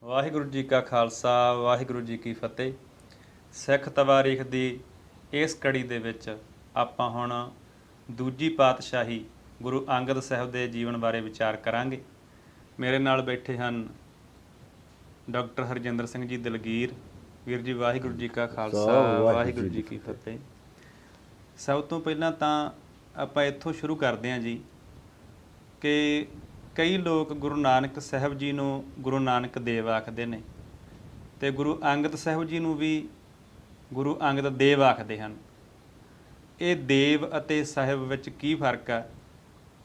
ਵਾਹਿਗੁਰੂ ਜੀ ਕਾ ਖਾਲਸਾ ਵਾਹਿਗੁਰੂ ਜੀ ਕੀ ਫਤਿਹ। ਸਿੱਖ ਤਵਾਰੀਖ ਦੀ ਇਸ ਕੜੀ ਦੇ ਵਿੱਚ ਆਪਾਂ ਹੁਣ ਦੂਜੀ ਪਾਤਸ਼ਾਹੀ ਗੁਰੂ ਅੰਗਦ ਸਾਹਿਬ ਦੇ ਜੀਵਨ ਬਾਰੇ ਵਿਚਾਰ ਕਰਾਂਗੇ। ਮੇਰੇ ਨਾਲ ਬੈਠੇ ਹਨ ਡਾਕਟਰ ਹਰਜਿੰਦਰ ਸਿੰਘ ਜੀ ਦਲਗੀਰ। ਵੀਰ ਜੀ ਵਾਹਿਗੁਰੂ ਜੀ ਕਾ ਖਾਲਸਾ ਵਾਹਿਗੁਰੂ ਜੀ ਕੀ ਫਤਿਹ। ਸਭ ਤੋਂ ਪਹਿਲਾਂ ਤਾਂ ਆਪਾਂ ਇੱਥੋਂ ਸ਼ੁਰੂ ਕਰਦੇ ਹਾਂ ਜੀ ਕਿ ਕਈ ਲੋਕ ਗੁਰੂ ਨਾਨਕ ਸਾਹਿਬ ਜੀ ਨੂੰ ਗੁਰੂ ਨਾਨਕ ਦੇਵ ਆਖਦੇ ਨੇ ਅਤੇ ਗੁਰੂ ਅੰਗਦ ਸਾਹਿਬ ਜੀ ਨੂੰ ਵੀ ਗੁਰੂ ਅੰਗਦ ਦੇਵ ਆਖਦੇ ਹਨ। ਇਹ ਦੇਵ ਅਤੇ ਸਾਹਿਬ ਵਿੱਚ ਕੀ ਫਰਕ ਹੈ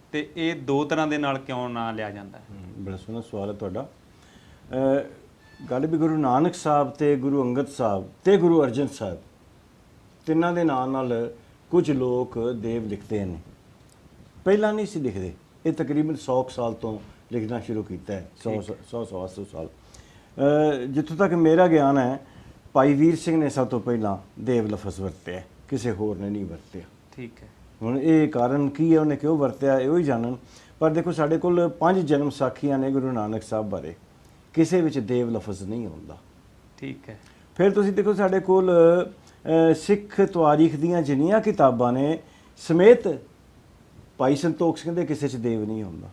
ਅਤੇ ਇਹ ਦੋ ਤਰ੍ਹਾਂ ਦੇ ਨਾਲ ਕਿਉਂ ਨਾਂ ਲਿਆ ਜਾਂਦਾ ਹੈ? ਬੜਾ ਸੋਹਣਾ ਸਵਾਲ ਹੈ ਤੁਹਾਡਾ। ਗੱਲ ਵੀ ਗੁਰੂ ਨਾਨਕ ਸਾਹਿਬ ਅਤੇ ਗੁਰੂ ਅੰਗਦ ਸਾਹਿਬ ਅਤੇ ਗੁਰੂ ਅਰਜਨ ਸਾਹਿਬ ਤਿੰਨਾਂ ਦੇ ਨਾਂ ਨਾਲ ਕੁਝ ਲੋਕ ਦੇਵ ਲਿਖਦੇ ਨੇ। ਪਹਿਲਾਂ ਨਹੀਂ ਸੀ ਲਿਖਦੇ, ਇਹ ਤਕਰੀਬਨ 100 ਸਾਲ ਤੋਂ ਲਿਖਣਾ ਸ਼ੁਰੂ ਕੀਤਾ ਹੈ। 100 ਸਾਲ। ਜਿੱਥੋਂ ਤੱਕ ਮੇਰਾ ਗਿਆਨ ਹੈ, ਭਾਈ ਵੀਰ ਸਿੰਘ ਨੇ ਸਭ ਤੋਂ ਪਹਿਲਾਂ ਦੇਵ ਲਫ਼ਜ਼ ਵਰਤਿਆ, ਕਿਸੇ ਹੋਰ ਨੇ ਨਹੀਂ ਵਰਤਿਆ। ਠੀਕ ਹੈ। ਹੁਣ ਇਹ ਕਾਰਨ ਕੀ ਹੈ, ਉਹਨੇ ਕਿਉਂ ਵਰਤਿਆ, ਇਹੋ ਹੀ ਜਾਣਨ। ਪਰ ਦੇਖੋ, ਸਾਡੇ ਕੋਲ 5 ਜਨਮ ਸਾਖੀਆਂ ਨੇ ਗੁਰੂ ਨਾਨਕ ਸਾਹਿਬ ਬਾਰੇ, ਕਿਸੇ ਵਿੱਚ ਦੇਵ ਲਫ਼ਜ਼ ਨਹੀਂ ਆਉਂਦਾ। ਠੀਕ ਹੈ। ਫਿਰ ਤੁਸੀਂ ਦੇਖੋ, ਸਾਡੇ ਕੋਲ ਸਿੱਖ ਤਵਾਰੀਖ ਦੀਆਂ ਜਿੰਨੀਆਂ ਕਿਤਾਬਾਂ ਨੇ ਸਮੇਤ ਭਾਈ ਸੰਤੋਖ ਸਿੰਘ ਦੇ ਕਿਸੇ 'ਚ ਦੇਵ ਨਹੀਂ ਆਉਂਦਾ,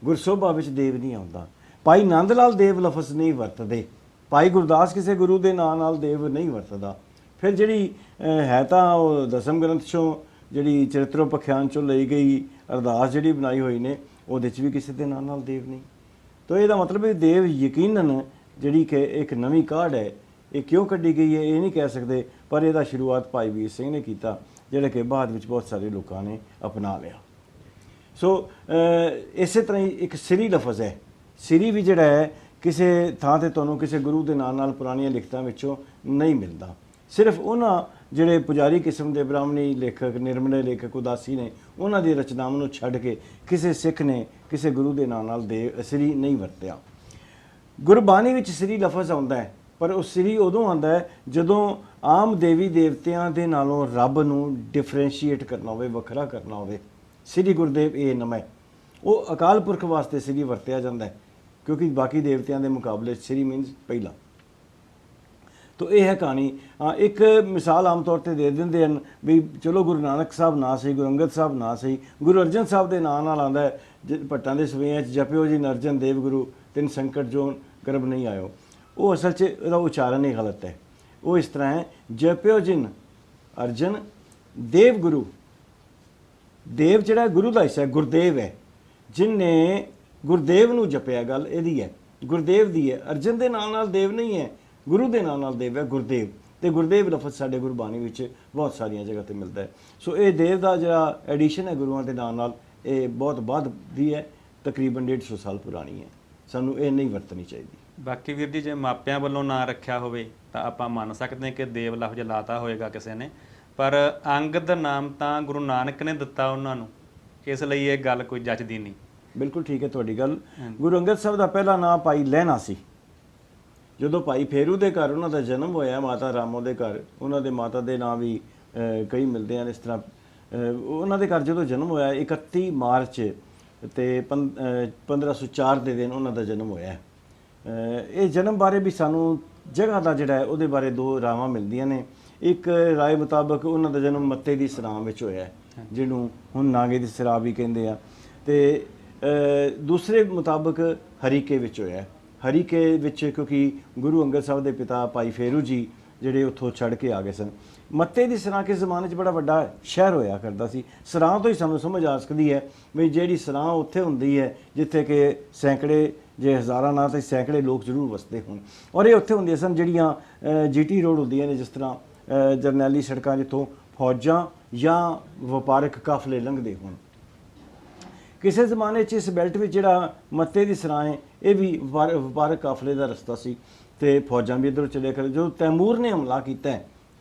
ਗੁਰਸੋਭਾ ਵਿੱਚ ਦੇਵ ਨਹੀਂ ਆਉਂਦਾ, ਭਾਈ ਨੰਦ ਲਾਲ ਦੇਵ ਲਫ਼ਜ਼ ਨਹੀਂ ਵਰਤਦੇ, ਭਾਈ ਗੁਰਦਾਸ ਕਿਸੇ ਗੁਰੂ ਦੇ ਨਾਂ ਨਾਲ ਦੇਵ ਨਹੀਂ ਵਰਤਦਾ। ਫਿਰ ਜਿਹੜੀ ਹੈ ਤਾਂ ਉਹ ਦਸਮ ਗ੍ਰੰਥ 'ਚੋਂ ਜਿਹੜੀ ਚਰਿਤਰੋਪਖਿਆਨ 'ਚੋਂ ਲਈ ਗਈ ਅਰਦਾਸ ਜਿਹੜੀ ਬਣਾਈ ਹੋਈ ਨੇ, ਉਹਦੇ 'ਚ ਵੀ ਕਿਸੇ ਦੇ ਨਾਂ ਨਾਲ ਦੇਵ ਨਹੀਂ। ਤਾਂ ਇਹਦਾ ਮਤਲਬ ਇਹ ਦੇਵ ਯਕੀਨਨ ਜਿਹੜੀ ਕਿ ਇੱਕ ਨਵੀਂ ਕਾਢ ਹੈ, ਇਹ ਕਿਉਂ ਕੱਢੀ ਗਈ ਹੈ ਇਹ ਨਹੀਂ ਕਹਿ ਸਕਦੇ, ਪਰ ਇਹਦਾ ਸ਼ੁਰੂਆਤ ਭਾਈ ਵੀਰ ਸਿੰਘ ਨੇ ਕੀਤਾ, ਜਿਹੜਾ ਕਿ ਬਾਅਦ ਵਿੱਚ ਬਹੁਤ ਸਾਰੇ ਲੋਕਾਂ ਨੇ ਅਪਣਾ ਲਿਆ। ਸੋ ਇਸੇ ਤਰ੍ਹਾਂ ਹੀ ਇੱਕ ਸ੍ਰੀ ਲਫ਼ਜ਼ ਹੈ। ਸ੍ਰੀ ਵੀ ਜਿਹੜਾ ਹੈ ਕਿਸੇ ਥਾਂ 'ਤੇ ਤੁਹਾਨੂੰ ਕਿਸੇ ਗੁਰੂ ਦੇ ਨਾਂ ਨਾਲ ਪੁਰਾਣੀਆਂ ਲਿਖਤਾਂ ਵਿੱਚੋਂ ਨਹੀਂ ਮਿਲਦਾ। ਸਿਰਫ ਉਹਨਾਂ ਜਿਹੜੇ ਪੁਜਾਰੀ ਕਿਸਮ ਦੇ ਬ੍ਰਾਹਮਣੀ ਲੇਖਕ, ਨਿਰਮਲੇ ਲੇਖਕ, ਉਦਾਸੀ ਨੇ, ਉਹਨਾਂ ਦੀ ਰਚਨਾਵਾਂ ਨੂੰ ਛੱਡ ਕੇ ਕਿਸੇ ਸਿੱਖ ਨੇ ਕਿਸੇ ਗੁਰੂ ਦੇ ਨਾਂ ਨਾਲ ਸ੍ਰੀ ਨਹੀਂ ਵਰਤਿਆ। ਗੁਰਬਾਣੀ ਵਿੱਚ ਸ੍ਰੀ ਲਫ਼ਜ਼ ਆਉਂਦਾ ਹੈ, ਪਰ ਉਹ ਸ੍ਰੀ ਉਦੋਂ ਆਉਂਦਾ ਹੈ ਜਦੋਂ ਆਮ ਦੇਵੀ ਦੇਵਤਿਆਂ ਦੇ ਨਾਲੋਂ ਰੱਬ ਨੂੰ ਡਿਫਰੈਂਸ਼ੀਏਟ ਕਰਨਾ ਹੋਵੇ, ਵੱਖਰਾ ਕਰਨਾ ਹੋਵੇ। ਸ੍ਰੀ ਗੁਰਦੇਵ ਇਹ ਨਮः, ਉਹ ਅਕਾਲ ਪੁਰਖ ਵਾਸਤੇ ਸ੍ਰੀ ਵਰਤਿਆ ਜਾਂਦਾ ਹੈ, ਕਿਉਂਕਿ ਬਾਕੀ ਦੇਵਤਿਆਂ ਦੇ ਮੁਕਾਬਲੇ ਸ੍ਰੀ ਮੀਨਸ ਪਹਿਲਾ। ਤੋ ਇਹ ਹੈ ਕਹਾਣੀ। ਇੱਕ ਮਿਸਾਲ ਆਮ ਤੌਰ 'ਤੇ ਦੇ ਦਿੰਦੇ ਹਨ ਵੀ ਚਲੋ ਗੁਰੂ ਨਾਨਕ ਸਾਹਿਬ ਨਾ ਸਹੀ, ਗੁਰੂ ਅੰਗਦ ਸਾਹਿਬ ਨਾ ਸਹੀ, ਗੁਰੂ ਅਰਜਨ ਸਾਹਿਬ ਦੇ ਨਾਂ ਨਾਲ ਆਉਂਦਾ ਹੈ ਭੱਟਾਂ ਦੇ ਸਵੇਆਂ 'ਚ ਜਪਿਓ ਜੀ ਨਰਜਨ ਦੇਵ ਗੁਰੂ ਤਿੰਨ ਸੰਕਟ ਜੋ ਗਰਭ ਨਹੀਂ ਆਇਓ। ਉਹ ਅਸਲ 'ਚ ਇਹਦਾ ਉਚਾਰਨ ਹੀ ਗਲਤ ਹੈ। ਉਹ ਇਸ ਤਰ੍ਹਾਂ ਹੈ, ਜਪਿਓ ਜਿਨ ਅਰਜਨ ਦੇਵ ਗੁਰੂ। ਦੇਵ ਜਿਹੜਾ ਗੁਰੂ ਦਾ ਹਿੱਸਾ ਹੈ, ਗੁਰਦੇਵ ਹੈ, ਜਿਹਨੇ ਗੁਰਦੇਵ ਨੂੰ ਜਪਿਆ, ਗੱਲ ਇਹਦੀ ਹੈ, ਗੁਰਦੇਵ ਦੀ ਹੈ। ਅਰਜਨ ਦੇ ਨਾਂ ਨਾਲ ਦੇਵ ਨਹੀਂ ਹੈ, ਗੁਰੂ ਦੇ ਨਾਂ ਨਾਲ ਦੇਵ ਹੈ, ਗੁਰਦੇਵ। ਅਤੇ ਗੁਰਦੇਵ ਲਫ਼ਜ਼ ਸਾਡੇ ਗੁਰਬਾਣੀ ਵਿੱਚ ਬਹੁਤ ਸਾਰੀਆਂ ਜਗ੍ਹਾ 'ਤੇ ਮਿਲਦਾ ਹੈ। ਸੋ ਇਹ ਦੇਵ ਦਾ ਜਿਹੜਾ ਐਡੀਸ਼ਨ ਹੈ ਗੁਰੂਆਂ ਦੇ ਨਾਂ ਨਾਲ, ਇਹ ਬਹੁਤ ਬਾਅਦ ਦੀ ਹੈ, ਤਕਰੀਬਨ 150 ਸਾਲ ਪੁਰਾਣੀ ਹੈ। ਸਾਨੂੰ ਇਹ ਨਹੀਂ ਵਰਤਣੀ ਚਾਹੀਦੀ। ਬਾਕੀ ਵੀਰ ਜੀ, ਜੇ ਮਾਪਿਆਂ ਵੱਲੋਂ ਨਾਂ ਰੱਖਿਆ ਹੋਵੇ ਤਾਂ ਆਪਾਂ ਮੰਨ ਸਕਦੇ ਹਾਂ ਕਿ ਦੇਵ ਲਫ਼ਜ਼ ਲਾਤਾ ਹੋਏਗਾ ਕਿਸੇ ਨੇ, ਪਰ ਅੰਗਦ ਨਾਮ ਤਾਂ ਗੁਰੂ ਨਾਨਕ ਨੇ ਦਿੱਤਾ ਉਹਨਾਂ ਨੂੰ, ਇਸ ਲਈ ਇਹ ਗੱਲ ਕੋਈ ਜੱਚਦੀ ਨਹੀਂ। ਬਿਲਕੁਲ ਠੀਕ ਹੈ ਤੁਹਾਡੀ ਗੱਲ। ਗੁਰੂ ਅੰਗਦ ਸਾਹਿਬ ਦਾ ਪਹਿਲਾ ਨਾਮ ਭਾਈ ਲਹਿਣਾ ਸੀ। ਜਦੋਂ ਭਾਈ ਫੇਰੂ ਦੇ ਘਰ ਉਹਨਾਂ ਦਾ ਜਨਮ ਹੋਇਆ, ਮਾਤਾ ਰਾਮੋ ਦੇ ਘਰ, ਉਹਨਾਂ ਦੇ ਮਾਤਾ ਦੇ ਨਾਂ ਵੀ ਕਈ ਮਿਲਦੇ ਹਨ। ਇਸ ਤਰ੍ਹਾਂ ਉਹਨਾਂ ਦੇ ਘਰ ਜਦੋਂ ਜਨਮ ਹੋਇਆ 31 ਮਾਰਚ ਅਤੇ 1504 ਦੇ ਦਿਨ ਉਹਨਾਂ ਦਾ ਜਨਮ ਹੋਇਆ। ਇਹ ਜਨਮ ਬਾਰੇ ਵੀ ਸਾਨੂੰ ਜਗ੍ਹਾ ਦਾ ਜਿਹੜਾ ਹੈ ਉਹਦੇ ਬਾਰੇ 2 ਰਾਵਾਂ ਮਿਲਦੀਆਂ ਨੇ। ਇੱਕ ਰਾਏ ਮੁਤਾਬਕ ਉਹਨਾਂ ਦਾ ਜਨਮ ਮੱਤੇ ਦੀ ਸਰਾਂ ਵਿੱਚ ਹੋਇਆ, ਜਿਹਨੂੰ ਹੁਣ ਨਾਗੇ ਦੀ ਸਰਾਂ ਵੀ ਕਹਿੰਦੇ ਆ, ਅਤੇ ਦੂਸਰੇ ਮੁਤਾਬਕ ਹਰੀਕੇ ਵਿੱਚ ਹੋਇਆ। ਹਰੀਕੇ ਵਿੱਚ ਕਿਉਂਕਿ ਗੁਰੂ ਅੰਗਦ ਸਾਹਿਬ ਦੇ ਪਿਤਾ ਭਾਈ ਫੇਰੂ ਜੀ ਜਿਹੜੇ ਉੱਥੋਂ ਛੱਡ ਕੇ ਆ ਗਏ ਸਨ। ਮੱਤੇ ਦੀ ਸਰਾਂ ਕਿਸ ਜ਼ਮਾਨੇ 'ਚ ਬੜਾ ਵੱਡਾ ਸ਼ਹਿਰ ਹੋਇਆ ਕਰਦਾ ਸੀ। ਸਰਾਂ ਤੋਂ ਹੀ ਸਾਨੂੰ ਸਮਝ ਆ ਸਕਦੀ ਹੈ ਵੀ ਜਿਹੜੀ ਸਰਾਂ ਉੱਥੇ ਹੁੰਦੀ ਹੈ ਜਿੱਥੇ ਕਿ ਸੈਂਕੜੇ ਜੇ ਹਜ਼ਾਰਾਂ ਨਾਲ ਤਾਂ ਸੈਂਕੜੇ ਲੋਕ ਜ਼ਰੂਰ ਵਸਦੇ ਹੋਣ, ਔਰ ਇਹ ਉੱਥੇ ਹੁੰਦੀਆਂ ਸਨ ਜਿਹੜੀਆਂ GT ਰੋਡ ਹੁੰਦੀਆਂ ਨੇ, ਜਿਸ ਤਰ੍ਹਾਂ ਜਰਨੈਲੀ ਸੜਕਾਂ ਜਿੱਥੋਂ ਫੌਜਾਂ ਜਾਂ ਵਪਾਰਕ ਕਾਫਲੇ ਲੰਘਦੇ ਹੋਣ। ਕਿਸੇ ਜ਼ਮਾਨੇ 'ਚ ਇਸ ਬੈਲਟ ਵਿੱਚ ਜਿਹੜਾ ਮੱਤੇ ਦੀ ਸਰਾਂ ਹੈ, ਇਹ ਵੀ ਵਪਾਰਕ ਕਾਫਲੇ ਦਾ ਰਸਤਾ ਸੀ, ਅਤੇ ਫੌਜਾਂ ਵੀ ਇੱਧਰੋਂ ਚਲੇ ਕਰ। ਜਦੋਂ ਤੈਮੂਰ ਨੇ ਹਮਲਾ ਕੀਤਾ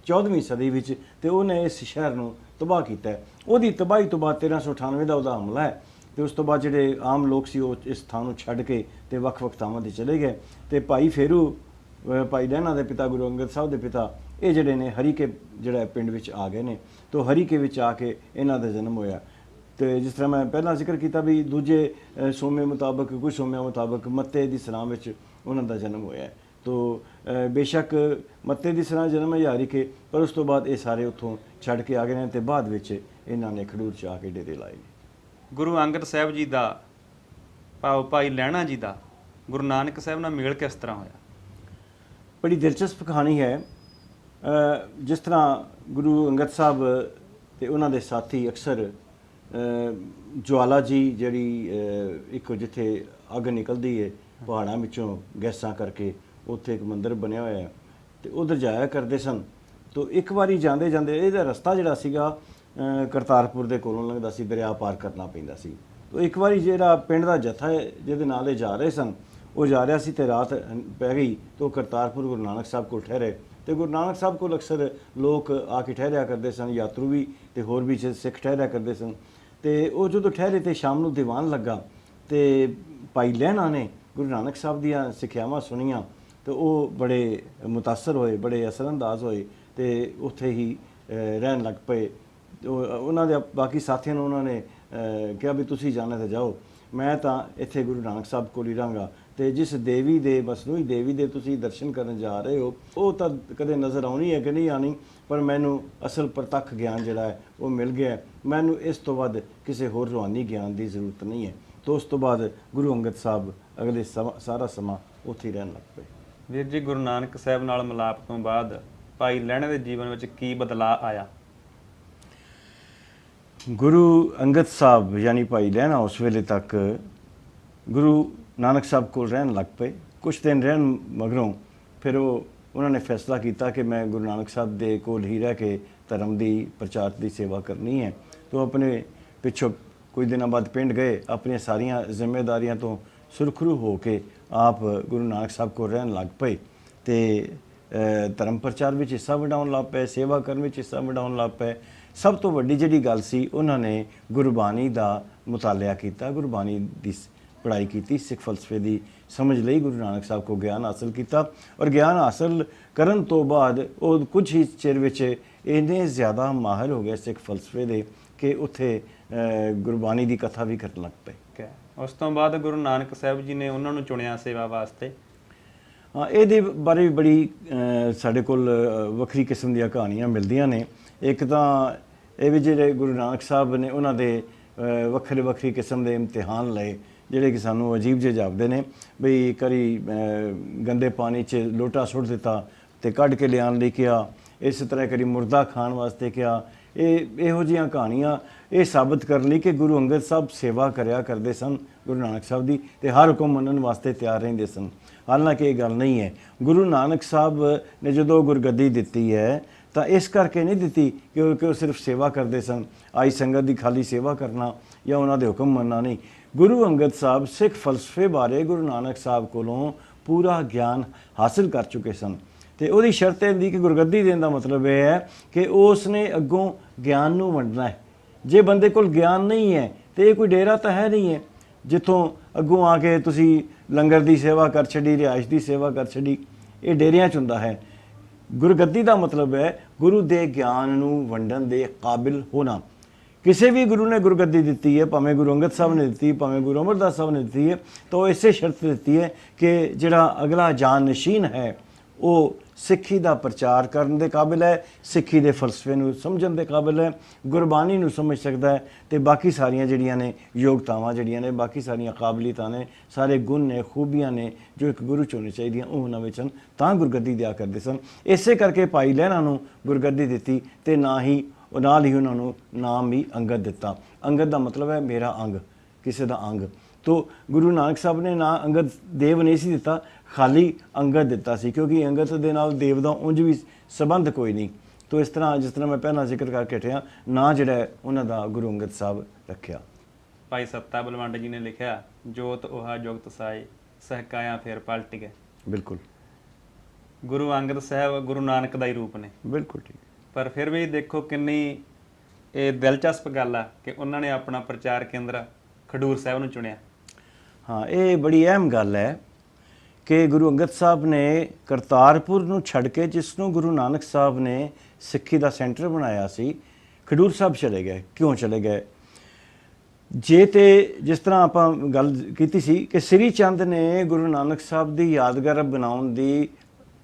14ਵੀਂ ਸਦੀ ਵਿੱਚ, ਅਤੇ ਉਹਨੇ ਇਸ ਸ਼ਹਿਰ ਨੂੰ ਤਬਾਹ ਕੀਤਾ। ਉਹਦੀ ਤਬਾਹੀ ਤੋਂ ਬਾਅਦ 1398 ਦਾ ਉਹਦਾ ਹਮਲਾ ਹੈ, ਅਤੇ ਉਸ ਤੋਂ ਬਾਅਦ ਜਿਹੜੇ ਆਮ ਲੋਕ ਸੀ ਉਹ ਇਸ ਥਾਂ ਨੂੰ ਛੱਡ ਕੇ ਅਤੇ ਵੱਖ-ਵੱਖ ਥਾਵਾਂ 'ਤੇ ਚਲੇ ਗਏ। ਅਤੇ ਭਾਈ ਫੇਰੂ, ਭਾਈ ਲਹਿਣਾ ਦੇ ਪਿਤਾ, ਗੁਰੂ ਅੰਗਦ ਸਾਹਿਬ ਦੇ ਪਿਤਾ, ਇਹ ਜਿਹੜੇ ਨੇ ਹਰੀਕੇ ਜਿਹੜਾ ਪਿੰਡ ਵਿੱਚ ਆ ਗਏ ਨੇ। ਤੋਂ ਹਰੀਕੇ ਵਿੱਚ ਆ ਕੇ ਇਹਨਾਂ ਦਾ ਜਨਮ ਹੋਇਆ। ਤੇ ਜਿਸ ਤਰ੍ਹਾਂ ਮੈਂ ਪਹਿਲਾਂ ਜ਼ਿਕਰ ਕੀਤਾ ਵੀ ਦੂਜੇ ਸੋਮੇ ਮੁਤਾਬਕ, ਕੁਝ ਸੋਮਿਆਂ ਮੁਤਾਬਕ ਮੱਤੇ ਦੀ ਸਰਾਂ ਵਿੱਚ ਉਹਨਾਂ ਦਾ ਜਨਮ ਹੋਇਆ ਹੈ। ਤੋ ਬੇਸ਼ੱਕ ਮੱਤੇ ਦੀ ਸਰਾਂ ਜਨਮ ਹਜ਼ਾਰੀਕੇ, ਪਰ ਉਸ ਤੋਂ ਬਾਅਦ ਇਹ ਸਾਰੇ ਉੱਥੋਂ ਛੱਡ ਕੇ ਆ ਗਏ ਨੇ ਤੇ ਬਾਅਦ ਵਿੱਚ ਇਹਨਾਂ ਨੇ ਖਡੂਰ 'ਚ ਆ ਕੇ ਡੇਰੇ ਲਾਏ ਨੇ। ਗੁਰੂ ਅੰਗਦ ਸਾਹਿਬ ਜੀ ਦਾ ਭਾਈ ਲਹਿਣਾ ਜੀ ਦਾ ਗੁਰੂ ਨਾਨਕ ਸਾਹਿਬ ਨਾਲ ਮੇਲ ਕਿਸ ਤਰ੍ਹਾਂ ਹੋਇਆ? ਬੜੀ ਦਿਲਚਸਪ ਕਹਾਣੀ ਹੈ। ਜਿਸ ਤਰ੍ਹਾਂ ਗੁਰੂ ਅੰਗਦ ਸਾਹਿਬ ਤੇ ਉਹਨਾਂ ਦੇ ਸਾਥੀ ਅਕਸਰ ਜਵਾਲਾ ਜੀ ਜਿਹੜੀ ਇੱਕ ਜਿੱਥੇ ਅੱਗ ਨਿਕਲਦੀ ਹੈ ਪਹਾੜਾਂ ਵਿੱਚੋਂ ਗੈਸਾਂ ਕਰਕੇ, ਉੱਥੇ ਇੱਕ ਮੰਦਿਰ ਬਣਿਆ ਹੋਇਆ ਹੈ ਤੇ ਉਧਰ ਜਾਇਆ ਕਰਦੇ ਸਨ। ਤੋ ਇੱਕ ਵਾਰੀ ਜਾਂਦੇ ਜਾਂਦੇ ਇਹਦਾ ਰਸਤਾ ਜਿਹੜਾ ਸੀਗਾ ਕਰਤਾਰਪੁਰ ਦੇ ਕੋਲੋਂ ਲੰਘਦਾ ਸੀ, ਦਰਿਆ ਪਾਰ ਕਰਨਾ ਪੈਂਦਾ ਸੀ। ਤੋ ਇੱਕ ਵਾਰੀ ਜਿਹੜਾ ਪਿੰਡ ਦਾ ਜਥਾ ਹੈ ਜਿਹਦੇ ਨਾਲ ਇਹ ਜਾ ਰਹੇ ਸਨ, ਉਹ ਜਾ ਰਿਹਾ ਸੀ ਤੇ ਰਾਤ ਪੈ ਗਈ। ਤੋ ਕਰਤਾਰਪੁਰ ਗੁਰੂ ਨਾਨਕ ਸਾਹਿਬ ਕੋਲ ਠਹਿਰੇ ਤੇ ਗੁਰੂ ਨਾਨਕ ਸਾਹਿਬ ਕੋਲ ਅਕਸਰ ਲੋਕ ਆ ਕੇ ਠਹਿਰਿਆ ਕਰਦੇ ਸਨ, ਯਾਤਰੂ ਵੀ ਤੇ ਹੋਰ ਵੀ ਸਿੱਖ ਠਹਿਰਿਆ ਕਰਦੇ ਸਨ। ਤੇ ਉਹ ਜਦੋਂ ਠਹਿਰੇ ਤੇ ਸ਼ਾਮ ਨੂੰ ਦੀਵਾਨ ਲੱਗਾ ਤੇ ਭਾਈ ਲਹਿਣਾ ਨੇ ਗੁਰੂ ਨਾਨਕ ਸਾਹਿਬ ਦੀਆਂ ਸਿੱਖਿਆਵਾਂ ਸੁਣੀਆਂ ਤੇ ਉਹ ਬੜੇ ਮੁਤਾਸਰ ਹੋਏ, ਬੜੇ ਅਸਰਅੰਦਾਜ਼ ਹੋਏ ਤੇ ਉੱਥੇ ਹੀ ਰਹਿਣ ਲੱਗ ਪਏ। ਉਹਨਾਂ ਦੇ ਬਾਕੀ ਸਾਥੀਆਂ ਨੂੰ ਉਹਨਾਂ ਨੇ ਕਿਹਾ ਵੀ ਤੁਸੀਂ ਜਾਣਾ ਤੇ ਜਾਓ, ਮੈਂ ਤਾਂ ਇੱਥੇ ਗੁਰੂ ਨਾਨਕ ਸਾਹਿਬ ਕੋਲ ਹੀ ਰਹਾਂਗਾ। ਤੇ ਜਿਸ ਦੇਵੀ ਦੇ ਮਸਨੂਈ ਦੇਵੀ ਦੇ ਤੁਸੀਂ ਦਰਸ਼ਨ ਕਰਨ ਜਾ ਰਹੇ ਹੋ, ਉਹ ਤਾਂ ਕਦੇ ਨਜ਼ਰ ਆਉਣੀ ਹੈ ਕਿ ਨਹੀਂ ਆਣੀ, ਪਰ ਮੈਨੂੰ ਅਸਲ ਪ੍ਰਤੱਖ ਗਿਆਨ ਜਿਹੜਾ ਹੈ ਉਹ ਮਿਲ ਗਿਆ। ਮੈਨੂੰ ਇਸ ਤੋਂ ਵੱਧ ਕਿਸੇ ਹੋਰ ਰੂਹਾਨੀ ਗਿਆਨ ਦੀ ਜ਼ਰੂਰਤ ਨਹੀਂ ਹੈ। ਤੋਂ ਉਸ ਤੋਂ ਬਾਅਦ ਗੁਰੂ ਅੰਗਦ ਸਾਹਿਬ ਅਗਲੇ ਸਾਰਾ ਸਮਾਂ ਉੱਥੇ ਹੀ ਰਹਿਣ ਲੱਗ ਪਏ। ਵੀਰ ਜੀ, ਗੁਰੂ ਨਾਨਕ ਸਾਹਿਬ ਨਾਲ ਮਿਲਾਪ ਤੋਂ ਬਾਅਦ ਭਾਈ ਲਹਿਣੇ ਦੇ ਜੀਵਨ ਵਿੱਚ ਕੀ ਬਦਲਾਅ ਆਇਆ? ਗੁਰੂ ਅੰਗਦ ਸਾਹਿਬ ਯਾਨੀ ਭਾਈ ਲਹਿਣਾ ਉਸ ਵੇਲੇ ਤੱਕ ਗੁਰੂ ਨਾਨਕ ਸਾਹਿਬ ਕੋਲ ਰਹਿਣ ਲੱਗ ਪਏ। ਕੁਝ ਦਿਨ ਰਹਿਣ ਮਗਰੋਂ ਫਿਰ ਉਹਨਾਂ ਨੇ ਫੈਸਲਾ ਕੀਤਾ ਕਿ ਮੈਂ ਗੁਰੂ ਨਾਨਕ ਸਾਹਿਬ ਦੇ ਕੋਲ ਹੀ ਰਹਿ ਕੇ ਧਰਮ ਦੀ ਪ੍ਰਚਾਰ ਦੀ ਸੇਵਾ ਕਰਨੀ ਹੈ। ਤੋਂ ਆਪਣੇ ਪਿੱਛੋਂ ਕੁਝ ਦਿਨਾਂ ਬਾਅਦ ਪਿੰਡ ਗਏ, ਆਪਣੀਆਂ ਸਾਰੀਆਂ ਜ਼ਿੰਮੇਵਾਰੀਆਂ ਤੋਂ ਸੁਰਖਰੂ ਹੋ ਕੇ ਆਪ ਗੁਰੂ ਨਾਨਕ ਸਾਹਿਬ ਕੋਲ ਰਹਿਣ ਲੱਗ ਪਏ ਤੇ ਧਰਮ ਪ੍ਰਚਾਰ ਵਿੱਚ ਹਿੱਸਾ ਵੰਡਾਉਣ ਲੱਗ ਪਏ, ਸੇਵਾ ਕਰਨ ਵਿੱਚ ਹਿੱਸਾ ਵੰਡਾਉਣ ਲੱਗ ਪਏ। ਸਭ ਤੋਂ ਵੱਡੀ ਜਿਹੜੀ ਗੱਲ ਸੀ, ਉਹਨਾਂ ਨੇ ਗੁਰਬਾਣੀ ਦਾ ਮੁਤਾਲਿਆ ਕੀਤਾ, ਗੁਰਬਾਣੀ ਦੀ ਪੜ੍ਹਾਈ ਕੀਤੀ, ਸਿੱਖ ਫਲਸਫੇ ਦੀ ਸਮਝ ਲਈ, ਗੁਰੂ ਨਾਨਕ ਸਾਹਿਬ ਕੋ ਗਿਆਨ ਹਾਸਲ ਕੀਤਾ। ਔਰ ਗਿਆਨ ਹਾਸਲ ਕਰਨ ਤੋਂ ਬਾਅਦ ਉਹ ਕੁਝ ਹੀ ਚਿਰ ਵਿੱਚ ਇੰਨੇ ਜ਼ਿਆਦਾ ਮਾਹਿਰ ਹੋ ਗਏ ਸਿੱਖ ਫਲਸਫੇ ਦੇ ਕਿ ਉੱਥੇ ਗੁਰਬਾਣੀ ਦੀ ਕਥਾ ਵੀ ਕਰਨ ਲੱਗ ਪਏ। ਉਸ ਤੋਂ ਬਾਅਦ ਗੁਰੂ ਨਾਨਕ ਸਾਹਿਬ ਜੀ ਨੇ ਉਹਨਾਂ ਨੂੰ ਚੁਣਿਆ ਸੇਵਾ ਵਾਸਤੇ। ਹਾਂ, ਇਹਦੇ ਬਾਰੇ ਵੀ ਬੜੀ ਸਾਡੇ ਕੋਲ ਵੱਖਰੀ ਕਿਸਮ ਦੀਆਂ ਕਹਾਣੀਆਂ ਮਿਲਦੀਆਂ ਨੇ। ਇੱਕ ਤਾਂ ਇਹ ਵੀ ਜਿਹੜੇ ਗੁਰੂ ਨਾਨਕ ਸਾਹਿਬ ਨੇ ਉਹਨਾਂ ਦੇ ਵੱਖਰੇ ਵੱਖਰੀ ਕਿਸਮ ਦੇ ਇਮਤਿਹਾਨ ਲਏ, ਜਿਹੜੇ ਕਿ ਸਾਨੂੰ ਅਜੀਬ ਜਿਹੇ ਜਾਪਦੇ ਨੇ। ਬਈ ਕਰੀ ਗੰਦੇ ਪਾਣੀ 'ਚ ਲੋਟਾ ਸੁੱਟ ਦਿੱਤਾ ਤੇ ਕੱਢ ਕੇ ਲਿਆਉਣ ਲਈ ਕਿਹਾ, ਇਸ ਤਰ੍ਹਾਂ ਕਰੀ ਮੁਰਦਾ ਖਾਣ ਵਾਸਤੇ ਕਿਹਾ। ਇਹੋ ਜਿਹੀਆਂ ਕਹਾਣੀਆਂ ਇਹ ਸਾਬਤ ਕਰਨ ਲਈ ਕਿ ਗੁਰੂ ਅੰਗਦ ਸਾਹਿਬ ਸੇਵਾ ਕਰਿਆ ਕਰਦੇ ਸਨ ਗੁਰੂ ਨਾਨਕ ਸਾਹਿਬ ਦੀ ਤੇ ਹਰ ਹੁਕਮ ਮੰਨਣ ਵਾਸਤੇ ਤਿਆਰ ਰਹਿੰਦੇ ਸਨ। ਹਾਲਾਂਕਿ ਇਹ ਗੱਲ ਨਹੀਂ ਹੈ। ਗੁਰੂ ਨਾਨਕ ਸਾਹਿਬ ਨੇ ਜਦੋਂ ਗੁਰਗੱਦੀ ਦਿੱਤੀ ਹੈ ਤਾਂ ਇਸ ਕਰਕੇ ਨਹੀਂ ਦਿੱਤੀ ਕਿਉਂਕਿ ਉਹ ਸਿਰਫ ਸੇਵਾ ਕਰਦੇ ਸਨ, ਆਈ ਸੰਗਤ ਦੀ ਖਾਲੀ ਸੇਵਾ ਕਰਨਾ ਜਾਂ ਉਹਨਾਂ ਦੇ ਹੁਕਮ ਮੰਨਣਾ ਨਹੀਂ। ਗੁਰੂ ਅੰਗਦ ਸਾਹਿਬ ਸਿੱਖ ਫਲਸਫੇ ਬਾਰੇ ਗੁਰੂ ਨਾਨਕ ਸਾਹਿਬ ਕੋਲੋਂ ਪੂਰਾ ਗਿਆਨ ਹਾਸਿਲ ਕਰ ਚੁੱਕੇ ਸਨ ਤੇ ਉਹਦੀ ਸ਼ਰਤ ਇਹ ਹੁੰਦੀ ਕਿ ਗੁਰਗੱਦੀ ਦੇਣ ਦਾ ਮਤਲਬ ਇਹ ਹੈ ਕਿ ਉਸ ਨੇ ਅੱਗੋਂ ਗਿਆਨ ਨੂੰ ਵੰਡਣਾ ਹੈ। ਜੇ ਬੰਦੇ ਕੋਲ ਗਿਆਨ ਨਹੀਂ ਹੈ ਤੇ ਇਹ ਕੋਈ ਡੇਰਾ ਤਾਂ ਹੈ ਨਹੀਂ ਹੈ ਜਿੱਥੋਂ ਅੱਗੋਂ ਆ ਕੇ ਤੁਸੀਂ ਲੰਗਰ ਦੀ ਸੇਵਾ ਕਰ ਛੱਡੀ, ਰਿਹਾਇਸ਼ ਦੀ ਸੇਵਾ ਕਰ ਛੱਡੀ। ਇਹ ਡੇਰਿਆਂ 'ਚ ਹੁੰਦਾ ਹੈ। ਗੁਰਗੱਦੀ ਦਾ ਮਤਲਬ ਹੈ ਗੁਰੂ ਦੇ ਗਿਆਨ ਨੂੰ ਵੰਡਣ ਦੇ ਕਾਬਿਲ ਹੋਣਾ। ਕਿਸੇ ਵੀ ਗੁਰੂ ਨੇ ਗੁਰਗੱਦੀ ਦਿੱਤੀ ਹੈ, ਭਾਵੇਂ ਗੁਰੂ ਅੰਗਦ ਸਾਹਿਬ ਨੇ ਦਿੱਤੀ, ਭਾਵੇਂ ਗੁਰੂ ਅਮਰਦਾਸ ਸਾਹਿਬ ਨੇ ਦਿੱਤੀ ਹੈ, ਤਾਂ ਉਹ ਇਸੇ ਸ਼ਰਤ ਦਿੱਤੀ ਹੈ ਕਿ ਜਿਹੜਾ ਅਗਲਾ ਜਾਨਨਸ਼ੀਨ ਹੈ ਉਹ ਸਿੱਖੀ ਦਾ ਪ੍ਰਚਾਰ ਕਰਨ ਦੇ ਕਾਬਿਲ ਹੈ, ਸਿੱਖੀ ਦੇ ਫਲਸਫੇ ਨੂੰ ਸਮਝਣ ਦੇ ਕਾਬਿਲ ਹੈ, ਗੁਰਬਾਣੀ ਨੂੰ ਸਮਝ ਸਕਦਾ ਹੈ ਤੇ ਬਾਕੀ ਸਾਰੀਆਂ ਜਿਹੜੀਆਂ ਨੇ ਯੋਗਤਾਵਾਂ ਜਿਹੜੀਆਂ ਨੇ, ਬਾਕੀ ਸਾਰੀਆਂ ਕਾਬਲੀਅਤਾਂ ਨੇ, ਸਾਰੇ ਗੁਣ ਨੇ, ਖੂਬੀਆਂ ਨੇ ਜੋ ਇੱਕ ਗੁਰੂ 'ਚ ਹੋਣੀ ਚਾਹੀਦੀਆਂ, ਉਹ ਉਹਨਾਂ ਵਿੱਚ ਹਨ। ਤਾਂ ਗੁਰਗੱਦੀ ਦਿਆ ਕਰਦੇ ਸਨ। ਇਸੇ ਕਰਕੇ ਭਾਈ ਲਹਿਣਾ ਨੂੰ ਗੁਰਗੱਦੀ ਦਿੱਤੀ ਤੇ ਨਾਲ ਹੀ ਉਹਨਾਂ ਨੂੰ ਨਾਮ ਵੀ ਅੰਗਦ ਦਿੱਤਾ। ਅੰਗਦ ਦਾ ਮਤਲਬ ਹੈ ਮੇਰਾ ਅੰਗ, ਕਿਸੇ ਦਾ ਅੰਗ। ਤੋ ਗੁਰੂ ਨਾਨਕ ਸਾਹਿਬ ਨੇ ਨਾ ਅੰਗਦ ਦੇਵ ਨਹੀਂ ਸੀ ਦਿੱਤਾ, ਖਾਲੀ ਅੰਗਦ ਦਿੱਤਾ ਸੀ ਕਿਉਂਕਿ ਅੰਗਦ ਦੇ ਨਾਲ ਦੇਵ ਦਾ ਉਂਝ ਵੀ ਸੰਬੰਧ ਕੋਈ ਨਹੀਂ। ਤੋ ਇਸ ਤਰ੍ਹਾਂ ਜਿਸ ਤਰ੍ਹਾਂ ਮੈਂ ਪਹਿਲਾਂ ਜ਼ਿਕਰ ਕਰਕੇ ਹਟਿਆ, ਨਾਂ ਜਿਹੜਾ ਉਹਨਾਂ ਦਾ ਗੁਰੂ ਅੰਗਦ ਸਾਹਿਬ ਰੱਖਿਆ। ਭਾਈ ਸੱਤਾ ਬਲਵੰਡ ਜੀ ਨੇ ਲਿਖਿਆ, ਜੋਤ ਉਹਾ ਜੁਗਤ ਸਾਏ ਸਹਿਕਾਇਆ ਫੇਰ ਪਲਟ ਗਏ। ਬਿਲਕੁਲ, ਗੁਰੂ ਅੰਗਦ ਸਾਹਿਬ ਗੁਰੂ ਨਾਨਕ ਦਾ ਹੀ ਰੂਪ ਨੇ। ਬਿਲਕੁਲ ਠੀਕ। ਪਰ ਫਿਰ ਵੀ ਦੇਖੋ ਕਿੰਨੀ ਇਹ ਦਿਲਚਸਪ ਗੱਲ ਆ ਕਿ ਉਹਨਾਂ ਨੇ ਆਪਣਾ ਪ੍ਰਚਾਰ ਕੇਂਦਰ ਖਡੂਰ ਸਾਹਿਬ ਨੂੰ ਚੁਣਿਆ। ਹਾਂ, ਇਹ ਬੜੀ ਅਹਿਮ ਗੱਲ ਹੈ ਕਿ ਗੁਰੂ ਅੰਗਦ ਸਾਹਿਬ ਨੇ ਕਰਤਾਰਪੁਰ ਨੂੰ ਛੱਡ ਕੇ, ਜਿਸ ਨੂੰ ਗੁਰੂ ਨਾਨਕ ਸਾਹਿਬ ਨੇ ਸਿੱਖੀ ਦਾ ਸੈਂਟਰ ਬਣਾਇਆ ਸੀ, ਖਡੂਰ ਸਾਹਿਬ ਚਲੇ ਗਏ। ਕਿਉਂ ਚਲੇ ਗਏ? ਜੇ ਤੇ ਜਿਸ ਤਰ੍ਹਾਂ ਆਪਾਂ ਗੱਲ ਕੀਤੀ ਸੀ ਕਿ ਸ੍ਰੀ ਚੰਦ ਨੇ ਗੁਰੂ ਨਾਨਕ ਸਾਹਿਬ ਦੀ ਯਾਦਗਾਰ ਬਣਾਉਣ ਦੀ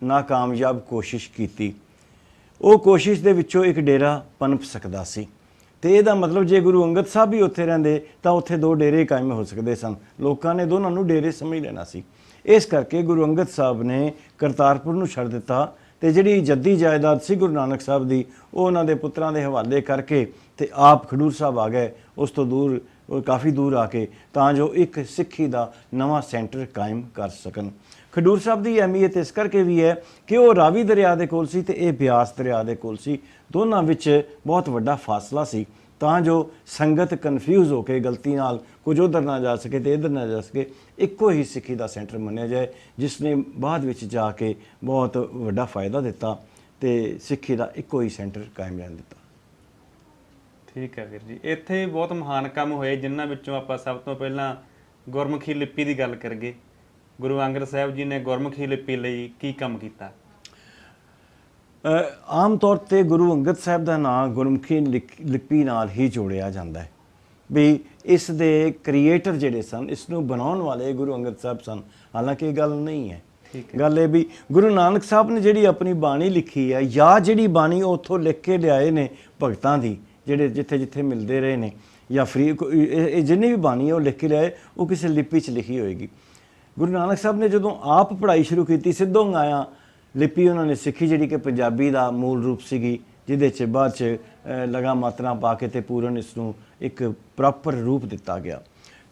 ਨਾਕਾਮਯਾਬ ਕੋਸ਼ਿਸ਼ ਕੀਤੀ। ਉਹ ਕੋਸ਼ਿਸ਼ ਦੇ ਵਿੱਚੋਂ ਇੱਕ ਡੇਰਾ ਪਨਪ ਸਕਦਾ ਸੀ, ਤੇ ਇਹਦਾ ਮਤਲਬ ਜੇ ਗੁਰੂ ਅੰਗਦ ਸਾਹਿਬ ਵੀ ਉੱਥੇ ਰਹਿੰਦੇ ਤਾਂ ਉੱਥੇ ਦੋ ਡੇਰੇ ਕਾਇਮ ਹੋ ਸਕਦੇ ਸਨ। ਲੋਕਾਂ ਨੇ ਦੋਨਾਂ ਨੂੰ ਡੇਰੇ ਸਮਝ ਲੈਣਾ ਸੀ। ਇਸ ਕਰਕੇ ਗੁਰੂ ਅੰਗਦ ਸਾਹਿਬ ਨੇ ਕਰਤਾਰਪੁਰ ਨੂੰ ਛੱਡ ਦਿੱਤਾ, ਤੇ ਜਿਹੜੀ ਜੱਦੀ ਜਾਇਦਾਦ ਸੀ ਗੁਰੂ ਨਾਨਕ ਸਾਹਿਬ ਦੀ ਉਹ ਉਹਨਾਂ ਦੇ ਪੁੱਤਰਾਂ ਦੇ ਹਵਾਲੇ ਕਰਕੇ ਤੇ ਆਪ ਖਡੂਰ ਸਾਹਿਬ ਆ ਗਏ, ਉਸ ਤੋਂ ਦੂਰ ਕਾਫੀ ਦੂਰ ਆ ਕੇ, ਤਾਂ ਜੋ ਇੱਕ ਸਿੱਖੀ ਦਾ ਨਵਾਂ ਸੈਂਟਰ ਕਾਇਮ ਕਰ ਸਕਣ। ਖਡੂਰ ਸਾਹਿਬ ਦੀ ਅਹਿਮੀਅਤ ਇਸ ਕਰਕੇ ਵੀ ਹੈ ਕਿ ਉਹ ਰਾਵੀ ਦਰਿਆ ਦੇ ਕੋਲ ਸੀ ਤੇ ਇਹ ਬਿਆਸ ਦਰਿਆ ਦੇ ਕੋਲ ਸੀ। ਦੋਨਾਂ ਵਿੱਚ ਬਹੁਤ ਵੱਡਾ ਫਾਸਲਾ ਸੀ, ਤਾਂ ਜੋ ਸੰਗਤ ਕਨਫਿਊਜ਼ ਹੋ ਕੇ ਗਲਤੀ ਨਾਲ ਕੁਝ ਉਧਰ ਨਾ ਜਾ ਸਕੇ ਤੇ ਇੱਧਰ ਨਾ ਜਾ ਸਕੇ। ਇੱਕੋ ਹੀ ਸਿੱਖੀ ਦਾ ਸੈਂਟਰ ਮੰਨਿਆ ਜਾਏ, ਜਿਸ ਨੇ ਬਾਅਦ ਵਿੱਚ ਜਾ ਕੇ ਬਹੁਤ ਵੱਡਾ ਫਾਇਦਾ ਦਿੱਤਾ ਤੇ ਸਿੱਖੀ ਦਾ ਇੱਕੋ ਹੀ ਸੈਂਟਰ ਕਾਇਮ ਰਹਿਣ ਦਿੱਤਾ। ਠੀਕ ਹੈ ਵੀਰ ਜੀ, ਇੱਥੇ ਬਹੁਤ ਮਹਾਨ ਕੰਮ ਹੋਏ, ਜਿਨ੍ਹਾਂ ਵਿੱਚੋਂ ਆਪਾਂ ਸਭ ਤੋਂ ਪਹਿਲਾਂ ਗੁਰਮੁਖੀ ਲਿਪੀ ਦੀ ਗੱਲ ਕਰੀਏ। ਗੁਰੂ ਅੰਗਦ ਸਾਹਿਬ ਜੀ ਨੇ ਗੁਰਮੁਖੀ ਲਿਪੀ ਲਈ ਕੀ ਕੰਮ ਕੀਤਾ? ਆਮ ਤੌਰ ਤੇ ਗੁਰੂ ਅੰਗਦ ਸਾਹਿਬ ਦਾ ਨਾਮ ਗੁਰਮੁਖੀ ਲਿਪੀ ਨਾਲ ਹੀ ਜੋੜਿਆ ਜਾਂਦਾ ਹੈ, ਵੀ ਇਸ ਦੇ ਕ੍ਰੀਏਟਰ ਜਿਹੜੇ ਸਨ, ਇਸ ਨੂੰ ਬਣਾਉਣ ਵਾਲੇ ਗੁਰੂ ਅੰਗਦ ਸਾਹਿਬ ਸਨ। ਹਾਲਾਂਕਿ ਇਹ ਗੱਲ ਨਹੀਂ ਹੈ। ਗੱਲ ਇਹ ਵੀ ਗੁਰੂ ਨਾਨਕ ਸਾਹਿਬ ਨੇ ਜਿਹੜੀ ਆਪਣੀ ਬਾਣੀ ਲਿਖੀ ਹੈ, ਜਾਂ ਜਿਹੜੀ ਬਾਣੀ ਉਹ ਉੱਥੋਂ ਲਿਖ ਕੇ ਲਿਆਏ ਨੇ ਭਗਤਾਂ ਦੀ, ਜਿਹੜੇ ਜਿੱਥੇ ਜਿੱਥੇ ਮਿਲਦੇ ਰਹੇ ਨੇ, ਜਾਂ ਫਰੀ ਇਹ ਜਿੰਨੀ ਵੀ ਬਾਣੀ ਹੈ ਉਹ ਲਿਖ ਕੇ ਲਿਆਏ, ਉਹ ਕਿਸੇ ਲਿਪੀ 'ਚ ਲਿਖੀ ਹੋਏਗੀ। ਗੁਰੂ ਨਾਨਕ ਸਾਹਿਬ ਨੇ ਜਦੋਂ ਆਪ ਪੜ੍ਹਾਈ ਸ਼ੁਰੂ ਕੀਤੀ, ਸਿੱਧੋਂ ਆਇਆ ਲਿਪੀ ਉਹਨਾਂ ਨੇ ਸਿੱਖੀ, ਜਿਹੜੀ ਕਿ ਪੰਜਾਬੀ ਦਾ ਮੂਲ ਰੂਪ ਸੀਗੀ, ਜਿਹਦੇ 'ਚ ਬਾਅਦ 'ਚ ਲਗਾ ਮਾਤਰਾ ਪਾ ਕੇ ਤੇ ਪੂਰਨ ਇਸ ਨੂੰ ਇੱਕ ਪ੍ਰੋਪਰ ਰੂਪ ਦਿੱਤਾ ਗਿਆ।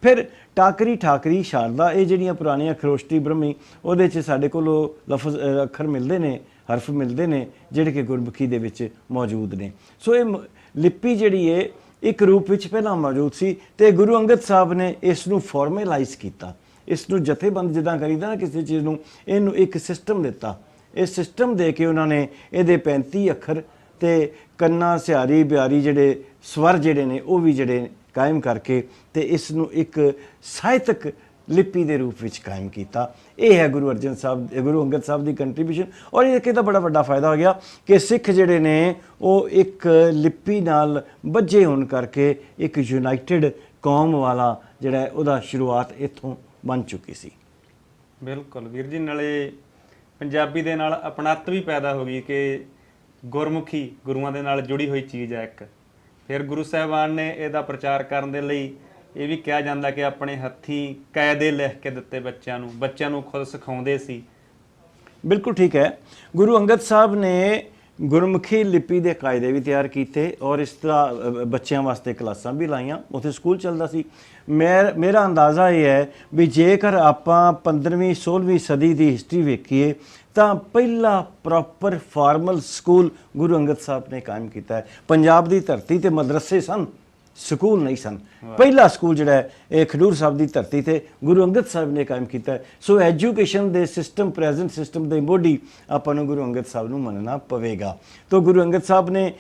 ਫਿਰ ਟਾਕਰੀ, ਠਾਕਰੀ, ਸ਼ਾਰਦਾ, ਇਹ ਜਿਹੜੀਆਂ ਪੁਰਾਣੀਆਂ ਖਰੋਸ਼ਟੀ, ਬ੍ਰਹਮੀ, ਉਹਦੇ 'ਚ ਸਾਡੇ ਕੋਲ ਲਫ਼ਜ਼ ਅੱਖਰ ਮਿਲਦੇ ਨੇ, ਹਰਫ ਮਿਲਦੇ ਨੇ, ਜਿਹੜੇ ਕਿ ਗੁਰਮੁਖੀ ਦੇ ਵਿੱਚ ਮੌਜੂਦ ਨੇ। ਸੋ ਇਹ ਲਿਪੀ ਜਿਹੜੀ ਹੈ ਇੱਕ ਰੂਪ ਵਿੱਚ ਪਹਿਲਾਂ ਮੌਜੂਦ ਸੀ, ਤੇ ਗੁਰੂ ਅੰਗਦ ਸਾਹਿਬ ਨੇ ਇਸ ਨੂੰ ਫਾਰਮਲਾਈਜ਼ ਕੀਤਾ, ਇਸ ਨੂੰ ਜਥੇਬੰਦ ਜਿੱਦਾਂ ਕਰੀਦਾ ਨਾ ਕਿਸੇ ਚੀਜ਼ ਨੂੰ, ਇਹਨੂੰ ਇੱਕ ਸਿਸਟਮ ਦਿੱਤਾ। ਇਹ ਸਿਸਟਮ ਦੇ ਕੇ ਉਹਨਾਂ ਨੇ ਇਹਦੇ 35 ਅੱਖਰ ਤੇ ਕੰਨਾ, ਸਿਹਾਰੀ, ਬਿਹਾਰੀ ਜਿਹੜੇ ਸਵਰ ਜਿਹੜੇ ਨੇ ਉਹ ਵੀ ਜਿਹੜੇ ਕਾਇਮ ਕਰਕੇ ਤੇ ਇਸ ਨੂੰ ਇੱਕ ਸਾਹਿਤਕ ਲਿਪੀ ਦੇ ਰੂਪ ਵਿੱਚ ਕਾਇਮ ਕੀਤਾ। ਇਹ ਹੈ ਗੁਰੂ ਅੰਗਦ ਸਾਹਿਬ ਦੀ ਕੰਟਰੀਬਿਊਸ਼ਨ। ਔਰ ਇਹ ਦਾ ਬੜਾ ਵੱਡਾ ਫਾਇਦਾ ਹੋ ਗਿਆ ਕਿ ਸਿੱਖ ਜਿਹੜੇ ਨੇ ਉਹ ਇੱਕ ਲਿਪੀ ਨਾਲ ਬੱਝੇ ਹੋਣ ਕਰਕੇ ਇੱਕ ਯੂਨਾਈਟਿਡ ਕੌਮ ਵਾਲਾ ਜਿਹੜਾ ਉਹਦਾ ਸ਼ੁਰੂਆਤ ਇੱਥੋਂ ਬਣ ਚੁੱਕੀ ਸੀ। ਬਿਲਕੁਲ ਵੀਰ ਜੀ, ਨਾਲੇ ਪੰਜਾਬੀ ਦੇ ਨਾਲ ਅਪਣੱਤ ਵੀ ਪੈਦਾ ਹੋ ਗਈ ਕਿ ਗੁਰਮੁਖੀ ਗੁਰੂਆਂ ਦੇ ਨਾਲ ਜੁੜੀ ਹੋਈ ਚੀਜ਼ ਹੈ ਇੱਕ। ਫਿਰ ਗੁਰੂ ਸਾਹਿਬਾਨ ਨੇ ਇਹਦਾ ਪ੍ਰਚਾਰ ਕਰਨ ਦੇ ਲਈ ਇਹ ਵੀ ਕਿਹਾ ਜਾਂਦਾ ਕਿ ਆਪਣੇ ਹੱਥੀਂ ਕਾਇਦੇ ਲਿਖ ਕੇ ਦਿੱਤੇ ਬੱਚਿਆਂ ਨੂੰ ਖੁਦ ਸਿਖਾਉਂਦੇ ਸੀ। ਬਿਲਕੁਲ ਠੀਕ ਹੈ। ਗੁਰੂ ਅੰਗਦ ਸਾਹਿਬ ਨੇ ਗੁਰਮੁਖੀ ਲਿਪੀ ਦੇ ਕਾਇਦੇ ਵੀ ਤਿਆਰ ਕੀਤੇ ਔਰ ਇਸ ਤਰ੍ਹਾਂ ਬੱਚਿਆਂ ਵਾਸਤੇ ਕਲਾਸਾਂ ਵੀ ਲਾਈਆਂ। ਉੱਥੇ ਸਕੂਲ ਚੱਲਦਾ ਸੀ। ਮੇਰਾ ਅੰਦਾਜ਼ਾ ਇਹ ਹੈ ਵੀ ਜੇਕਰ ਆਪਾਂ 15ਵੀਂ 16ਵੀਂ ਸਦੀ ਦੀ ਹਿਸਟਰੀ ਵੇਖੀਏ ਤਾਂ ਪਹਿਲਾ proper formal school Guru Angad Sahib ਨੇ ਕਾਇਮ ਕੀਤਾ ਹੈ। ਪੰਜਾਬ ਦੀ ਧਰਤੀ ਤੇ ਮਦਰਸੇ ਸਨ, ਸਕੂਲ ਨਹੀਂ ਸਨ। ਪਹਿਲਾ ਸਕੂਲ ਜਿਹੜਾ ਹੈ ਇਹ ਖਡੂਰ ਸਾਹਿਬ ਦੀ ਧਰਤੀ ਤੇ ਗੁਰੂ ਅੰਗਦ ਸਾਹਿਬ ਨੇ ਕਾਇਮ ਕੀਤਾ ਹੈ। ਸੋ ਐਜੂਕੇਸ਼ਨ ਦੇ ਸਿਸਟਮ, ਪ੍ਰੈਜ਼ੈਂਟ ਸਿਸਟਮ ਦੇ ਮੋਢੀ ਆਪਾਂ ਨੂੰ ਗੁਰੂ ਅੰਗਦ ਸਾਹਿਬ ਨੂੰ ਮੰਨਣਾ ਪਵੇਗਾ। ਤਾਂ ਗੁਰੂ ਅੰਗਦ ਸਾਹਿਬ ਨੇ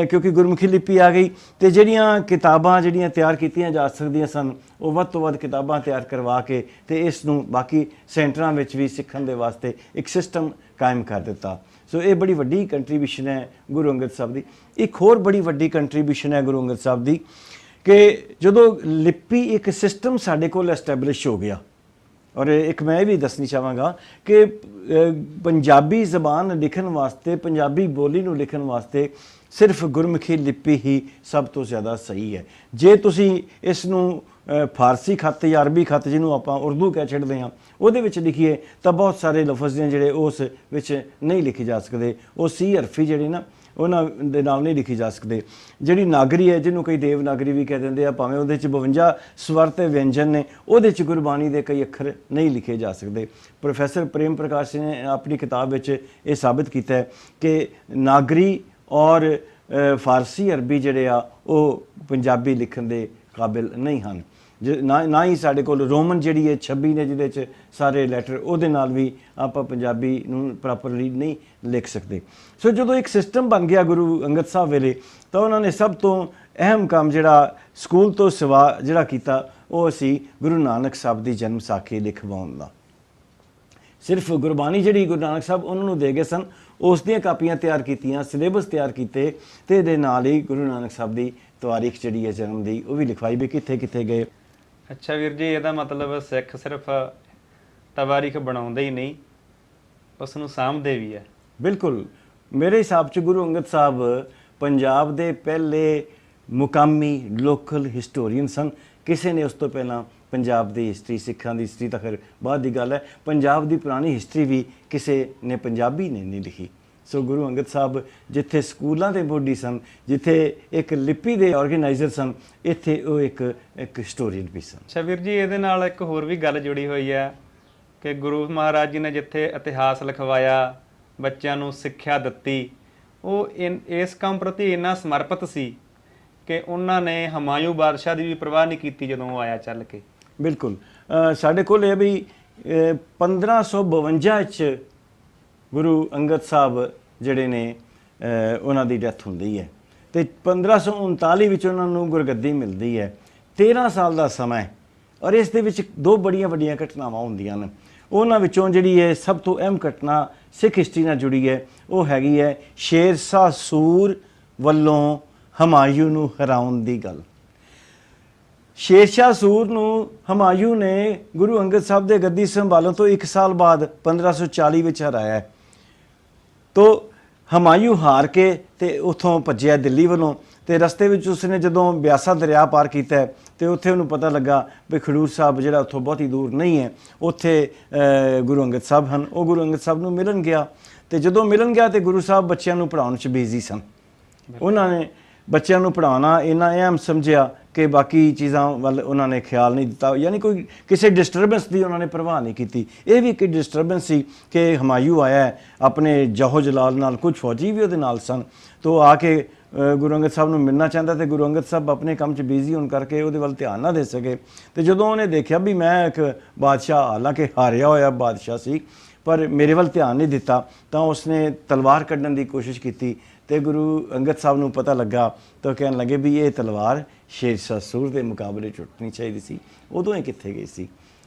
ਕਿਉਂਕਿ ਗੁਰਮੁਖੀ ਲਿਪੀ ਆ ਗਈ ਤੇ ਜਿਹੜੀਆਂ ਕਿਤਾਬਾਂ ਜਿਹੜੀਆਂ ਤਿਆਰ ਕੀਤੀਆਂ ਜਾ ਸਕਦੀਆਂ ਸਨ, ਉਹ ਵੱਧ ਤੋਂ ਵੱਧ ਕਿਤਾਬਾਂ ਤਿਆਰ ਕਰਵਾ ਕੇ ਤੇ ਇਸ ਨੂੰ ਬਾਕੀ ਸੈਂਟਰਾਂ ਵਿੱਚ ਵੀ ਸਿੱਖਣ ਦੇ ਵਾਸਤੇ ਇੱਕ ਸਿਸਟਮ ਕਾਇਮ ਕਰ ਦਿੱਤਾ। ਸੋ ਇਹ ਬੜੀ ਵੱਡੀ ਕੰਟਰੀਬਿਊਸ਼ਨ ਹੈ ਗੁਰੂ ਅੰਗਦ ਸਾਹਿਬ ਦੀ। ਇੱਕ ਹੋਰ ਬੜੀ ਵੱਡੀ ਕੰਟਰੀਬਿਊਸ਼ਨ ਹੈ ਗੁਰੂ ਅੰਗਦ ਸਾਹਿਬ ਦੀ ਕਿ ਜਦੋਂ ਲਿਪੀ ਇੱਕ ਸਿਸਟਮ ਸਾਡੇ ਕੋਲ ਐਸਟੈਬਲਿਸ਼ ਹੋ ਗਿਆ, ਔਰ ਇੱਕ ਮੈਂ ਇਹ ਵੀ ਦੱਸਣੀ ਚਾਹਾਂਗਾ ਕਿ ਪੰਜਾਬੀ ਜ਼ਬਾਨ ਲਿਖਣ ਵਾਸਤੇ, ਪੰਜਾਬੀ ਬੋਲੀ ਨੂੰ ਲਿਖਣ ਵਾਸਤੇ ਸਿਰਫ ਗੁਰਮੁਖੀ ਲਿਪੀ ਹੀ ਸਭ ਤੋਂ ਜ਼ਿਆਦਾ ਸਹੀ ਹੈ। ਜੇ ਤੁਸੀਂ ਇਸ ਨੂੰ ਫਾਰਸੀ ਖੱਤ ਜਾਂ ਅਰਬੀ ਖੱਤ, ਜਿਹਨੂੰ ਆਪਾਂ ਉਰਦੂ ਕਹਿ ਛੱਡਦੇ ਹਾਂ, ਉਹਦੇ ਵਿੱਚ ਲਿਖੀਏ ਤਾਂ ਬਹੁਤ ਸਾਰੇ ਲਫ਼ਜ਼ ਨੇ ਜਿਹੜੇ ਉਸ ਵਿੱਚ ਨਹੀਂ ਲਿਖੇ ਜਾ ਸਕਦੇ। ਉਹ ਸੀ ਹਰਫੀ ਜਿਹੜੇ ਨਾ ਉਹਨਾਂ ਦੇ ਨਾਲ ਨਹੀਂ ਲਿਖੀ ਜਾ ਸਕਦੇ। ਜਿਹੜੀ ਨਾਗਰੀ ਹੈ, ਜਿਹਨੂੰ ਕਈ ਦੇਵਨਾਗਰੀ ਵੀ ਕਹਿ ਦਿੰਦੇ ਆ, ਭਾਵੇਂ ਉਹਦੇ 'ਚ 52 ਸਵਰ ਤੇ ਵਿਅੰਜਨ ਨੇ, ਉਹਦੇ 'ਚ ਗੁਰਬਾਣੀ ਦੇ ਕਈ ਅੱਖਰ ਨਹੀਂ ਲਿਖੇ ਜਾ ਸਕਦੇ। ਪ੍ਰੋਫੈਸਰ ਪ੍ਰੇਮ ਪ੍ਰਕਾਸ਼ ਨੇ ਆਪਣੀ ਕਿਤਾਬ ਵਿੱਚ ਇਹ ਸਾਬਿਤ ਕੀਤਾ ਹੈ ਕਿ ਨਾਗਰੀ ਔਰ ਫਾਰਸੀ ਅਰਬੀ ਜਿਹੜੇ ਆ ਉਹ ਪੰਜਾਬੀ ਲਿਖਣ ਦੇ ਕਾਬਿਲ ਨਹੀਂ ਹਨ। ਨਾ ਹੀ ਸਾਡੇ ਕੋਲ ਰੋਮਨ ਜਿਹੜੀ ਹੈ 26 ਨੇ, ਜਿਹਦੇ 'ਚ ਸਾਰੇ ਲੈਟਰ, ਉਹਦੇ ਨਾਲ ਵੀ ਆਪਾਂ ਪੰਜਾਬੀ ਨੂੰ ਪ੍ਰੋਪਰਲੀ ਨਹੀਂ ਲਿਖ ਸਕਦੇ। ਸੋ ਜਦੋਂ ਇੱਕ ਸਿਸਟਮ ਬਣ ਗਿਆ ਗੁਰੂ ਅੰਗਦ ਸਾਹਿਬ ਵੇਲੇ, ਤਾਂ ਉਹਨਾਂ ਨੇ ਸਭ ਤੋਂ ਅਹਿਮ ਕੰਮ ਜਿਹੜਾ ਸਕੂਲ ਤੋਂ ਸਿਵਾ ਜਿਹੜਾ ਕੀਤਾ ਉਹ ਸੀ ਗੁਰੂ ਨਾਨਕ ਸਾਹਿਬ ਦੀ ਜਨਮ ਸਾਖੀ ਲਿਖਵਾਉਣ ਦਾ। ਸਿਰਫ ਗੁਰਬਾਣੀ ਜਿਹੜੀ ਗੁਰੂ ਨਾਨਕ ਸਾਹਿਬ ਉਹਨਾਂ ਨੂੰ ਦੇ ਗਏ ਸਨ, ਉਸ ਦੀਆਂ ਕਾਪੀਆਂ ਤਿਆਰ ਕੀਤੀਆਂ, ਸਿਲੇਬਸ ਤਿਆਰ ਕੀਤੇ ਤੇ ਇਹਦੇ ਨਾਲ ਹੀ ਗੁਰੂ ਨਾਨਕ ਸਾਹਿਬ ਦੀ ਤਵਾਰੀਖ ਜਿਹੜੀ ਹੈ ਜਨਮ ਦੀ ਉਹ ਵੀ ਲਿਖਵਾਈ ਵੀ ਕਿੱਥੇ ਕਿੱਥੇ ਗਏ। ਅੱਛਾ ਵੀਰ ਜੀ, ਇਹਦਾ ਮਤਲਬ ਸਿੱਖ ਸਿਰਫ ਤਵਾਰੀਖ ਬਣਾਉਂਦੇ ਹੀ ਨਹੀਂ, ਉਸ ਨੂੰ ਸਾਂਭਦੇ ਵੀ ਹੈ। ਬਿਲਕੁਲ, ਮੇਰੇ ਹਿਸਾਬ 'ਚ ਗੁਰੂ ਅੰਗਦ ਸਾਹਿਬ ਪੰਜਾਬ ਦੇ ਪਹਿਲੇ ਮੁਕਾਮੀ ਲੋਕਲ ਹਿਸਟੋਰੀਅਨ ਸਨ। ਕਿਸੇ ਨੇ ਉਸ ਤੋਂ ਪਹਿਲਾਂ ਪੰਜਾਬ ਦੀ ਹਿਸਟਰੀ, ਸਿੱਖਾਂ ਦੀ ਹਿਸਟਰੀ ਤਾਂ ਖੈਰ ਬਾਅਦ ਦੀ ਗੱਲ ਹੈ, ਪੰਜਾਬ ਦੀ ਪੁਰਾਣੀ ਹਿਸਟਰੀ ਵੀ ਕਿਸੇ ਨੇ ਪੰਜਾਬੀ ਨੇ ਨਹੀਂ ਲਿਖੀ। ਸੋ ਗੁਰੂ ਅੰਗਦ ਸਾਹਿਬ ਜਿੱਥੇ ਸਕੂਲਾਂ ਦੇ ਮੋਢੀ ਸਨ, ਜਿੱਥੇ ਇੱਕ ਲਿਪੀ ਦੇ ਆਰਗੇਨਾਈਜ਼ਰ ਸਨ, ਇੱਥੇ ਉਹ ਇੱਕ ਹਿਸਟੋਰੀਅਨ ਵੀ ਸਨ। ਅੱਛਾ ਵੀਰ ਜੀ, ਇਹਦੇ ਨਾਲ ਇੱਕ ਹੋਰ ਵੀ ਗੱਲ ਜੁੜੀ ਹੋਈ ਹੈ ਕਿ ਗੁਰੂ ਮਹਾਰਾਜ ਜੀ ਨੇ ਜਿੱਥੇ ਇਤਿਹਾਸ ਲਿਖਵਾਇਆ, ਬੱਚਿਆਂ ਨੂੰ ਸਿੱਖਿਆ ਦਿੱਤੀ, ਉਹ ਇਸ ਕੰਮ ਪ੍ਰਤੀ ਇੰਨਾ ਸਮਰਪਿਤ ਸੀ ਕਿ ਉਹਨਾਂ ਨੇ ਹਮਾਯੂ ਬਾਦਸ਼ਾਹ ਦੀ ਵੀ ਪਰਵਾਹ ਨਹੀਂ ਕੀਤੀ ਜਦੋਂ ਉਹ ਆਇਆ ਚੱਲ ਕੇ। ਬਿਲਕੁਲ, ਸਾਡੇ ਕੋਲ ਇਹ ਵੀ 1552 'ਚ ਗੁਰੂ ਅੰਗਦ ਸਾਹਿਬ ਜਿਹੜੇ ਨੇ ਉਹਨਾਂ ਦੀ ਡੈਥ ਹੁੰਦੀ ਹੈ ਤੇ 1539 ਵਿੱਚ ਉਹਨਾਂ ਨੂੰ ਗੁਰਗੱਦੀ ਮਿਲਦੀ ਹੈ। 13 ਸਾਲ ਦਾ ਸਮਾਂ ਹੈ ਔਰ ਇਸ ਦੇ ਵਿੱਚ ਦੋ ਬੜੀਆਂ ਵੱਡੀਆਂ ਘਟਨਾਵਾਂ ਹੁੰਦੀਆਂ ਨੇ। ਉਹਨਾਂ ਵਿੱਚੋਂ ਜਿਹੜੀ ਹੈ ਸਭ ਤੋਂ ਅਹਿਮ ਘਟਨਾ ਸਿੱਖ ਹਿਸਟਰੀ ਨਾਲ ਜੁੜੀ ਹੈ, ਉਹ ਹੈਗੀ ਹੈ ਸ਼ੇਰ ਸ਼ਾਹ ਸੂਰ ਵੱਲੋਂ ਹਮਾਯੂ ਨੂੰ ਹਰਾਉਣ ਦੀ ਗੱਲ। ਸ਼ੇਰ ਸ਼ਾਹ ਸੂਰ ਨੂੰ ਹਮਾਯੂ ਨੇ ਗੁਰੂ ਅੰਗਦ ਸਾਹਿਬ ਦੇ ਗੱਦੀ ਸੰਭਾਲਣ ਤੋਂ 1 ਸਾਲ ਬਾਅਦ 1540 ਵਿੱਚ ਹਰਾਇਆ। ਤੋ ਹਮਾਯੂ ਹਾਰ ਕੇ ਤੇ ਉੱਥੋਂ ਭੱਜਿਆ ਦਿੱਲੀ ਵੱਲੋਂ, ਤੇ ਰਸਤੇ ਵਿੱਚ ਉਸਨੇ ਜਦੋਂ ਬਿਆਸਾ ਦਰਿਆ ਪਾਰ ਕੀਤਾ ਤੇ ਉੱਥੇ ਉਹਨੂੰ ਪਤਾ ਲੱਗਾ ਵੀ ਖਡੂਰ ਸਾਹਿਬ ਜਿਹੜਾ ਉੱਥੋਂ ਬਹੁਤੀ ਦੂਰ ਨਹੀਂ ਹੈ, ਉੱਥੇ ਗੁਰੂ ਅੰਗਦ ਸਾਹਿਬ ਹਨ। ਉਹ ਗੁਰੂ ਅੰਗਦ ਸਾਹਿਬ ਨੂੰ ਮਿਲਣ ਗਿਆ ਤੇ ਜਦੋਂ ਮਿਲਣ ਗਿਆ ਤੇ ਗੁਰੂ ਸਾਹਿਬ ਬੱਚਿਆਂ ਨੂੰ ਪੜ੍ਹਾਉਣ 'ਚ ਬਿਜ਼ੀ ਸਨ। ਉਹਨਾਂ ਨੇ ਬੱਚਿਆਂ ਨੂੰ ਪੜ੍ਹਾਉਣਾ ਇੰਨਾ ਅਹਿਮ ਸਮਝਿਆ ਕਿ ਬਾਕੀ ਚੀਜ਼ਾਂ ਵੱਲ ਉਹਨਾਂ ਨੇ ਖਿਆਲ ਨਹੀਂ ਦਿੱਤਾ, ਯਾਨੀ ਕੋਈ ਕਿਸੇ ਡਿਸਟਰਬੈਂਸ ਦੀ ਉਹਨਾਂ ਨੇ ਪਰਵਾਹ ਨਹੀਂ ਕੀਤੀ। ਇਹ ਵੀ ਇੱਕ ਡਿਸਟਰਬੈਂਸ ਸੀ ਕਿ ਹਮਾਯੂ ਆਇਆ ਹੈ ਆਪਣੇ ਜਾਹੋ ਜਲਾਲ ਨਾਲ, ਕੁਝ ਫੌਜੀ ਵੀ ਉਹਦੇ ਨਾਲ ਸਨ, ਤੋ ਆ ਕੇ ਗੁਰੂ ਅੰਗਦ ਸਾਹਿਬ ਨੂੰ ਮਿਲਣਾ ਚਾਹੁੰਦਾ ਤੇ ਗੁਰੂ ਅੰਗਦ ਸਾਹਿਬ ਆਪਣੇ ਕੰਮ 'ਚ ਬਿਜ਼ੀ ਹੋਣ ਕਰਕੇ ਉਹਦੇ ਵੱਲ ਧਿਆਨ ਨਾ ਦੇ ਸਕੇ। ਤੇ ਜਦੋਂ ਉਹਨੇ ਦੇਖਿਆ ਵੀ ਮੈਂ ਇੱਕ ਬਾਦਸ਼ਾਹ, ਹਾਲਾਂਕਿ ਹਾਰਿਆ ਹੋਇਆ ਬਾਦਸ਼ਾਹ ਸੀ, ਪਰ ਮੇਰੇ ਵੱਲ ਧਿਆਨ ਨਹੀਂ ਦਿੱਤਾ, ਤਾਂ ਉਸਨੇ ਤਲਵਾਰ ਕੱਢਣ ਦੀ ਕੋਸ਼ਿਸ਼ ਕੀਤੀ ਤੇ ਗੁਰੂ ਅੰਗਦ ਸਾਹਿਬ ਨੂੰ ਪਤਾ ਲੱਗਾ ਤਾਂ ਕਹਿਣ ਲੱਗੇ ਵੀ ਇਹ ਤਲਵਾਰ ਸ਼ੇਰ ਸ਼ਾਹ ਸੂਰ ਦੇ ਮੁਕਾਬਲੇ ਟੁੱਟਣੀ ਚਾਹੀਦੀ ਸੀ। ਉਦੋਂ ਇਹ ਕਿੱਥੇ ਗਈ ਸੀ।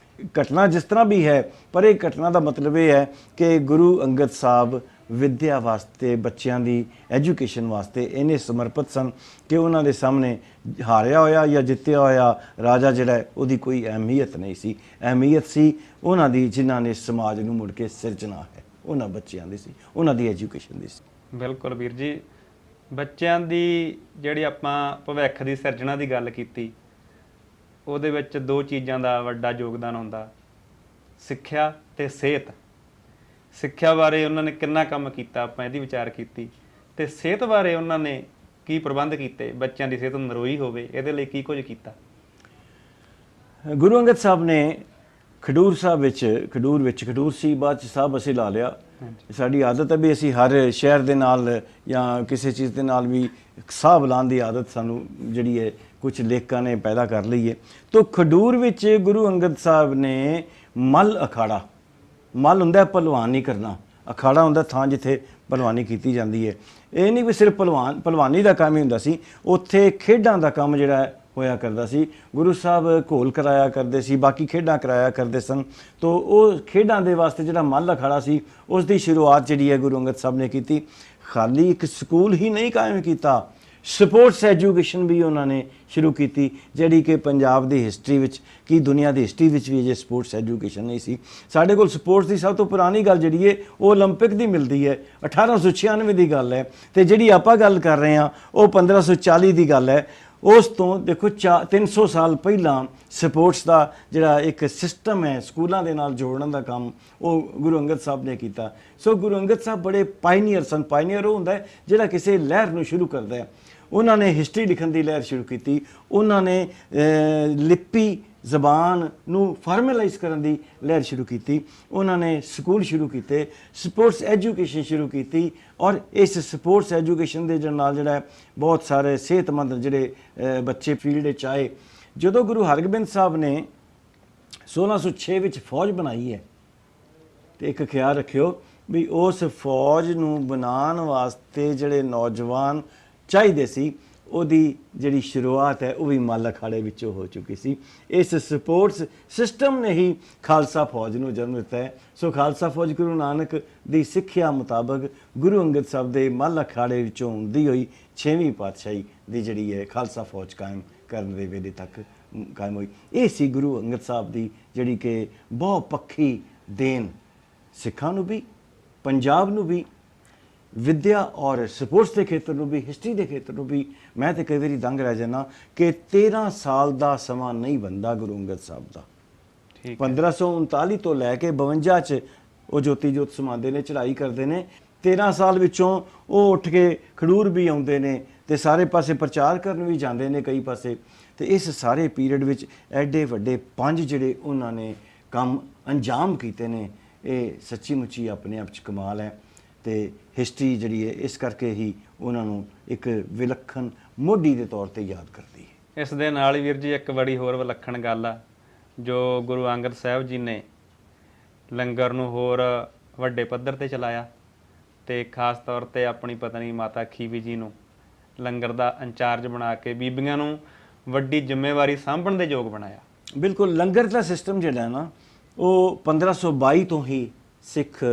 ਘਟਨਾ ਜਿਸ ਤਰ੍ਹਾਂ ਵੀ ਹੈ, ਪਰ ਇਹ ਘਟਨਾ ਦਾ ਮਤਲਬ ਇਹ ਹੈ ਕਿ ਗੁਰੂ ਅੰਗਦ ਸਾਹਿਬ ਵਿੱਦਿਆ ਵਾਸਤੇ, ਬੱਚਿਆਂ ਦੀ ਐਜੂਕੇਸ਼ਨ ਵਾਸਤੇ ਇੰਨੇ ਸਮਰਪਿਤ ਸਨ ਕਿ ਉਹਨਾਂ ਦੇ ਸਾਹਮਣੇ ਹਾਰਿਆ ਹੋਇਆ ਜਾਂ ਜਿੱਤਿਆ ਹੋਇਆ ਰਾਜਾ ਜਿਹੜਾ ਹੈ ਉਹਦੀ ਕੋਈ ਅਹਿਮੀਅਤ ਨਹੀਂ ਸੀ। ਅਹਿਮੀਅਤ ਸੀ ਉਹਨਾਂ ਦੀ ਜਿਨ੍ਹਾਂ ਨੇ ਸਮਾਜ ਨੂੰ ਮੁੜ ਕੇ ਸਿਰਜਣਾ ਹੈ, ਉਹਨਾਂ ਬੱਚਿਆਂ ਦੀ ਸੀ, ਉਹਨਾਂ ਦੀ ਐਜੂਕੇਸ਼ਨ ਦੀ ਸੀ। ਬਿਲਕੁਲ ਵੀਰ ਜੀ, ਬੱਚਿਆਂ ਦੀ ਜਿਹੜੀ ਆਪਾਂ ਭਵਿੱਖ ਦੀ ਸਿਰਜਣਾ ਦੀ ਗੱਲ ਕੀਤੀ, ਉਹਦੇ ਵਿੱਚ ਦੋ ਚੀਜ਼ਾਂ ਦਾ ਵੱਡਾ ਯੋਗਦਾਨ ਹੁੰਦਾ, ਸਿੱਖਿਆ ਤੇ ਸਿਹਤ। ਸਿੱਖਿਆ ਬਾਰੇ ਉਹਨਾਂ ਨੇ ਕਿੰਨਾ ਕੰਮ ਕੀਤਾ, ਆਪਾਂ ਇਹਦੀ ਵਿਚਾਰ ਕੀਤੀ, ਤੇ ਸਿਹਤ ਬਾਰੇ ਉਹਨਾਂ ਨੇ ਕੀ ਪ੍ਰਬੰਧ ਕੀਤੇ, ਬੱਚਿਆਂ ਦੀ ਸਿਹਤ ਨਰੋਈ ਹੋਵੇ, ਇਹਦੇ ਲਈ ਕੀ ਕੁਝ ਕੀਤਾ। ਗੁਰੂ ਅੰਗਦ ਸਾਹਿਬ ਨੇ ਖਡੂਰ ਸਾਹਿਬ ਵਿੱਚ, ਖਡੂਰ ਸੀ, ਬਾਅਦ 'ਚ ਸਾਹਿਬ ਅਸੀਂ ਲਾ ਲਿਆ। ਸਾਡੀ ਆਦਤ ਹੈ ਵੀ ਅਸੀਂ ਹਰ ਸ਼ਹਿਰ ਦੇ ਨਾਲ ਜਾਂ ਕਿਸੇ ਚੀਜ਼ ਦੇ ਨਾਲ ਵੀ ਸਾਹ ਲਾਉਣ ਦੀ ਆਦਤ ਸਾਨੂੰ ਜਿਹੜੀ ਹੈ ਕੁਝ ਲੇਖਕਾਂ ਨੇ ਪੈਦਾ ਕਰ ਲਈ ਹੈ। ਤੋ ਖਡੂਰ ਵਿੱਚ ਗੁਰੂ ਅੰਗਦ ਸਾਹਿਬ ਨੇ ਮੱਲ ਅਖਾੜਾ, ਮੱਲ ਹੁੰਦਾ ਭਲਵਾਨੀ ਕਰਨਾ, ਅਖਾੜਾ ਹੁੰਦਾ ਥਾਂ ਜਿੱਥੇ ਭਲਵਾਨੀ ਕੀਤੀ ਜਾਂਦੀ ਹੈ। ਇਹ ਨਹੀਂ ਵੀ ਸਿਰਫ ਭਲਵਾਨੀ ਦਾ ਕੰਮ ਹੀ ਹੁੰਦਾ ਸੀ, ਉੱਥੇ ਖੇਡਾਂ ਦਾ ਕੰਮ ਜਿਹੜਾ ਹੋਇਆ ਕਰਦਾ ਸੀ। ਗੁਰੂ ਸਾਹਿਬ ਘੋਲ ਕਰਾਇਆ ਕਰਦੇ ਸੀ, ਬਾਕੀ ਖੇਡਾਂ ਕਰਾਇਆ ਕਰਦੇ ਸਨ। ਤੋ ਉਹ ਖੇਡਾਂ ਦੇ ਵਾਸਤੇ ਜਿਹੜਾ ਮੱਲ ਅਖਾੜਾ ਸੀ, ਉਸ ਦੀ ਸ਼ੁਰੂਆਤ ਜਿਹੜੀ ਹੈ ਗੁਰੂ ਅੰਗਦ ਸਾਹਿਬ ਨੇ ਕੀਤੀ। ਖਾਲੀ ਇੱਕ ਸਕੂਲ ਹੀ ਨਹੀਂ ਕਾਇਮ ਕੀਤਾ, ਸਪੋਰਟਸ ਐਜੂਕੇਸ਼ਨ ਵੀ ਉਹਨਾਂ ਨੇ ਸ਼ੁਰੂ ਕੀਤੀ, ਜਿਹੜੀ ਕਿ ਪੰਜਾਬ ਦੀ ਹਿਸਟਰੀ ਵਿੱਚ, ਕੀ ਦੁਨੀਆ ਦੀ ਹਿਸਟਰੀ ਵਿੱਚ ਵੀ ਅਜੇ ਸਪੋਰਟਸ ਐਜੂਕੇਸ਼ਨ ਨਹੀਂ ਸੀ। ਸਾਡੇ ਕੋਲ ਸਪੋਰਟਸ ਦੀ ਸਭ ਤੋਂ ਪੁਰਾਣੀ ਗੱਲ ਜਿਹੜੀ ਹੈ ਉਹ ਓਲੰਪਿਕ ਦੀ ਮਿਲਦੀ ਹੈ, 1896 ਦੀ ਗੱਲ ਹੈ, ਤੇ ਜਿਹੜੀ ਆਪਾਂ ਗੱਲ ਕਰ ਰਹੇ ਹਾਂ ਉਹ 1540 ਦੀ ਗੱਲ ਹੈ। ਉਸ ਤੋਂ ਦੇਖੋ 300 ਸਾਲ ਪਹਿਲਾਂ ਸਪੋਰਟਸ ਦਾ ਜਿਹੜਾ ਇੱਕ ਸਿਸਟਮ ਹੈ ਸਕੂਲਾਂ ਦੇ ਨਾਲ ਜੋੜਨ ਦਾ ਕੰਮ, ਉਹ ਗੁਰੂ ਅੰਗਦ ਸਾਹਿਬ ਨੇ ਕੀਤਾ। ਸੋ ਗੁਰੂ ਅੰਗਦ ਸਾਹਿਬ ਬੜੇ ਪਾਇਨੀਅਰ ਸਨ। ਪਾਇਨੀਅਰ ਉਹ ਹੁੰਦਾ ਹੈ ਜਿਹੜਾ ਕਿਸੇ ਲਹਿਰ ਨੂੰ ਸ਼ੁਰੂ ਕਰਦਾ ਹੈ। ਉਹਨਾਂ ਨੇ ਹਿਸਟਰੀ ਲਿਖਣ ਦੀ ਲਹਿਰ ਸ਼ੁਰੂ ਕੀਤੀ, ਉਹਨਾਂ ਨੇ ਲਿਪੀ ਜ਼ਬਾਨ ਨੂੰ ਫਾਰਮਲਾਈਜ਼ ਕਰਨ ਦੀ ਲਹਿਰ ਸ਼ੁਰੂ ਕੀਤੀ, ਉਹਨਾਂ ਨੇ ਸਕੂਲ ਸ਼ੁਰੂ ਕੀਤੇ, ਸਪੋਰਟਸ ਐਜੂਕੇਸ਼ਨ ਸ਼ੁਰੂ ਕੀਤੀ, ਔਰ ਇਸ ਸਪੋਰਟਸ ਐਜੂਕੇਸ਼ਨ ਦੇ ਨਾਲ ਜਿਹੜਾ ਹੈ ਬਹੁਤ ਸਾਰੇ ਸਿਹਤਮੰਦ ਜਿਹੜੇ ਬੱਚੇ ਫੀਲਡ ਵਿੱਚ ਆਏ। ਜਦੋਂ ਗੁਰੂ ਹਰਗੋਬਿੰਦ ਸਾਹਿਬ ਨੇ 1606 ਵਿੱਚ ਫੌਜ ਬਣਾਈ ਹੈ, ਤੇ ਇੱਕ ਖਿਆਲ ਰੱਖਿਓ ਵੀ ਉਸ ਫੌਜ ਨੂੰ ਬਣਾਉਣ ਵਾਸਤੇ ਜਿਹੜੇ ਨੌਜਵਾਨ ਚਾਹੀਦੇ ਸੀ ਉਹਦੀ ਜਿਹੜੀ ਸ਼ੁਰੂਆਤ ਹੈ ਉਹ ਵੀ ਮੱਲ ਅਖਾੜੇ ਵਿੱਚੋਂ ਹੋ ਚੁੱਕੀ ਸੀ। ਇਸ ਸਪੋਰਟਸ ਸਿਸਟਮ ਨੇ ਹੀ ਖਾਲਸਾ ਫੌਜ ਨੂੰ ਜਨਮ ਦਿੱਤਾ ਹੈ। ਸੋ ਖਾਲਸਾ ਫੌਜ ਗੁਰੂ ਨਾਨਕ ਦੀ ਸਿੱਖਿਆ ਮੁਤਾਬਕ ਗੁਰੂ ਅੰਗਦ ਸਾਹਿਬ ਦੇ ਮੱਲ ਅਖਾੜੇ ਵਿੱਚੋਂ ਹੁੰਦੀ ਹੋਈ 6ਵੀਂ ਪਾਤਸ਼ਾਹੀ ਦੀ ਜਿਹੜੀ ਹੈ ਖਾਲਸਾ ਫੌਜ ਕਾਇਮ ਕਰਨ ਦੇ ਵੇਲੇ ਤੱਕ ਕਾਇਮ ਹੋਈ। ਇਹ ਸੀ ਗੁਰੂ ਅੰਗਦ ਸਾਹਿਬ ਦੀ ਜਿਹੜੀ ਕਿ ਬਹੁ ਪੱਖੀ ਦੇਣ, ਸਿੱਖਾਂ ਨੂੰ ਵੀ, ਪੰਜਾਬ ਨੂੰ ਵੀ, ਵਿਦਿਆ ਔਰ ਸਪੋਰਟਸ ਦੇ ਖੇਤਰ ਨੂੰ ਵੀ, ਹਿਸਟਰੀ ਦੇ ਖੇਤਰ ਨੂੰ ਵੀ। ਮੈਂ ਤਾਂ ਕਈ ਵਾਰੀ ਦੰਗ ਰਹਿ ਜਾਂਦਾ ਕਿ 13 ਸਾਲ ਦਾ ਸਮਾਂ ਨਹੀਂ ਬੰਦਾ ਗੁਰੂ ਅੰਗਦ ਸਾਹਿਬ ਦਾ। 1539 ਤੋਂ ਲੈ ਕੇ 52 'ਚ ਉਹ ਜੋਤੀ ਜੋਤ ਸਮਾਉਂਦੇ ਨੇ, ਚੜ੍ਹਾਈ ਕਰਦੇ ਨੇ। 13 ਸਾਲ ਵਿੱਚੋਂ ਉਹ ਉੱਠ ਕੇ ਖਡੂਰ ਵੀ ਆਉਂਦੇ ਨੇ ਤੇ ਸਾਰੇ ਪਾਸੇ ਪ੍ਰਚਾਰ ਕਰਨ ਵੀ ਜਾਂਦੇ ਨੇ ਕਈ ਪਾਸੇ। ਤੇ ਇਸ ਸਾਰੇ ਪੀਰੀਅਡ ਵਿੱਚ ਐਡੇ ਵੱਡੇ 5 ਜਿਹੜੇ ਉਹਨਾਂ ਨੇ ਕੰਮ ਅੰਜਾਮ ਕੀਤੇ ਨੇ, ਇਹ ਸੱਚੀ ਮੁੱਚੀ ਆਪਣੇ ਆਪ 'ਚ ਕਮਾਲ ਹੈ। ਤੇ ਹਿਸਟਰੀ ਜਿਹੜੀ ਹੈ ਇਸ ਕਰਕੇ ਹੀ ਉਹਨਾਂ ਨੂੰ ਇੱਕ ਵਿਲੱਖਣ ਮੋਢੀ ਦੇ ਤੌਰ ਤੇ ਯਾਦ ਕਰਦੀ ਹੈ। ਇਸ ਦੇ ਨਾਲ ਹੀ ਵੀਰ ਜੀ ਇੱਕ ਬੜੀ ਹੋਰ ਵਿਲੱਖਣ ਗੱਲ ਆ, ਜੋ ਗੁਰੂ ਅੰਗਦ ਸਾਹਿਬ ਜੀ ਨੇ ਲੰਗਰ ਨੂੰ ਹੋਰ ਵੱਡੇ ਪੱਧਰ ਤੇ ਚਲਾਇਆ ਤੇ ਖਾਸ ਤੌਰ ਤੇ ਆਪਣੀ ਪਤਨੀ ਮਾਤਾ ਖੀਵੀ ਜੀ ਨੂੰ ਲੰਗਰ ਦਾ ਇੰਚਾਰਜ ਬਣਾ ਕੇ ਬੀਬੀਆਂ ਨੂੰ ਵੱਡੀ ਜ਼ਿੰਮੇਵਾਰੀ ਸਾਂਭਣ ਦੇ ਯੋਗ ਬਣਾਇਆ। ਬਿਲਕੁਲ, ਲੰਗਰ ਦਾ ਸਿਸਟਮ ਜਿਹੜਾ ਹੈ ਨਾ ਉਹ 1522 ਤੋਂ ਹੀ ਸਿੱਖ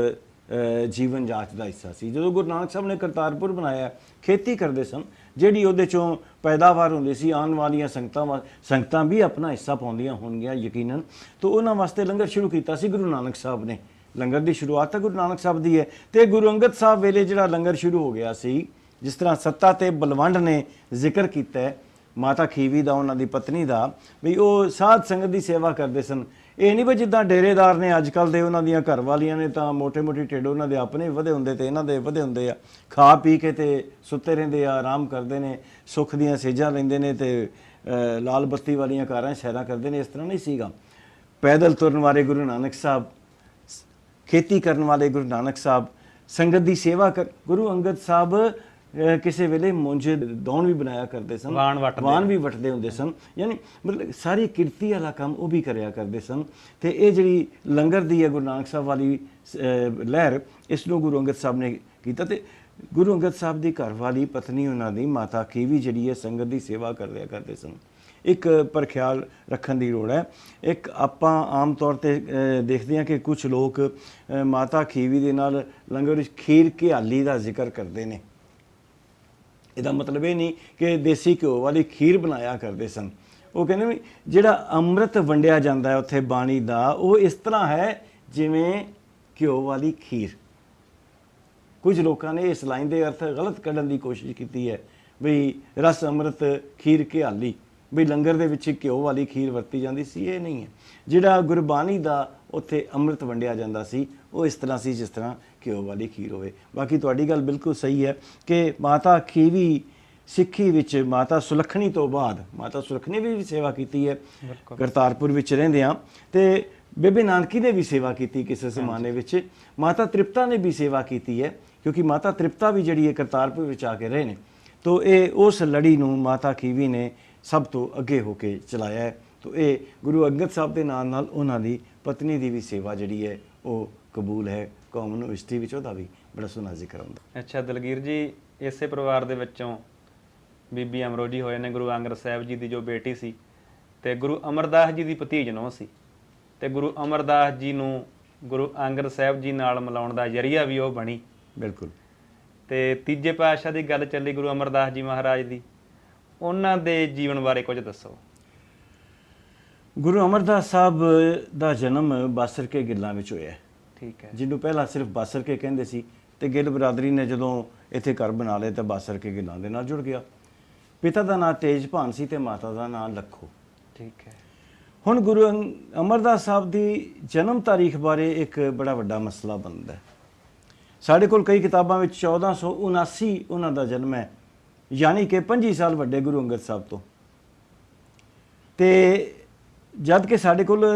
ਜੀਵਨ ਜਾਂਚ ਦਾ ਹਿੱਸਾ ਸੀ। ਜਦੋਂ ਗੁਰੂ ਨਾਨਕ ਸਾਹਿਬ ਨੇ ਕਰਤਾਰਪੁਰ ਬਣਾਇਆ, ਖੇਤੀ ਕਰਦੇ ਸਨ, ਜਿਹੜੀ ਉਹਦੇ ਚੋਂ ਪੈਦਾਵਾਰ ਹੁੰਦੀ ਸੀ, ਆਉਣ ਵਾਲੀਆਂ ਸੰਗਤਾਂ ਵੀ ਆਪਣਾ ਹਿੱਸਾ ਪਾਉਂਦੀਆਂ ਹੋਣਗੀਆਂ ਯਕੀਨਨ, ਤਾਂ ਉਹਨਾਂ ਵਾਸਤੇ ਲੰਗਰ ਸ਼ੁਰੂ ਕੀਤਾ ਸੀ ਗੁਰੂ ਨਾਨਕ ਸਾਹਿਬ ਨੇ। ਲੰਗਰ ਦੀ ਸ਼ੁਰੂਆਤ ਤਾਂ ਗੁਰੂ ਨਾਨਕ ਸਾਹਿਬ ਦੀ ਹੈ। ਤੇ ਗੁਰੂ ਅੰਗਦ ਸਾਹਿਬ ਵੇਲੇ ਜਿਹੜਾ ਲੰਗਰ ਸ਼ੁਰੂ ਹੋ ਗਿਆ ਸੀ, ਜਿਸ ਤਰ੍ਹਾਂ ਸੱਤਾ ਤੇ ਬਲਵੰਡ ਨੇ ਜ਼ਿਕਰ ਕੀਤਾ ਹੈ ਮਾਤਾ ਖੀਵੀ ਦਾ, ਉਹਨਾਂ ਦੀ ਪਤਨੀ ਦਾ, ਵੀ ਉਹ ਸਾਧ ਸੰਗਤ ਦੀ ਸੇਵਾ ਕਰਦੇ ਸਨ। ਇਹ ਨਹੀਂ ਵੀ ਜਿੱਦਾਂ ਡੇਰੇਦਾਰ ਨੇ ਅੱਜ ਕੱਲ੍ਹ ਦੇ, ਉਹਨਾਂ ਦੀਆਂ ਘਰ ਵਾਲੀਆਂ ਨੇ ਤਾਂ ਮੋਟੇ ਢਿੱਡ ਉਹਨਾਂ ਦੇ ਆਪਣੇ ਵਧੇ ਹੁੰਦੇ ਤੇ ਇਹਨਾਂ ਦੇ ਵਧੇ ਹੁੰਦੇ ਆ, ਖਾ ਪੀ ਕੇ ਤੇ ਸੁੱਤੇ ਰਹਿੰਦੇ ਆ, ਆਰਾਮ ਕਰਦੇ ਨੇ, ਸੁੱਖ ਦੀਆਂ ਸੇਜਾਂ ਲੈਂਦੇ ਨੇ ਤੇ ਲਾਲ ਬੱਤੀ ਵਾਲੀਆਂ ਕਾਰਾਂ ਸੈਰਾਂ ਕਰਦੇ ਨੇ। ਇਸ ਤਰ੍ਹਾਂ ਨਹੀਂ ਸੀਗਾ। ਪੈਦਲ ਤੁਰਨ ਵਾਲੇ ਗੁਰੂ ਨਾਨਕ ਸਾਹਿਬ, ਖੇਤੀ ਕਰਨ ਵਾਲੇ ਗੁਰੂ ਨਾਨਕ ਸਾਹਿਬ, ਸੰਗਤ ਦੀ ਸੇਵਾ ਗੁਰੂ ਅੰਗਦ ਸਾਹਿਬ ਕਿਸੇ ਵੇਲੇ ਮੁੰਜ ਦੌਣ ਵੀ ਬਣਾਇਆ ਕਰਦੇ ਸਨ, ਵਾਣ ਵੀ ਵਟਦੇ ਹੁੰਦੇ ਸਨ, ਯਾਨੀ ਮਤਲਬ ਸਾਰੀ ਕਿਰਤੀ ਵਾਲਾ ਕੰਮ ਉਹ ਵੀ ਕਰਿਆ ਕਰਦੇ ਸਨ। ਤੇ ਇਹ ਜਿਹੜੀ ਲੰਗਰ ਦੀ ਹੈ ਗੁਰੂ ਨਾਨਕ ਸਾਹਿਬ ਵਾਲੀ ਲਹਿਰ, ਇਸ ਨੂੰ ਗੁਰੂ ਅੰਗਦ ਸਾਹਿਬ ਨੇ ਕੀਤਾ। ਤੇ ਗੁਰੂ ਅੰਗਦ ਸਾਹਿਬ ਦੀ ਘਰ ਵਾਲੀ ਪਤਨੀ ਉਹਨਾਂ ਦੀ ਮਾਤਾ ਖੀਵੀ ਜਿਹੜੀ ਹੈ ਸੰਗਤ ਦੀ ਸੇਵਾ ਕਰਦੇ ਸਨ। ਇੱਕ ਪਰ ਖਿਆਲ ਰੱਖਣ ਦੀ ਲੋੜ ਹੈ। ਇੱਕ ਆਪਾਂ ਆਮ ਤੌਰ ਤੇ ਦੇਖਦੇ ਹਾਂ ਕਿ ਕੁਝ ਲੋਕ ਮਾਤਾ ਖੀਵੀ ਦੇ ਨਾਲ ਲੰਗਰ ਵਿੱਚ ਖੀਰ ਘਿਆਲੀ ਦਾ ਜ਼ਿਕਰ ਕਰਦੇ ਨੇ। ਇਹਦਾ ਮਤਲਬ ਇਹ ਨਹੀਂ ਕਿ ਦੇਸੀ ਘਿਓ ਵਾਲੀ ਖੀਰ ਬਣਾਇਆ ਕਰਦੇ ਸਨ। ਉਹ ਕਹਿੰਦੇ ਵੀ ਜਿਹੜਾ ਅੰਮ੍ਰਿਤ ਵੰਡਿਆ ਜਾਂਦਾ ਹੈ ਉੱਥੇ ਬਾਣੀ ਦਾ, ਉਹ ਇਸ ਤਰ੍ਹਾਂ ਹੈ ਜਿਵੇਂ ਘਿਓ ਵਾਲੀ ਖੀਰ। ਕੁਝ ਲੋਕਾਂ ਨੇ ਇਸ ਲਾਈਨ ਦੇ ਅਰਥ ਗਲਤ ਕੱਢਣ ਦੀ ਕੋਸ਼ਿਸ਼ ਕੀਤੀ ਹੈ, ਵੀ ਰਸ ਅੰਮ੍ਰਿਤ ਖੀਰ ਘਿਆਲੀ, ਵੀ ਲੰਗਰ ਦੇ ਵਿੱਚ ਘਿਓ ਵਾਲੀ ਖੀਰ ਵਰਤੀ ਜਾਂਦੀ ਸੀ। ਇਹ ਨਹੀਂ ਹੈ। ਜਿਹੜਾ ਗੁਰਬਾਣੀ ਦਾ ਉੱਥੇ ਅੰਮ੍ਰਿਤ ਵੰਡਿਆ ਜਾਂਦਾ ਸੀ ਉਹ ਇਸ ਤਰ੍ਹਾਂ ਸੀ ਜਿਸ ਤਰ੍ਹਾਂ ਘਿਓ ਵਾਲੀ ਖੀਰ ਹੋਵੇ। ਬਾਕੀ ਤੁਹਾਡੀ ਗੱਲ ਬਿਲਕੁਲ ਸਹੀ ਹੈ ਕਿ ਮਾਤਾ ਖੀਵੀ ਸਿੱਖੀ ਵਿੱਚ ਮਾਤਾ ਸੁਲੱਖਣੀ ਤੋਂ ਬਾਅਦ, ਮਾਤਾ ਸੁਲੱਖਣੀ ਵੀ ਸੇਵਾ ਕੀਤੀ ਹੈ ਕਰਤਾਰਪੁਰ ਵਿੱਚ ਰਹਿੰਦਿਆਂ, ਤੇ ਬੇਬੇ ਨਾਨਕੀ ਨੇ ਵੀ ਸੇਵਾ ਕੀਤੀ ਕਿਸੇ ਜ਼ਮਾਨੇ ਵਿੱਚ। ਮਾਤਾ ਤ੍ਰਿਪਤਾ ਨੇ ਵੀ ਸੇਵਾ ਕੀਤੀ ਹੈ, ਕਿਉਂਕਿ ਮਾਤਾ ਤ੍ਰਿਪਤਾ ਵੀ ਜਿਹੜੀ ਹੈ ਕਰਤਾਰਪੁਰ ਵਿੱਚ ਆ ਕੇ ਰਹੇ ਨੇ। ਤੋ ਇਹ ਉਸ ਲੜੀ ਨੂੰ ਮਾਤਾ ਖੀਵੀ ਨੇ ਸਭ ਤੋਂ ਅੱਗੇ ਹੋ ਕੇ ਚਲਾਇਆ ਹੈ। ਤੋ ਇਹ ਗੁਰੂ ਅੰਗਦ ਸਾਹਿਬ ਦੇ ਨਾਲ ਨਾਲ ਉਹਨਾਂ ਦੀ ਪਤਨੀ ਦੀ ਵੀ ਸੇਵਾ ਜਿਹੜੀ ਹੈ ਉਹ ਕਬੂਲ ਹੈ। ਕੌਮ ਨੂੰ ਹਿਸਟਰੀ ਵਿੱਚ ਉਹਦਾ ਵੀ ਬੜਾ ਸੋਹਣਾ ਜ਼ਿਕਰ ਹੁੰਦਾ। ਅੱਛਾ ਦਲਗੀਰ ਜੀ, ਇਸੇ ਪਰਿਵਾਰ ਦੇ ਵਿੱਚੋਂ ਬੀਬੀ ਅਮਰੋਜੀ ਹੋਏ ਨੇ ਗੁਰੂ ਅੰਗਦ ਸਾਹਿਬ ਜੀ ਦੀ ਜੋ ਬੇਟੀ ਸੀ, ਤੇ ਗੁਰੂ ਅਮਰਦਾਸ ਜੀ ਦੀ ਭਤੀਜ ਨੂੰਹ ਸੀ, ਤੇ ਗੁਰੂ ਅਮਰਦਾਸ ਜੀ ਨੂੰ ਗੁਰੂ ਅੰਗਦ ਸਾਹਿਬ ਜੀ ਨਾਲ ਮਿਲਾਉਣ ਦਾ ਜ਼ਰੀਆ ਵੀ ਉਹ ਬਣੀ। ਬਿਲਕੁਲ। ਤੇ ਤੀਜੇ ਪਾਤਸ਼ਾਹ ਦੀ ਗੱਲ ਚੱਲੀ ਗੁਰੂ ਅਮਰਦਾਸ ਜੀ ਮਹਾਰਾਜ ਦੀ, ਉਹਨਾਂ ਦੇ ਜੀਵਨ ਬਾਰੇ ਕੁਝ ਦੱਸੋ। ਗੁਰੂ ਅਮਰਦਾਸ ਸਾਹਿਬ ਦਾ ਜਨਮ ਬਾਸਰਕੇ ਗਿੱਲਾਂ ਵਿੱਚ ਹੋਇਆ। ਠੀਕ ਹੈ। ਜਿਹਨੂੰ ਪਹਿਲਾਂ ਸਿਰਫ ਬਾਸਰਕੇ ਕਹਿੰਦੇ ਸੀ, ਤੇ ਗਿੱਲ ਬਰਾਦਰੀ ਨੇ ਜਦੋਂ ਇੱਥੇ ਘਰ ਬਣਾ ਲਏ ਤਾਂ ਬਾਸਰਕੇ ਗਿੱਲਾਂ ਦੇ ਨਾਲ ਜੁੜ ਗਿਆ। ਪਿਤਾ ਦਾ ਨਾਂ ਤੇਜਭਾਨ ਸੀ ਤੇ ਮਾਤਾ ਦਾ ਨਾਂ ਲੱਖੋ। ਠੀਕ ਹੈ। ਹੁਣ ਗੁਰੂ ਅਮਰਦਾਸ ਸਾਹਿਬ ਦੀ ਜਨਮ ਤਾਰੀਖ ਬਾਰੇ ਇੱਕ ਬੜਾ ਵੱਡਾ ਮਸਲਾ ਬਣਦਾ ਹੈ। ਸਾਡੇ ਕੋਲ ਕਈ ਕਿਤਾਬਾਂ ਵਿੱਚ 1479 ਉਹਨਾਂ ਦਾ ਜਨਮ ਹੈ, ਯਾਨੀ ਕਿ 25 ਸਾਲ ਵੱਡੇ ਗੁਰੂ ਅੰਗਦ ਸਾਹਿਬ ਤੋਂ। ਤੇ ਜਦ ਕਿ ਸਾਡੇ ਕੋਲ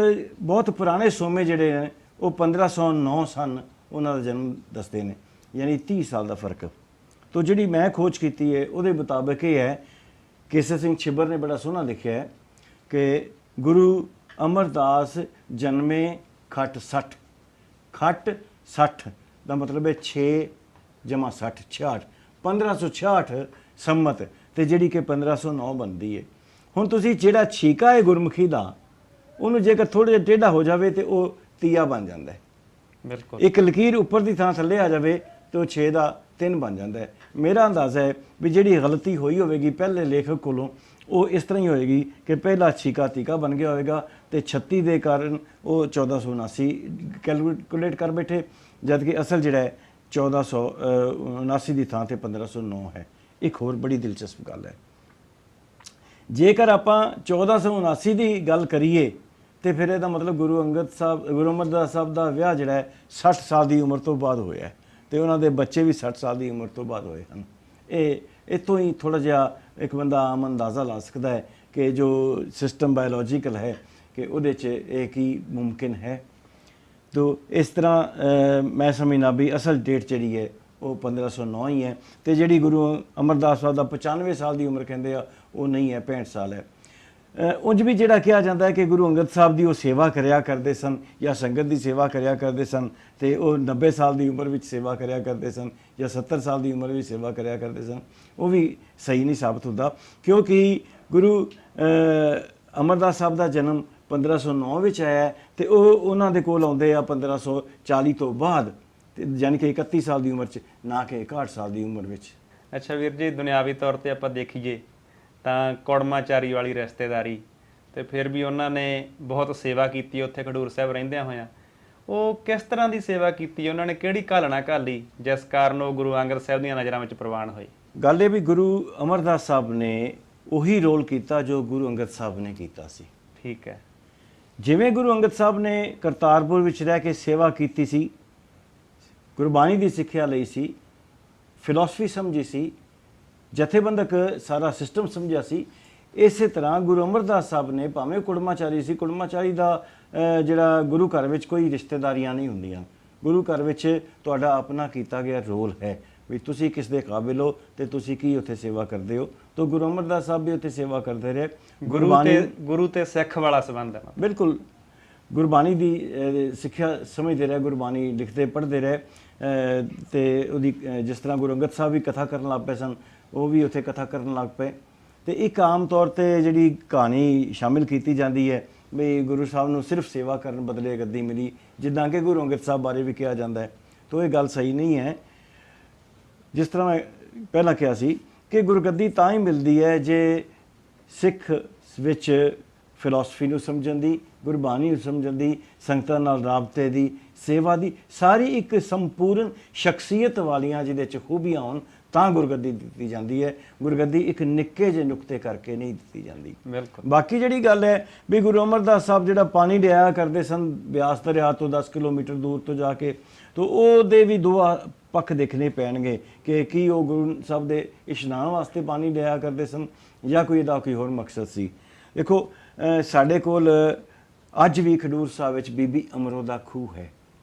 ਬਹੁਤ ਪੁਰਾਣੇ ਸੋਮੇ ਜਿਹੜੇ ਨੇ ਉਹ 1509 ਸਨ ਉਹਨਾਂ ਦਾ ਜਨਮ ਦੱਸਦੇ ਨੇ, ਯਾਨੀ 30 ਸਾਲ ਦਾ ਫਰਕ। ਤੋ ਜਿਹੜੀ ਮੈਂ ਖੋਜ ਕੀਤੀ ਹੈ ਉਹਦੇ ਮੁਤਾਬਕ ਇਹ ਹੈ, ਕੇਸਰ ਸਿੰਘ ਛਿੱਬਰ ਨੇ ਬੜਾ ਸੋਹਣਾ ਲਿਖਿਆ ਹੈ ਕਿ ਗੁਰੂ ਅਮਰਦਾਸ ਜਨਮੇ ਖੱਟ 60। ਖੱਟ 60 ਦਾ ਮਤਲਬ ਹੈ 6 + 60 66। 1566 ਸੰਮਤ ਤੇ ਜਿਹੜੀ ਕਿ 1509 ਬਣਦੀ ਹੈ। ਹੁਣ ਤੁਸੀਂ ਜਿਹੜਾ ਛੀਕਾ ਹੈ ਗੁਰਮੁਖੀ ਦਾ, ਉਹਨੂੰ ਜੇਕਰ ਥੋੜਾ ਜਿਹਾ ਟੇਢਾ ਹੋ ਜਾਵੇ ਤੇ ਉਹ ਤੀਆ ਬਣ ਜਾਂਦਾ ਹੈ। ਬਿਲਕੁਲ। ਇੱਕ ਲਕੀਰ ਉੱਪਰ ਦੀ ਥਾਂ ਥੱਲੇ ਆ ਜਾਵੇ ਤੇ ਉਹ 6 ਦਾ 3 ਬਣ ਜਾਂਦਾ ਹੈ। ਮੇਰਾ ਅੰਦਾਜ਼ਾ ਹੈ ਵੀ ਜਿਹੜੀ ਗਲਤੀ ਹੋਈ ਹੋਵੇਗੀ ਪਹਿਲੇ ਲੇਖਕ ਕੋਲੋਂ, ਉਹ ਇਸ ਤਰ੍ਹਾਂ ਹੀ ਹੋਏਗੀ ਕਿ ਪਹਿਲਾ ਛੀਕਾ ਤੀਕਾ ਬਣ ਗਿਆ ਹੋਵੇਗਾ ਤੇ 36 ਦੇ ਕਾਰਨ ਉਹ 1479 ਕੈਲਕੂਲੇਟ ਕਰ ਬੈਠੇ, ਜਦ ਕਿ ਅਸਲ ਜਿਹੜਾ ਹੈ 1479 ਦੀ ਥਾਂ ਤੇ 1509 ਹੈ। ਇੱਕ ਹੋਰ ਬੜੀ ਦਿਲਚਸਪ ਗੱਲ ਹੈ, ਜੇਕਰ ਆਪਾਂ 1479 ਦੀ ਗੱਲ ਕਰੀਏ ਤੇ ਫਿਰ ਇਹਦਾ ਮਤਲਬ ਗੁਰੂ ਅਮਰਦਾਸ ਸਾਹਿਬ ਦਾ ਵਿਆਹ ਜਿਹੜਾ ਹੈ 60 ਸਾਲ ਦੀ ਉਮਰ ਤੋਂ ਬਾਅਦ ਹੋਇਆ ਹੈ ਤੇ ਉਹਨਾਂ ਦੇ ਬੱਚੇ ਵੀ 60 ਸਾਲ ਦੀ ਉਮਰ ਤੋਂ ਬਾਅਦ ਹੋਏ ਹਨ। ਇਹ ਇੱਥੋਂ ਹੀ ਥੋੜਾ ਜਿਹਾ ਇੱਕ ਬੰਦਾ ਆਮ ਅੰਦਾਜ਼ਾ ਲਾ ਸਕਦਾ ਹੈ ਕਿ ਜੋ ਸਿਸਟਮ ਬਾਇਓਲੋਜੀਕਲ ਹੈ ਕਿ ਉਹਦੇ 'ਚ ਇਹ ਕੀ ਮੁਮਕਿਨ ਹੈ। ਤੋ ਇਸ ਤਰ੍ਹਾਂ ਮੈਂ ਸਮਝਣਾ ਵੀ ਅਸਲ ਡੇਟ ਜਿਹੜੀ ਹੈ ਉਹ 1509 ਹੀ ਹੈ ਤੇ ਜਿਹੜੀ ਗੁਰੂ ਅਮਰਦਾਸ ਸਾਹਿਬ ਦਾ 95 ਸਾਲ ਦੀ ਉਮਰ ਕਹਿੰਦੇ ਆ ਉਹ ਨਹੀਂ ਹੈ, 65 ਸਾਲ ਹੈ। ਉਂਝ ਵੀ ਜਿਹੜਾ ਕਿਹਾ ਜਾਂਦਾ ਹੈ ਕਿ ਗੁਰੂ ਅੰਗਦ ਸਾਹਿਬ ਦੀ ਉਹ ਸੇਵਾ ਕਰਿਆ ਕਰਦੇ ਸਨ ਜਾਂ ਸੰਗਤ ਦੀ ਸੇਵਾ ਕਰਿਆ ਕਰਦੇ ਸਨ ਤੇ ਉਹ 90 ਸਾਲ ਦੀ ਉਮਰ ਵਿੱਚ ਸੇਵਾ ਕਰਿਆ ਕਰਦੇ ਸਨ ਜਾਂ 70 ਸਾਲ ਦੀ ਉਮਰ ਵਿੱਚ ਸੇਵਾ ਕਰਿਆ ਕਰਦੇ ਸਨ, ਉਹ ਵੀ ਸਹੀ ਨਹੀਂ ਸਾਬਤ ਹੁੰਦਾ, ਕਿਉਂਕਿ ਗੁਰੂ ਅਮਰਦਾਸ ਸਾਹਿਬ ਦਾ ਜਨਮ 1509 ਵਿੱਚ ਆਇਆ ਤੇ ਉਹ ਉਹਨਾਂ ਦੇ ਕੋਲ ਆਉਂਦੇ ਆ 1540 ਤੋਂ ਬਾਅਦ, ਯਾਨੀ ਕਿ 31 ਸਾਲ ਦੀ ਉਮਰ 'ਚ, ਨਾ ਕਿ 61 ਸਾਲ ਦੀ ਉਮਰ ਵਿੱਚ। ਅੱਛਾ ਵੀਰ ਜੀ, ਦੁਨਿਆਵੀ ਤੌਰ ਤੇ ਆਪਾਂ ਦੇਖੀਏ ਤਾਂ ਕੁੜਮਾਚਾਰੀ ਵਾਲੀ ਰਿਸ਼ਤੇਦਾਰੀ ਤੇ ਫਿਰ ਵੀ ਉਹਨਾਂ ਨੇ ਬਹੁਤ ਸੇਵਾ ਕੀਤੀ ਉੱਥੇ ਖਡੂਰ ਸਾਹਿਬ ਰਹਿੰਦਿਆਂ ਹੋਇਆਂ। ਉਹ ਕਿਸ ਤਰ੍ਹਾਂ ਦੀ ਸੇਵਾ ਕੀਤੀ, ਉਹਨਾਂ ਨੇ ਕਿਹੜੀ ਘਾਲਣਾ ਘਾਲੀ ਜਿਸ ਕਾਰਨ ਉਹ ਗੁਰੂ ਅੰਗਦ ਸਾਹਿਬ ਦੀਆਂ ਨਜ਼ਰਾਂ ਵਿੱਚ ਪ੍ਰਵਾਨ ਹੋਏ? ਗੱਲ ਇਹ ਵੀ ਗੁਰੂ ਅਮਰਦਾਸ ਸਾਹਿਬ ਨੇ ਉਹੀ ਰੋਲ ਕੀਤਾ ਜੋ ਗੁਰੂ ਅੰਗਦ ਸਾਹਿਬ ਨੇ ਕੀਤਾ ਸੀ। ਠੀਕ ਹੈ। ਜਿਵੇਂ ਗੁਰੂ ਅੰਗਦ ਸਾਹਿਬ ਨੇ ਕਰਤਾਰਪੁਰ ਵਿੱਚ ਰਹਿ ਕੇ ਸੇਵਾ ਕੀਤੀ ਸੀ, ਗੁਰਬਾਣੀ ਦੀ ਸਿੱਖਿਆ ਲਈ ਸੀ, ਫਿਲਾਸਫੀ ਸਮਝੀ ਸੀ, ਜਥੇਬੰਦਕ ਸਾਰਾ ਸਿਸਟਮ ਸਮਝਿਆ ਸੀ, ਇਸੇ ਤਰ੍ਹਾਂ ਗੁਰੂ ਅਮਰਦਾਸ ਸਾਹਿਬ ਨੇ ਭਾਵੇਂ ਕੁੜਮਾਚਾਰੀ ਸੀ, ਕੁੜਮਾਚਾਰੀ ਦਾ ਜਿਹੜਾ ਗੁਰੂ ਘਰ ਵਿੱਚ ਕੋਈ ਰਿਸ਼ਤੇਦਾਰੀਆਂ ਨਹੀਂ ਹੁੰਦੀਆਂ। ਗੁਰੂ ਘਰ ਵਿੱਚ ਤੁਹਾਡਾ ਆਪਣਾ ਕੀਤਾ ਗਿਆ ਰੋਲ ਹੈ ਵੀ ਤੁਸੀਂ ਕਿਸ ਦੇ ਕਾਬਿਲ ਹੋ ਤੇ ਤੁਸੀਂ ਕੀ ਉੱਥੇ ਸੇਵਾ ਕਰਦੇ ਹੋ। ਤਾਂ ਗੁਰੂ ਅਮਰਦਾਸ ਸਾਹਿਬ ਵੀ ਉੱਥੇ ਸੇਵਾ ਕਰਦੇ ਰਹੇ। ਗੁਰੂ ਤੇ ਸਿੱਖ ਵਾਲਾ ਸੰਬੰਧ ਹੈ। ਬਿਲਕੁਲ, ਗੁਰਬਾਣੀ ਦੀ ਸਿੱਖਿਆ ਸਮਝਦੇ ਰਹੇ, ਗੁਰਬਾਣੀ ਲਿਖਦੇ ਪੜ੍ਹਦੇ ਰਹੇ ਤੇ ਉਹਦੀ ਜਿਸ ਤਰ੍ਹਾਂ ਗੁਰੂ ਅੰਗਦ ਸਾਹਿਬ ਵੀ ਕਥਾ ਕਰਨ ਲੱਗ ਪਏ ਸਨ, ਉਹ ਵੀ ਉੱਥੇ ਕਥਾ ਕਰਨ ਲੱਗ ਪਏ। ਤੇ ਇੱਕ ਆਮ ਤੌਰ ਤੇ ਜਿਹੜੀ ਕਹਾਣੀ ਸ਼ਾਮਿਲ ਕੀਤੀ ਜਾਂਦੀ ਹੈ ਵੀ ਗੁਰੂ ਸਾਹਿਬ ਨੂੰ ਸਿਰਫ ਸੇਵਾ ਕਰਨ ਬਦਲੇ ਗੱਦੀ ਮਿਲੀ, ਜਿੱਦਾਂ ਕਿ ਗੁਰੂ ਅੰਗਦ ਸਾਹਿਬ ਬਾਰੇ ਵੀ ਕਿਹਾ ਜਾਂਦਾ ਹੈ। ਤਾਂ ਇਹ ਗੱਲ ਸਹੀ ਨਹੀਂ ਹੈ। ਜਿਸ ਤਰ੍ਹਾਂ ਮੈਂ ਪਹਿਲਾਂ ਕਿਹਾ ਸੀ ਕਿ ਗੁਰਗੱਦੀ ਤਾਂ ਹੀ ਮਿਲਦੀ ਹੈ ਜੇ ਸਿੱਖ ਵਿੱਚ ਫਿਲਾਸਫੀ ਨੂੰ ਸਮਝਣ ਦੀ, ਗੁਰਬਾਣੀ ਨੂੰ ਸਮਝਣ ਦੀ, ਸੰਗਤਾਂ ਨਾਲ ਰਾਬਤੇ ਦੀ, ਸੇਵਾ ਦੀ ਸਾਰੀ ਇੱਕ ਸੰਪੂਰਨ ਸ਼ਖਸੀਅਤ ਵਾਲੀਆਂ ਜਿਹਦੇ 'ਚ ਖੂਬੀਆਂ ਹੋਣ ਤਾਂ ਗੁਰਗੱਦੀ ਦਿੱਤੀ ਜਾਂਦੀ ਹੈ। ਗੁਰਗੱਦੀ ਇੱਕ ਨਿੱਕੇ ਜਿਹੇ ਨੁਕਤੇ ਕਰਕੇ ਨਹੀਂ ਦਿੱਤੀ ਜਾਂਦੀ। ਬਿਲਕੁਲ। ਬਾਕੀ ਜਿਹੜੀ ਗੱਲ ਹੈ ਵੀ ਗੁਰੂ ਅਮਰਦਾਸ ਸਾਹਿਬ ਜਿਹੜਾ ਪਾਣੀ ਲਿਆਇਆ ਕਰਦੇ ਸਨ ਬਿਆਸ ਦਰਿਆ ਤੋਂ 10 ਕਿਲੋਮੀਟਰ ਦੂਰ ਤੋਂ ਜਾ ਕੇ, ਤਾਂ ਉਹਦੇ ਵੀ ਦੋ ਪੱਖ ਦੇਖਣੇ ਪੈਣਗੇ ਕਿ ਕੀ ਉਹ ਗੁਰੂ ਸਾਹਿਬ ਦੇ ਇਸ਼ਨਾਨ ਵਾਸਤੇ ਪਾਣੀ ਲਿਆਇਆ ਕਰਦੇ ਸਨ ਜਾਂ ਕੋਈ ਇਹਦਾ ਕੋਈ ਹੋਰ ਮਕਸਦ ਸੀ। ਦੇਖੋ, ਸਾਡੇ ਕੋਲ ਅੱਜ ਵੀ ਖਡੂਰ ਸਾਹਿਬ ਵਿੱਚ ਬੀਬੀ ਅਮਰੋ ਦਾ ਖੂਹ ਹੈ।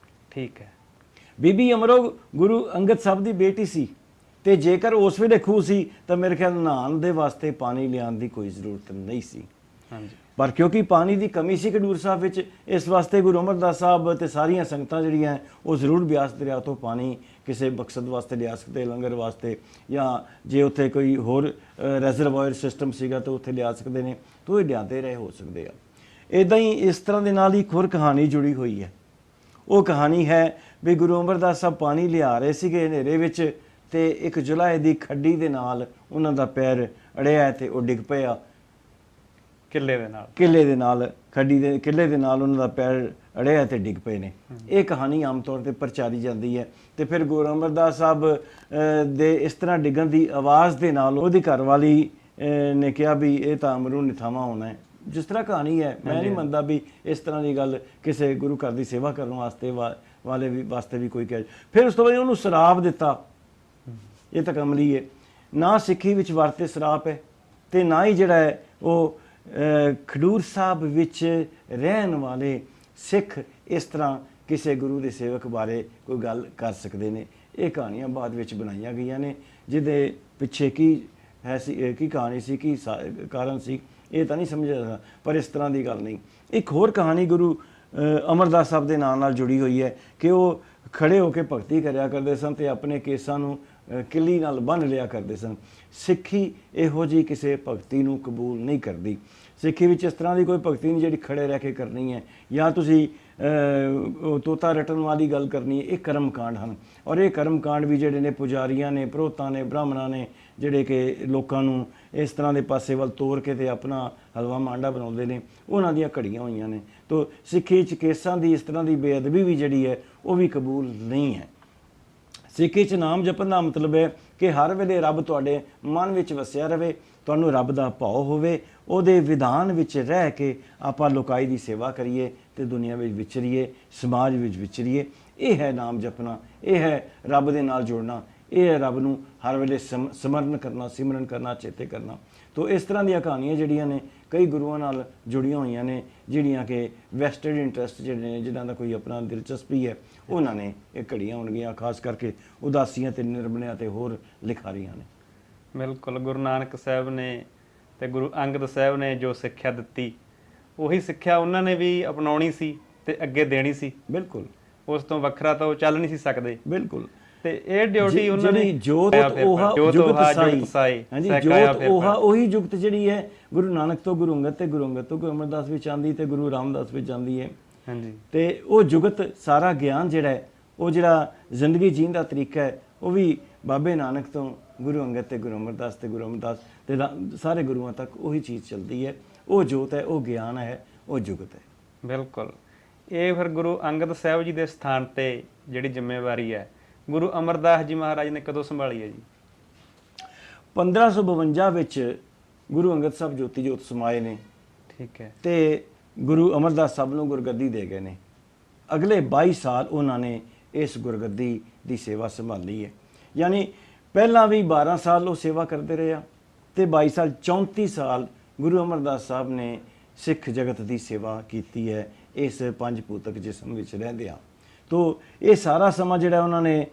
ਠੀਕ ਹੈ। ਬੀਬੀ ਅਮਰੋ ਗੁਰੂ ਅੰਗਦ ਸਾਹਿਬ ਦੀ ਬੇਟੀ ਸੀ ਤੇ ਜੇਕਰ ਉਸ ਵੇਲੇ ਖੂਹ ਸੀ ਤਾਂ ਮੇਰੇ ਖਿਆਲ ਨਹਾਉਣ ਦੇ ਵਾਸਤੇ ਪਾਣੀ ਲਿਆਉਣ ਦੀ ਕੋਈ ਜ਼ਰੂਰਤ ਨਹੀਂ ਸੀ। ਹਾਂਜੀ। ਪਰ ਕਿਉਂਕਿ ਪਾਣੀ ਦੀ ਕਮੀ ਸੀ ਖਡੂਰ ਸਾਹਿਬ ਵਿੱਚ, ਇਸ ਵਾਸਤੇ ਗੁਰੂ ਅਮਰਦਾਸ ਸਾਹਿਬ ਤੇ ਸਾਰੀਆਂ ਸੰਗਤਾਂ ਜਿਹੜੀਆਂ ਉਹ ਜ਼ਰੂਰ ਬਿਆਸ ਦਰਿਆ ਤੋਂ ਪਾਣੀ ਕਿਸੇ ਮਕਸਦ ਵਾਸਤੇ ਲਿਆ ਸਕਦੇ, ਲੰਗਰ ਵਾਸਤੇ, ਜਾਂ ਜੇ ਉੱਥੇ ਕੋਈ ਹੋਰ ਰੈਜ਼ਰਵਾਇਰ ਸਿਸਟਮ ਸੀਗਾ ਤਾਂ ਉੱਥੇ ਲਿਆ ਸਕਦੇ ਨੇ, ਤਾਂ ਇਹ ਲਿਆਂਦੇ ਰਹੇ ਹੋ ਸਕਦੇ ਆ। ਇੱਦਾਂ ਹੀ ਇਸ ਤਰ੍ਹਾਂ ਦੇ ਨਾਲ ਹੀ ਇੱਕ ਹੋਰ ਕਹਾਣੀ ਜੁੜੀ ਹੋਈ ਹੈ। ਉਹ ਕਹਾਣੀ ਹੈ ਵੀ ਗੁਰੂ ਅਮਰਦਾਸ ਸਾਹਿਬ ਪਾਣੀ ਲਿਆ ਰਹੇ ਸੀਗੇ ਹਨੇਰੇ ਵਿੱਚ ਤੇ ਇੱਕ ਜੁਲਾਹੇ ਦੀ ਖੱਡੀ ਦੇ ਨਾਲ ਉਹਨਾਂ ਦਾ ਪੈਰ ਅੜਿਆ ਤੇ ਉਹ ਡਿੱਗ ਪਿਆ ਕਿੱਲੇ ਦੇ ਨਾਲ ਖੱਡੀ ਦੇ ਕਿੱਲੇ ਦੇ ਨਾਲ ਉਹਨਾਂ ਦਾ ਪੈਰ ਅੜਿਆ ਤੇ ਡਿੱਗ ਪਏ ਨੇ। ਇਹ ਕਹਾਣੀ ਆਮ ਤੌਰ ਤੇ ਪ੍ਰਚਾਰੀ ਜਾਂਦੀ ਹੈ ਤੇ ਫਿਰ ਗੁਰੂ ਅਮਰਦਾਸ ਸਾਹਿਬ ਦੇ ਇਸ ਤਰ੍ਹਾਂ ਡਿੱਗਣ ਦੀ ਆਵਾਜ਼ ਦੇ ਨਾਲ ਉਹਦੀ ਘਰਵਾਲੀ ਨੇ ਕਿਹਾ ਵੀ ਇਹ ਤਾਂ ਅਮਰੂ ਨਿਥਾਵਾਂ ਹੋਣਾ ਹੈ। ਜਿਸ ਤਰ੍ਹਾਂ ਕਹਾਣੀ ਹੈ, ਮੈਂ ਨਹੀਂ ਮੰਨਦਾ ਵੀ ਇਸ ਤਰ੍ਹਾਂ ਦੀ ਗੱਲ ਕਿਸੇ ਗੁਰੂ ਘਰ ਦੀ ਸੇਵਾ ਕਰਨ ਵਾਸਤੇ ਵਾਸਤੇ ਵੀ ਕੋਈ ਕਹੇ। ਫਿਰ ਉਸ ਤੋਂ ਬਾਅਦ ਉਹਨੂੰ ਸ਼ਰਾਬ ਦਿੱਤਾ। ਇਹ ਤਾਂ ਕਮਲੀ ਹੈ, ਨਾ ਸਿੱਖੀ ਵਿੱਚ ਵਰਤੇ ਸ਼ਰਾਬ ਹੈ ਤੇ ਨਾ ਹੀ ਜਿਹੜਾ ਹੈ ਉਹ ਖਡੂਰ ਸਾਹਿਬ ਵਿੱਚ ਰਹਿਣ ਵਾਲੇ ਸਿੱਖ ਇਸ ਤਰ੍ਹਾਂ ਕਿਸੇ ਗੁਰੂ ਦੇ ਸੇਵਕ ਬਾਰੇ ਕੋਈ ਗੱਲ ਕਰ ਸਕਦੇ ਨੇ। ਇਹ ਕਹਾਣੀਆਂ ਬਾਅਦ ਵਿੱਚ ਬਣਾਈਆਂ ਗਈਆਂ ਨੇ, ਜਿਹਦੇ ਪਿੱਛੇ ਕੀ ਹੈ ਸੀ, ਕੀ ਕਹਾਣੀ ਸੀ, ਕੀ ਕਾਰਨ ਸੀ, ਇਹ ਤਾਂ ਨਹੀਂ ਸਮਝਿਆ, ਪਰ ਇਸ ਤਰ੍ਹਾਂ ਦੀ ਗੱਲ ਨਹੀਂ। ਇੱਕ ਹੋਰ ਕਹਾਣੀ ਗੁਰੂ ਅਮਰਦਾਸ ਸਾਹਿਬ ਦੇ ਨਾਲ ਜੁੜੀ ਹੋਈ ਹੈ ਕਿ ਉਹ ਖੜੇ ਹੋ ਕੇ ਭਗਤੀ ਕਰਿਆ ਕਰਦੇ ਸਨ ਤੇ ਆਪਣੇ ਕੇਸਾਂ ਨੂੰ ਕਿੱਲੀ ਨਾਲ ਬੰਨ੍ਹ ਲਿਆ ਕਰਦੇ ਸਨ। ਸਿੱਖੀ ਇਹੋ ਜਿਹੀ ਕਿਸੇ ਭਗਤੀ ਨੂੰ ਕਬੂਲ ਨਹੀਂ ਕਰਦੀ। ਸਿੱਖੀ ਵਿੱਚ ਇਸ ਤਰ੍ਹਾਂ ਦੀ ਕੋਈ ਭਗਤੀ ਨਹੀਂ ਜਿਹੜੀ ਖੜੇ ਰਹਿ ਕੇ ਕਰਨੀ ਹੈ, ਜਾਂ ਤੁਸੀਂ ਤੋਤਾ ਰਟਣ ਵਾਲੀ ਗੱਲ ਕਰਨੀ ਹੈ। ਇਹ ਕਰਮ ਕਾਂਡ ਹਨ, ਔਰ ਇਹ ਕਰਮ ਕਾਂਡ ਵੀ ਜਿਹੜੇ ਨੇ ਪੁਜਾਰੀਆਂ ਨੇ, ਪ੍ਰੋਤਾਂ ਨੇ, ਬ੍ਰਾਹਮਣਾਂ ਨੇ ਜਿਹੜੇ ਕਿ ਲੋਕਾਂ ਨੂੰ ਇਸ ਤਰ੍ਹਾਂ ਦੇ ਪਾਸੇ ਵੱਲ ਤੋਰ ਕੇ ਤੇ ਆਪਣਾ ਹਲਵਾ ਮਾਂਡਾ ਬਣਾਉਂਦੇ ਨੇ, ਉਹਨਾਂ ਦੀਆਂ ਘੜੀਆਂ ਹੋਈਆਂ ਨੇ। ਤੋ ਸਿੱਖੀ 'ਚ ਕੇਸਾਂ ਦੀ ਇਸ ਤਰ੍ਹਾਂ ਦੀ ਬੇਅਦਬੀ ਵੀ ਜਿਹੜੀ ਹੈ ਉਹ ਵੀ ਕਬੂਲ ਨਹੀਂ ਹੈ। ਸਿੱਖੀ 'ਚ ਨਾਮ ਜਪਣ ਦਾ ਮਤਲਬ ਹੈ ਕਿ ਹਰ ਵੇਲੇ ਰੱਬ ਤੁਹਾਡੇ ਮਨ ਵਿੱਚ ਵਸਿਆ ਰਵੇ, ਤੁਹਾਨੂੰ ਰੱਬ ਦਾ ਭਾਉ ਹੋਵੇ, ਉਹਦੇ ਵਿਧਾਨ ਵਿੱਚ ਰਹਿ ਕੇ ਆਪਾਂ ਲੋਕਾਈ ਦੀ ਸੇਵਾ ਕਰੀਏ ਤੇ ਦੁਨੀਆ ਵਿੱਚ ਵਿਚਰੀਏ, ਸਮਾਜ ਵਿੱਚ ਵਿਚਰੀਏ। ਇਹ ਹੈ ਨਾਮ ਜਪਣਾ, ਇਹ ਹੈ ਰੱਬ ਦੇ ਨਾਲ ਜੁੜਨਾ, ਇਹ ਹੈ ਰੱਬ ਨੂੰ ਹਰ ਵੇਲੇ ਸਿਮਰਨ ਕਰਨਾ, ਚੇਤੇ ਕਰਨਾ। ਤੋ ਇਸ ਤਰ੍ਹਾਂ ਦੀਆਂ ਕਹਾਣੀਆਂ ਜਿਹੜੀਆਂ ਨੇ ਕਈ ਗੁਰੂਆਂ ਨਾਲ ਜੁੜੀਆਂ ਹੋਈਆਂ ਨੇ, ਜਿਹੜੀਆਂ ਕਿ ਵੈਸਟਡ ਇੰਟਰਸਟ ਜਿਹੜੇ ਨੇ, ਜਿਨ੍ਹਾਂ ਦਾ ਕੋਈ ਆਪਣਾ ਦਿਲਚਸਪੀ ਹੈ, ਉਹਨਾਂ ਨੇ ਇਹ ਘੜੀਆਂ ਹੋਣਗੀਆਂ, ਖਾਸ ਕਰਕੇ ਉਦਾਸੀਆਂ ਤੇ ਨਿਰਮਲਿਆਂ ਤੇ ਹੋਰ ਲਿਖਾਰੀਆਂ ਨੇ। ਬਿਲਕੁਲ, ਗੁਰੂ ਨਾਨਕ ਸਾਹਿਬ ਨੇ ਤੇ ਗੁਰੂ ਅੰਗਦ ਸਾਹਿਬ ਨੇ ਜੋ ਸਿੱਖਿਆ ਦਿੱਤੀ, ਉਹੀ ਸਿੱਖਿਆ ਉਹਨਾਂ ਨੇ ਵੀ ਅਪਣਾਉਣੀ ਸੀ ਤੇ ਅੱਗੇ ਦੇਣੀ ਸੀ। ਬਿਲਕੁਲ, ਉਸ ਤੋਂ ਵੱਖਰਾ ਤਾਂ ਉਹ ਚੱਲ ਨਹੀਂ ਸੀ ਸਕਦੇ। ਬਿਲਕੁਲ, ਤੇ ਇਹ ਡਿਊਟੀ ਉਹਨਾਂ ਨੇ ਜੋਤ ਉਹਾ ਉਹੀ ਜੁਗਤ ਜਿਹੜੀ ਹੈ ਗੁਰੂ ਨਾਨਕ ਤੋਂ ਗੁਰੂ ਅੰਗਦ ਤੇ ਗੁਰੂ ਅੰਗਦ ਤੋਂ ਗੁਰੂ ਅਮਰਦਾਸ ਵਿੱਚ ਆਂਦੀ ਤੇ ਗੁਰੂ ਰਾਮਦਾਸ ਵਿੱਚ ਆਂਦੀ ਹੈ। ਹਾਂਜੀ, ਤੇ ਉਹ ਜੁਗਤ ਸਾਰਾ ਗਿਆਨ ਜਿਹੜਾ ਹੈ, ਉਹ ਜਿਹੜਾ ਜ਼ਿੰਦਗੀ ਜੀਣ ਦਾ ਤਰੀਕਾ ਹੈ, ਉਹ ਵੀ ਬਾਬੇ ਨਾਨਕ ਤੋਂ ਗੁਰੂ ਅੰਗਦ ਤੇ ਗੁਰੂ ਅਮਰਦਾਸ ਤੇ ਗੁਰੂ ਅਮਰਦਾਸ ਤੇ ਸਾਰੇ ਗੁਰੂਆਂ ਤੱਕ ਉਹੀ ਚੀਜ਼ ਚੱਲਦੀ ਹੈ। ਉਹ ਜੋਤ ਹੈ, ਉਹ ਗਿਆਨ ਹੈ, ਉਹ ਜੁਗਤ ਹੈ। ਬਿਲਕੁਲ। ਇਹ ਫਿਰ ਗੁਰੂ ਅੰਗਦ ਸਾਹਿਬ ਜੀ ਦੇ ਸਥਾਨ ਤੇ ਜਿਹੜੀ ਜ਼ਿੰਮੇਵਾਰੀ ਹੈ ਗੁਰੂ ਅਮਰਦਾਸ ਜੀ ਮਹਾਰਾਜ ਨੇ ਕਦੋਂ ਸੰਭਾਲੀ ਹੈ ਜੀ? 1552 ਵਿੱਚ ਗੁਰੂ ਅੰਗਦ ਸਾਹਿਬ ਜੋਤੀ ਜੋਤ ਸਮਾਏ ਨੇ। ਠੀਕ ਹੈ। ਤੇ ਗੁਰੂ ਅਮਰਦਾਸ ਸਾਹਿਬ ਨੂੰ ਗੁਰਗੱਦੀ ਦੇ ਗਏ ਨੇ। ਅਗਲੇ 22 ਸਾਲ ਉਹਨਾਂ ਨੇ ਇਸ ਗੁਰਗੱਦੀ ਦੀ ਸੇਵਾ ਸੰਭਾਲੀ ਹੈ। ਯਾਨੀ ਪਹਿਲਾਂ ਵੀ 12 ਸਾਲ ਉਹ ਸੇਵਾ ਕਰਦੇ ਰਹੇ ਆ ਤੇ 22 ਸਾਲ 34 ਸਾਲ ਗੁਰੂ ਅਮਰਦਾਸ ਸਾਹਿਬ ਨੇ ਸਿੱਖ ਜਗਤ ਦੀ ਸੇਵਾ ਕੀਤੀ ਹੈ ਇਸ ਪੰਜ ਭੂਤਕ ਜਿਸਮ ਵਿੱਚ ਰਹਿੰਦੇ ਆ। ਤੋ ਇਹ ਸਾਰਾ ਸਮਾਂ ਜਿਹੜਾ ਉਹਨਾਂ ਨੇ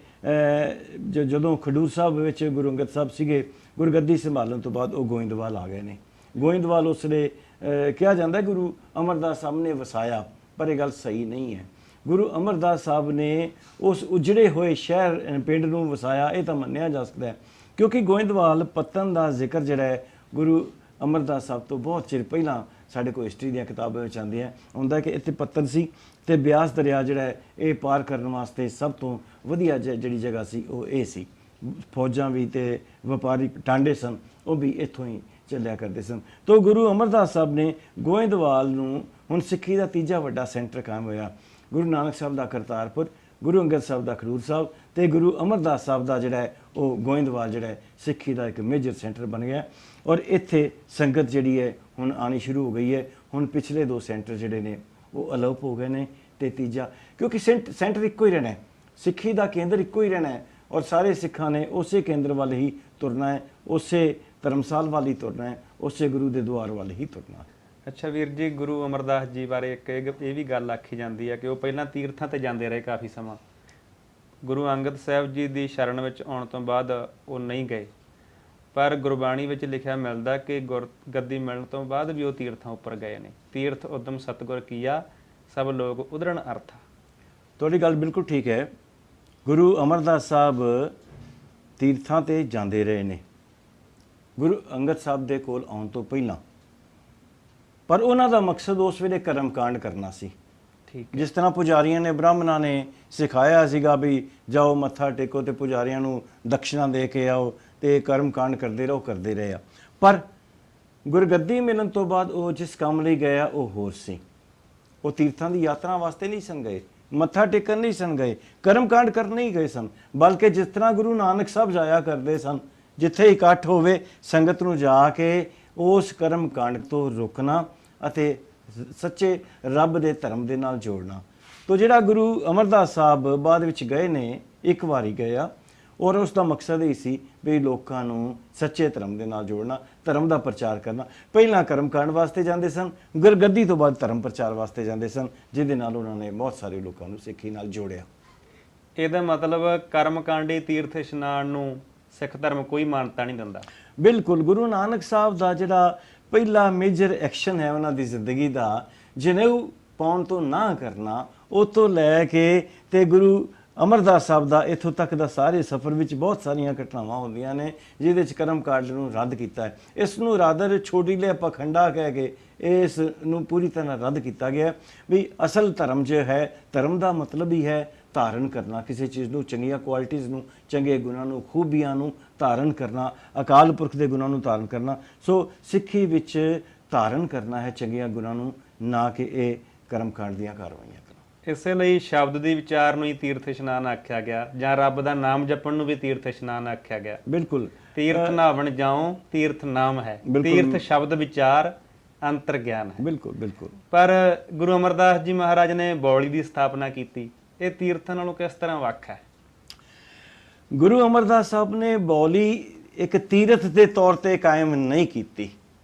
ਜਦੋਂ ਖਡੂਰ ਸਾਹਿਬ ਵਿੱਚ ਗੁਰੂ ਅੰਗਦ ਸਾਹਿਬ ਸੀਗੇ, ਗੁਰਗੱਦੀ ਸੰਭਾਲਣ ਤੋਂ ਬਾਅਦ ਉਹ ਗੋਇੰਦਵਾਲ ਆ ਗਏ ਨੇ। ਗੋਇੰਦਵਾਲ ਉਸ ਵੇਲੇ ਕਿਹਾ ਜਾਂਦਾ ਗੁਰੂ ਅਮਰਦਾਸ ਸਾਹਿਬ ਨੇ ਵਸਾਇਆ, ਪਰ ਇਹ ਗੱਲ ਸਹੀ ਨਹੀਂ ਹੈ। ਗੁਰੂ ਅਮਰਦਾਸ ਸਾਹਿਬ ਨੇ ਉਸ ਉਜੜੇ ਹੋਏ ਸ਼ਹਿਰ ਪਿੰਡ ਨੂੰ ਵਸਾਇਆ, ਇਹ ਤਾਂ ਮੰਨਿਆ ਜਾ ਸਕਦਾ ਹੈ, ਕਿਉਂਕਿ ਗੋਇੰਦਵਾਲ ਪੱਤਨ ਦਾ ਜ਼ਿਕਰ ਜਿਹੜਾ ਹੈ ਗੁਰੂ ਅਮਰਦਾਸ ਸਾਹਿਬ ਤੋਂ ਬਹੁਤ ਚਿਰ ਪਹਿਲਾਂ ਸਾਡੇ ਕੋਲ ਹਿਸਟਰੀ ਦੀਆਂ ਕਿਤਾਬਾਂ ਵਿੱਚ ਆਉਂਦੀਆਂ ਹੁੰਦਾ ਕਿ ਇੱਥੇ ਪੱਤਨ ਸੀ ਤੇ ਬਿਆਸ ਦਰਿਆ ਜਿਹੜਾ ਹੈ ਇਹ ਪਾਰ ਕਰਨ ਵਾਸਤੇ ਸਭ ਤੋਂ ਵਧੀਆ ਜਿਹੜੀ ਜਗ੍ਹਾ ਸੀ ਉਹ ਇਹ ਸੀ। ਫੌਜਾਂ ਵੀ ਤੇ ਵਪਾਰੀ ਟਾਂਡੇ ਸਨ, ਉਹ ਵੀ ਇੱਥੋਂ ਹੀ ਚੱਲਿਆ ਕਰਦੇ ਸਨ। ਤੋ ਗੁਰੂ ਅਮਰਦਾਸ ਸਾਹਿਬ ਨੇ ਗੋਇੰਦਵਾਲ ਨੂੰ, ਹੁਣ ਸਿੱਖੀ ਦਾ ਤੀਜਾ ਵੱਡਾ ਸੈਂਟਰ ਕਾਇਮ ਹੋਇਆ। ਗੁਰੂ ਨਾਨਕ ਸਾਹਿਬ ਦਾ ਕਰਤਾਰਪੁਰ, ਗੁਰੂ ਅੰਗਦ ਸਾਹਿਬ ਦਾ ਖਡੂਰ ਸਾਹਿਬ ਤੇ ਗੁਰੂ ਅਮਰਦਾਸ ਸਾਹਿਬ ਦਾ ਜਿਹੜਾ ਹੈ ਉਹ ਗੋਇੰਦਵਾਲ ਜਿਹੜਾ ਹੈ ਸਿੱਖੀ ਦਾ ਇੱਕ ਮੇਜਰ ਸੈਂਟਰ ਬਣ ਗਿਆ। ਔਰ ਇੱਥੇ ਸੰਗਤ ਜਿਹੜੀ ਹੈ ਹੁਣ ਆਣੀ ਸ਼ੁਰੂ ਹੋ ਗਈ ਹੈ। ਹੁਣ ਪਿਛਲੇ 2 ਸੈਂਟਰ ਜਿਹੜੇ ਨੇ ਉਹ ਅਲੋਪ ਹੋ ਗਏ ਨੇ ਤੇ ਤੀਜਾ, ਕਿਉਂਕਿ ਸੈਂਟਰ ਇੱਕੋ ਹੀ ਰਹਿਣਾ ਹੈ, ਸਿੱਖੀ ਦਾ ਕੇਂਦਰ ਇੱਕੋ ਹੀ ਰਹਿਣਾ ਹੈ ਔਰ ਸਾਰੇ ਸਿੱਖਾਂ ਨੇ ਉਸੇ ਕੇਂਦਰ ਵੱਲ ਹੀ ਤੁਰਨਾ ਹੈ, ਉਸੇ ਧਰਮਸਾਲ ਵੱਲ ਹੀ ਤੁਰਨਾ ਹੈ, ਉਸੇ ਗੁਰੂ ਦੇ ਦੁਆਰ ਵੱਲ ਹੀ ਤੁਰਨਾ ਹੈ। ਅੱਛਾ ਵੀਰ ਜੀ, ਗੁਰੂ ਅਮਰਦਾਸ ਜੀ ਬਾਰੇ ਇੱਕ ਇਹ ਵੀ ਗੱਲ ਆਖੀ ਜਾਂਦੀ ਹੈ ਕਿ ਉਹ ਪਹਿਲਾਂ ਤੀਰਥਾਂ ਤੇ ਜਾਂਦੇ ਰਹੇ ਕਾਫੀ ਸਮਾਂ। ਗੁਰੂ ਅੰਗਦ ਸਾਹਿਬ ਜੀ ਦੀ ਸ਼ਰਨ ਵਿੱਚ ਆਉਣ ਤੋਂ ਬਾਅਦ ਉਹ ਨਹੀਂ ਗਏ, ਪਰ ਗੁਰਬਾਣੀ ਵਿੱਚ ਲਿਖਿਆ ਮਿਲਦਾ ਕਿ ਗੁਰਗੱਦੀ ਮਿਲਣ ਤੋਂ ਬਾਅਦ ਵੀ ਉਹ ਤੀਰਥਾਂ ਉੱਪਰ ਗਏ ਨੇ। ਤੀਰਥ ਉਦਮ ਸਤਿਗੁਰ ਕੀਆ, ਸਭ ਲੋਕ ਉਧਰਨ ਅਰਥ। ਤੁਹਾਡੀ ਗੱਲ ਬਿਲਕੁਲ ਠੀਕ ਹੈ। ਗੁਰੂ ਅਮਰਦਾਸ ਸਾਹਿਬ ਤੀਰਥਾਂ ਤੇ ਜਾਂਦੇ ਰਹੇ ਨੇ ਗੁਰੂ ਅੰਗਦ ਸਾਹਿਬ ਦੇ ਕੋਲ ਆਉਣ ਤੋਂ ਪਹਿਲਾਂ, ਪਰ ਉਹਨਾਂ ਦਾ ਮਕਸਦ ਉਸ ਵੇਲੇ ਕਰਮ ਕਾਂਡ ਕਰਨਾ ਸੀ। ਠੀਕ। ਜਿਸ ਤਰ੍ਹਾਂ ਪੁਜਾਰੀਆਂ ਨੇ, ਬ੍ਰਾਹਮਣਾਂ ਨੇ ਸਿਖਾਇਆ ਸੀਗਾ ਵੀ ਜਾਓ ਮੱਥਾ ਟੇਕੋ ਤੇ ਪੁਜਾਰੀਆਂ ਨੂੰ ਦਕਸ਼ਨਾ ਦੇ ਕੇ ਆਓ ਤੇ ਕਰਮ ਕਾਂਡ ਕਰਦੇ ਰਹੇ ਆ। ਪਰ ਗੁਰਗੱਦੀ ਮਿਲਣ ਤੋਂ ਬਾਅਦ ਉਹ ਜਿਸ ਕੰਮ ਲਈ ਗਏ ਆ ਉਹ ਹੋਰ ਸੀ। ਉਹ ਤੀਰਥਾਂ ਦੀ ਯਾਤਰਾ ਵਾਸਤੇ ਨਹੀਂ ਸਨ ਗਏ, ਮੱਥਾ ਟੇਕਣ ਨਹੀਂ ਸਨ ਗਏ, ਕਰਮ ਕਾਂਡ ਕਰਨ ਨਹੀਂ ਗਏ ਸਨ, ਬਲਕਿ ਜਿਸ ਤਰ੍ਹਾਂ ਗੁਰੂ ਨਾਨਕ ਸਾਹਿਬ ਜਾਇਆ ਕਰਦੇ ਸਨ, ਜਿੱਥੇ ਇਕੱਠ ਹੋਵੇ ਸੰਗਤ ਨੂੰ ਜਾ ਕੇ ਉਸ ਕਰਮ ਕਾਂਡ ਤੋਂ ਰੋਕਣਾ ਅਤੇ ਸੱਚੇ ਰੱਬ ਦੇ ਧਰਮ ਦੇ ਨਾਲ ਜੋੜਨਾ। ਤੋ ਜਿਹੜਾ ਗੁਰੂ ਅਮਰਦਾਸ ਸਾਹਿਬ ਬਾਅਦ ਵਿੱਚ ਗਏ ਨੇ, ਇੱਕ ਵਾਰੀ ਗਏ ਆ, ਔਰ ਉਸ ਦਾ ਮਕਸਦ ਇਹ ਸੀ ਵੀ ਲੋਕਾਂ ਨੂੰ ਸੱਚੇ ਧਰਮ ਦੇ ਨਾਲ ਜੋੜਨਾ, ਧਰਮ ਦਾ ਪ੍ਰਚਾਰ ਕਰਨਾ। ਪਹਿਲਾਂ ਕਰਮ ਕਾਂਡ ਵਾਸਤੇ ਜਾਂਦੇ ਸਨ, ਗੁਰਗੱਦੀ ਤੋਂ ਬਾਅਦ ਧਰਮ ਪ੍ਰਚਾਰ ਵਾਸਤੇ ਜਾਂਦੇ ਸਨ, ਜਿਹਦੇ ਨਾਲ ਉਹਨਾਂ ਨੇ ਬਹੁਤ ਸਾਰੇ ਲੋਕਾਂ ਨੂੰ ਸਿੱਖੀ ਨਾਲ ਜੋੜਿਆ। ਇਹਦਾ ਮਤਲਬ ਕਰਮ ਕਾਂਡੀ ਤੀਰਥ ਇਸ਼ਨਾਨ ਨੂੰ ਸਿੱਖ ਧਰਮ ਕੋਈ ਮਾਨਤਾ ਨਹੀਂ ਦਿੰਦਾ। ਬਿਲਕੁਲ। ਗੁਰੂ ਨਾਨਕ ਸਾਹਿਬ ਦਾ ਜਿਹੜਾ ਪਹਿਲਾ ਮੇਜਰ ਐਕਸ਼ਨ ਹੈ ਉਹਨਾਂ ਦੀ ਜ਼ਿੰਦਗੀ ਦਾ, ਜਨੇਊ ਪਾਉਣ ਤੋਂ ਨਾ ਕਰਨਾ, ਉਹ ਤੋਂ ਲੈ ਕੇ ਤੇ ਗੁਰੂ ਅਮਰਦਾਸ ਸਾਹਿਬ ਦਾ ਇੱਥੋਂ ਤੱਕ ਦਾ ਸਾਰੇ ਸਫ਼ਰ ਵਿੱਚ ਬਹੁਤ ਸਾਰੀਆਂ ਘਟਨਾਵਾਂ ਹੁੰਦੀਆਂ ਨੇ ਜਿਹਦੇ ਵਿੱਚ ਕਰਮ ਕਾਂਡ ਨੂੰ ਰੱਦ ਕੀਤਾ ਹੈ। ਇਸ ਨੂੰ ਰਾਦਰ ਛੋਟੀ ਲੈ ਪਖੰਡਾ ਕਹਿ ਕੇ ਇਸ ਨੂੰ ਪੂਰੀ ਤਰ੍ਹਾਂ ਰੱਦ ਕੀਤਾ ਗਿਆ ਵੀ ਅਸਲ ਧਰਮ ਜੋ ਹੈ, ਧਰਮ ਦਾ ਮਤਲਬ ਹੀ ਹੈ ਧਾਰਨ ਕਰਨਾ ਕਿਸੇ ਚੀਜ਼ ਨੂੰ, ਚੰਗੀਆਂ ਕੁਆਲਿਟੀਜ਼ ਨੂੰ, ਚੰਗੇ ਗੁਣਾਂ ਨੂੰ, ਖੂਬੀਆਂ ਨੂੰ ਧਾਰਨ ਕਰਨਾ, ਅਕਾਲ ਪੁਰਖ ਦੇ ਗੁਣਾਂ ਨੂੰ ਧਾਰਨ ਕਰਨਾ। ਸੋ ਸਿੱਖੀ ਵਿੱਚ ਧਾਰਨ ਕਰਨਾ ਹੈ ਚੰਗੀਆਂ ਗੁਣਾਂ ਨੂੰ, ਨਾ ਕਿ ਇਹ ਕਰਮ ਕਾਂਡ ਦੀਆਂ ਕਾਰਵਾਈਆਂ ਕਰਨਾ। ਇਸੇ ਲਈ ਸ਼ਬਦ ਦੀ ਵਿਚਾਰ ਨੂੰ ਹੀ ਤੀਰਥ ਇਸ਼ਨਾਨ ਆਖਿਆ ਗਿਆ, ਜਾਂ ਰੱਬ ਦਾ ਨਾਮ ਜਪਣ ਨੂੰ ਵੀ ਤੀਰਥ ਇਸ਼ਨਾਨ ਆਖਿਆ ਗਿਆ। ਬਿਲਕੁਲ, ਤੀਰਥ ਨਹਾਵਣ ਜਾਓ ਤੀਰਥ ਨਾਮ ਹੈ, ਤੀਰਥ ਸ਼ਬਦ ਵਿਚਾਰ ਅੰਤਰ ਗਿਆਨ ਹੈ। ਬਿਲਕੁਲ ਬਿਲਕੁਲ। ਪਰ ਗੁਰੂ ਅਮਰਦਾਸ ਜੀ ਮਹਾਰਾਜ ਨੇ ਬੌਲੀ ਦੀ ਸਥਾਪਨਾ ਕੀਤੀ, ਇਹ ਤੀਰਥਾਂ ਨਾਲੋਂ ਕਿਸ ਤਰ੍ਹਾਂ ਵੱਖ ਹੈ? ਗੁਰੂ ਅਮਰਦਾਸ ਸਾਹਿਬ ਨੇ ਬੌਲੀ ਇੱਕ ਤੀਰਥ ਦੇ ਤੌਰ ਤੇ ਕਾਇਮ ਨਹੀਂ ਕੀਤੀ,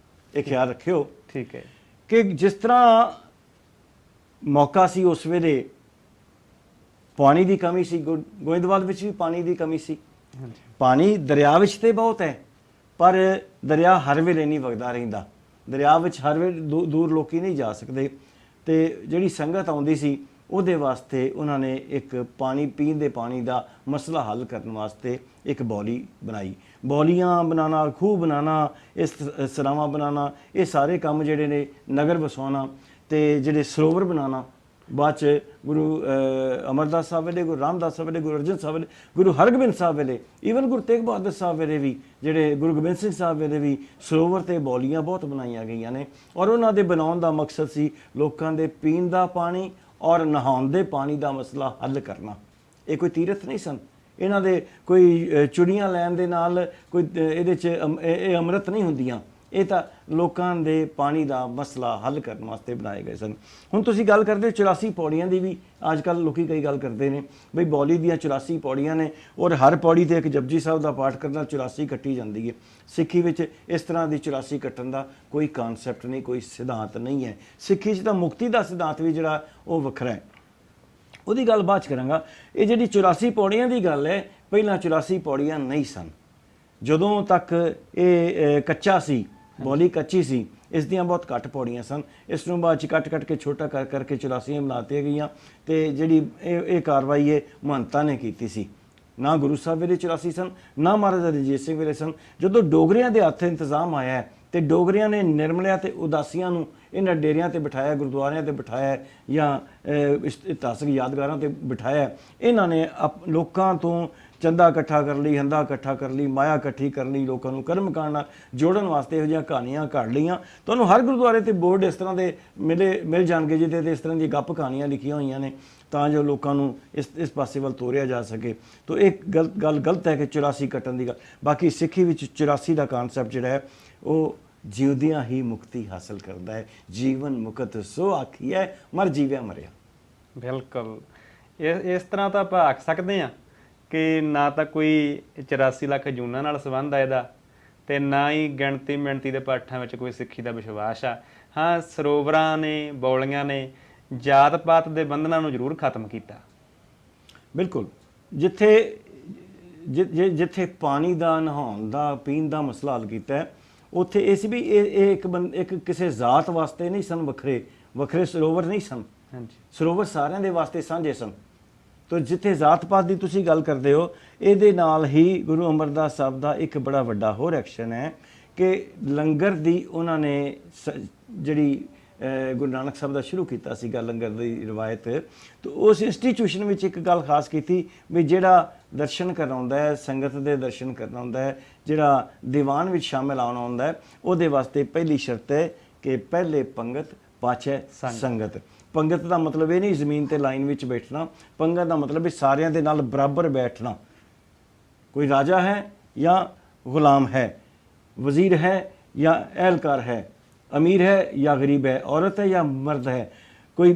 ਇਹ ਖਿਆਲ ਰੱਖਿਓ। ਠੀਕ ਹੈ ਕਿ ਜਿਸ ਤਰ੍ਹਾਂ ਮੌਕਾ ਸੀ ਉਸ ਵੇਲੇ ਪਾਣੀ ਦੀ ਕਮੀ ਸੀ, ਗੋਇੰਦਵਾਲ ਵਿੱਚ ਵੀ ਪਾਣੀ ਦੀ ਕਮੀ ਸੀ। ਪਾਣੀ ਦਰਿਆ ਵਿੱਚ ਤੇ ਬਹੁਤ ਹੈ, ਪਰ ਦਰਿਆ ਹਰ ਵੇਲੇ ਨਹੀਂ ਵਗਦਾ ਰਹਿੰਦਾ, ਦਰਿਆ ਵਿੱਚ ਹਰ ਵੇਲੇ ਦੂਰ ਲੋਕੀ ਨਹੀਂ ਜਾ ਸਕਦੇ। ਤੇ ਜਿਹੜੀ ਸੰਗਤ ਆਉਂਦੀ ਸੀ ਉਹਦੇ ਵਾਸਤੇ ਉਹਨਾਂ ਨੇ ਇੱਕ ਪਾਣੀ ਪੀਣ ਦੇ ਪਾਣੀ ਦਾ ਮਸਲਾ ਹੱਲ ਕਰਨ ਵਾਸਤੇ ਇੱਕ ਬੌਲੀ ਬਣਾਈ। ਬੌਲੀਆਂ ਬਣਾਉਣਾ, ਖੂਹ ਬਣਾਉਣਾ, ਇਸ ਸਰਾਵਾਂ ਬਣਾਉਣਾ, ਇਹ ਸਾਰੇ ਕੰਮ ਜਿਹੜੇ ਨੇ, ਨਗਰ ਵਸਾਉਣਾ ਤੇ ਜਿਹੜੇ ਸਰੋਵਰ ਬਣਾਉਣਾ, ਬਾਅਦ 'ਚ ਗੁਰੂ ਅਮਰਦਾਸ ਸਾਹਿਬ ਵੇਲੇ, ਗੁਰੂ ਰਾਮਦਾਸ ਸਾਹਿਬ ਵੇਲੇ, ਗੁਰੂ ਅਰਜਨ ਸਾਹਿਬ ਵੇਲੇ, ਗੁਰੂ ਹਰਗੋਬਿੰਦ ਸਾਹਿਬ ਵੇਲੇ, ਈਵਨ ਗੁਰੂ ਤੇਗ ਬਹਾਦਰ ਸਾਹਿਬ ਵੇਲੇ ਵੀ, ਜਿਹੜੇ ਗੁਰੂ ਗੋਬਿੰਦ ਸਿੰਘ ਸਾਹਿਬ ਵੇਲੇ ਵੀ ਸਰੋਵਰ ਤੇ ਬੌਲੀਆਂ ਬਹੁਤ ਬਣਾਈਆਂ ਗਈਆਂ ਨੇ। ਔਰ ਉਹਨਾਂ ਦੇ ਬਣਾਉਣ ਦਾ ਮਕਸਦ ਸੀ ਲੋਕਾਂ ਦੇ ਪੀਣ ਦਾ ਪਾਣੀ ਔਰ ਨਹਾਉਣ ਦੇ ਪਾਣੀ ਦਾ ਮਸਲਾ ਹੱਲ ਕਰਨਾ। ਇਹ ਕੋਈ ਤੀਰਥ ਨਹੀਂ ਸਨ, ਇਹਨਾਂ ਦੇ ਕੋਈ ਚੁੜੀਆਂ ਲੈਣ ਦੇ ਨਾਲ ਕੋਈ ਇਹਦੇ 'ਚ ਇਹ ਅੰਮ੍ਰਿਤ ਨਹੀਂ ਹੁੰਦੀਆਂ, ਇਹ ਤਾਂ ਲੋਕਾਂ ਦੇ ਪਾਣੀ ਦਾ ਮਸਲਾ ਹੱਲ ਕਰਨ ਵਾਸਤੇ ਬਣਾਏ ਗਏ ਸਨ। ਹੁਣ ਤੁਸੀਂ ਗੱਲ ਕਰਦੇ ਹੋ 84 ਪੌੜੀਆਂ ਦੀ ਵੀ, ਅੱਜ ਕੱਲ੍ਹ ਲੋਕੀ ਕਈ ਗੱਲ ਕਰਦੇ ਨੇ ਬਈ ਬੌਲੀ ਦੀਆਂ 84 ਪੌੜੀਆਂ ਨੇ ਔਰ ਹਰ ਪੌੜੀ ਤੇ ਇੱਕ ਜਪਜੀ ਸਾਹਿਬ ਦਾ ਪਾਠ ਕਰਨਾ 84 ਕੱਟੀ ਜਾਂਦੀ ਹੈ। ਸਿੱਖੀ ਵਿੱਚ ਇਸ ਤਰ੍ਹਾਂ ਦੀ 84 ਕੱਟਣ ਦਾ ਕੋਈ ਕਨਸੈਪਟ ਨਹੀਂ, ਕੋਈ ਸਿਧਾਂਤ ਨਹੀਂ ਹੈ। ਸਿੱਖੀ 'ਚ ਤਾਂ ਮੁਕਤੀ ਦਾ ਸਿਧਾਂਤ ਵੀ ਜਿਹੜਾ ਉਹ ਵੱਖਰਾ ਹੈ, ਉਹਦੀ ਗੱਲ ਬਾਅਦ 'ਚ ਕਰਾਂਗਾ। ਇਹ ਜਿਹੜੀ 84 ਪੌੜੀਆਂ ਦੀ ਗੱਲ ਹੈ, ਪਹਿਲਾਂ 84 ਪੌੜੀਆਂ ਨਹੀਂ ਸਨ। ਜਦੋਂ ਤੱਕ ਇਹ ਕੱਚਾ ਸੀ, ਬੌਲੀ ਕੱਚੀ ਸੀ, ਇਸ ਦੀਆਂ ਬਹੁਤ ਘੱਟ ਪੌੜੀਆਂ ਸਨ। ਇਸ ਨੂੰ ਬਾਅਦ 'ਚ ਕੱਟ ਕੇ ਛੋਟਾ ਕਰਕੇ 84 ਬਣਾਤੀਆਂ ਗਈਆਂ। ਤੇ ਜਿਹੜੀ ਇਹ ਕਾਰਵਾਈ ਹੈ ਮਹੰਤਾਂ ਨੇ ਕੀਤੀ ਸੀ। ਨਾ ਗੁਰੂ ਸਾਹਿਬ ਵੇਲੇ 84 ਸਨ, ਨਾ ਮਹਾਰਾਜਾ ਰਣਜੀਤ ਸਿੰਘ ਵੇਲੇ ਸਨ। ਜਦੋਂ ਡੋਗਰਿਆਂ ਦੇ ਹੱਥ ਇੰਤਜ਼ਾਮ ਆਇਆ ਤੇ ਡੋਗਰਿਆਂ ਨੇ ਨਿਰਮਲਿਆਂ ਤੇ ਉਦਾਸੀਆਂ ਨੂੰ ਇਹਨਾਂ ਡੇਰਿਆਂ ਤੇ ਬਿਠਾਇਆ, ਗੁਰਦੁਆਰਿਆਂ ਤੇ ਬਿਠਾਇਆ, ਜਾਂ ਇਤਿਹਾਸਕ ਯਾਦਗਾਰਾਂ ਤੇ ਬਿਠਾਇਆ। ਇਹਨਾਂ ਨੇ ਲੋਕਾਂ ਤੋਂ ਚੰਦਾ ਇਕੱਠਾ ਕਰ ਲਈ, ਹੰਦਾ ਇਕੱਠਾ ਕਰ ਲਈ, ਮਾਇਆ ਇਕੱਠੀ ਕਰ ਲਈ, ਲੋਕਾਂ ਨੂੰ ਕਰਮ ਕਾਂਡ ਨਾਲ ਜੋੜਨ ਵਾਸਤੇ ਇਹੋ ਜਿਹੀਆਂ ਕਹਾਣੀਆਂ ਘੜ ਲਈਆਂ। ਤੁਹਾਨੂੰ ਹਰ ਗੁਰਦੁਆਰੇ ਤੇ ਬੋਰਡ ਇਸ ਤਰ੍ਹਾਂ ਦੇ ਮਿਲ ਜਾਣਗੇ ਜਿਹਦੇ ਤੇ ਇਸ ਤਰ੍ਹਾਂ ਦੀ ਗੱਪ ਕਹਾਣੀਆਂ ਲਿਖੀਆਂ ਹੋਈਆਂ ਨੇ, ਤਾਂ ਜੋ ਲੋਕਾਂ ਨੂੰ ਇਸ ਪਾਸੇ ਵੱਲ ਤੋਰਿਆ ਜਾ ਸਕੇ। ਤਾਂ ਇਹ ਗੱਲ ਗਲਤ ਹੈ ਕਿ 84 ਕੱਟਣ ਦੀ ਗੱਲ। ਬਾਕੀ ਸਿੱਖੀ ਵਿੱਚ 84 ਦਾ ਕਨਸੈਪਟ ਜਿਹੜਾ ਹੈ ਉਹ ਜਿਉਂਦਿਆਂ ਹੀ ਮੁਕਤੀ ਹਾਸਲ ਕਰਦਾ ਹੈ। ਜੀਵਨ ਮੁਕਤ ਸੋ ਆਖੀਐ, ਮਰ ਜੀਵਿਆ ਮਰਿਆ। ਬਿਲਕੁਲ, ਇਸ ਤਰ੍ਹਾਂ ਤਾਂ ਆਪਾਂ ਆਖ ਸਕਦੇ ਹਾਂ ਕਿ ਨਾ ਤਾਂ ਕੋਈ 84 ਲੱਖ ਜੂਨਾਂ ਨਾਲ ਸੰਬੰਧ ਆ ਇਹਦਾ, ਤੇ ਨਾ ਹੀ ਗਿਣਤੀ ਮਿਣਤੀ ਦੇ ਪਾਠਾਂ ਵਿੱਚ ਕੋਈ ਸਿੱਖੀ ਦਾ ਵਿਸ਼ਵਾਸ ਆ। ਹਾਂ, ਸਰੋਵਰਾਂ ਨੇ, ਬੌਲੀਆਂ ਨੇ ਜਾਤ ਪਾਤ ਦੇ ਬੰਧਨਾਂ ਨੂੰ ਜ਼ਰੂਰ ਖਤਮ ਕੀਤਾ। ਬਿਲਕੁਲ, ਜਿੱਥੇ ਪਾਣੀ ਦਾ, ਨਹਾਉਣ ਦਾ, ਪੀਣ ਦਾ ਮਸਲਾ ਹੱਲ ਕੀਤਾ, ਉੱਥੇ ਇਹ ਸੀ ਵੀ ਇਹ ਇੱਕ ਕਿਸੇ ਜ਼ਾਤ ਵਾਸਤੇ ਨਹੀਂ ਸਨ, ਵੱਖਰੇ ਸਰੋਵਰ ਨਹੀਂ ਸਨ। ਹਾਂਜੀ, ਸਰੋਵਰ ਸਾਰਿਆਂ ਦੇ ਵਾਸਤੇ ਸਾਂਝੇ ਸਨ। ਤੋ ਜਿੱਥੇ ਜ਼ਾਤ ਪਾਤ ਦੀ ਤੁਸੀਂ ਗੱਲ ਕਰਦੇ ਹੋ, ਇਹਦੇ ਨਾਲ ਹੀ ਗੁਰੂ ਅਮਰਦਾਸ ਸਾਹਿਬ ਦਾ ਇੱਕ ਬੜਾ ਵੱਡਾ ਹੋਰ ਐਕਸ਼ਨ ਹੈ ਕਿ ਲੰਗਰ ਦੀ ਉਹਨਾਂ ਨੇ ਜਿਹੜੀ ਗੁਰੂ ਨਾਨਕ ਸਾਹਿਬ ਦਾ ਸ਼ੁਰੂ ਕੀਤਾ ਸੀਗਾ ਲੰਗਰ ਦੀ ਰਵਾਇਤ, ਤੇ ਉਸ ਇੰਸਟੀਟਿਊਸ਼ਨ ਵਿੱਚ ਇੱਕ ਗੱਲ ਖਾਸ ਕੀਤੀ ਵੀ ਜਿਹੜਾ ਦਰਸ਼ਨ ਕਰਾਉਂਦਾ ਹੈ, ਸੰਗਤ ਦੇ ਦਰਸ਼ਨ ਕਰਨਾ ਹੁੰਦਾ ਹੈ, ਜਿਹੜਾ ਦੀਵਾਨ ਵਿੱਚ ਸ਼ਾਮਿਲ ਆਉਣਾ ਹੁੰਦਾ ਹੈ, ਉਹਦੇ ਵਾਸਤੇ ਪਹਿਲੀ ਸ਼ਰਤ ਹੈ ਕਿ ਪਹਿਲੇ ਪੰਗਤ ਪਾਛੇ ਸੰਗਤ। ਪੰਗਤ ਦਾ ਮਤਲਬ ਇਹ ਨਹੀਂ ਜ਼ਮੀਨ ਤੇ ਲਾਈਨ ਵਿੱਚ ਬੈਠਣਾ, ਪੰਗਤ ਦਾ ਮਤਲਬ ਇਹ ਸਾਰਿਆਂ ਦੇ ਨਾਲ ਬਰਾਬਰ ਬੈਠਣਾ। ਕੋਈ ਰਾਜਾ ਹੈ ਜਾਂ ਗੁਲਾਮ ਹੈ, ਵਜ਼ੀਰ ਹੈ ਜਾਂ ਅਹਿਲਕਾਰ ਹੈ, ਅਮੀਰ ਹੈ ਜਾਂ ਗਰੀਬ ਹੈ, ਔਰਤ ਹੈ ਜਾਂ ਮਰਦ ਹੈ, ਕੋਈ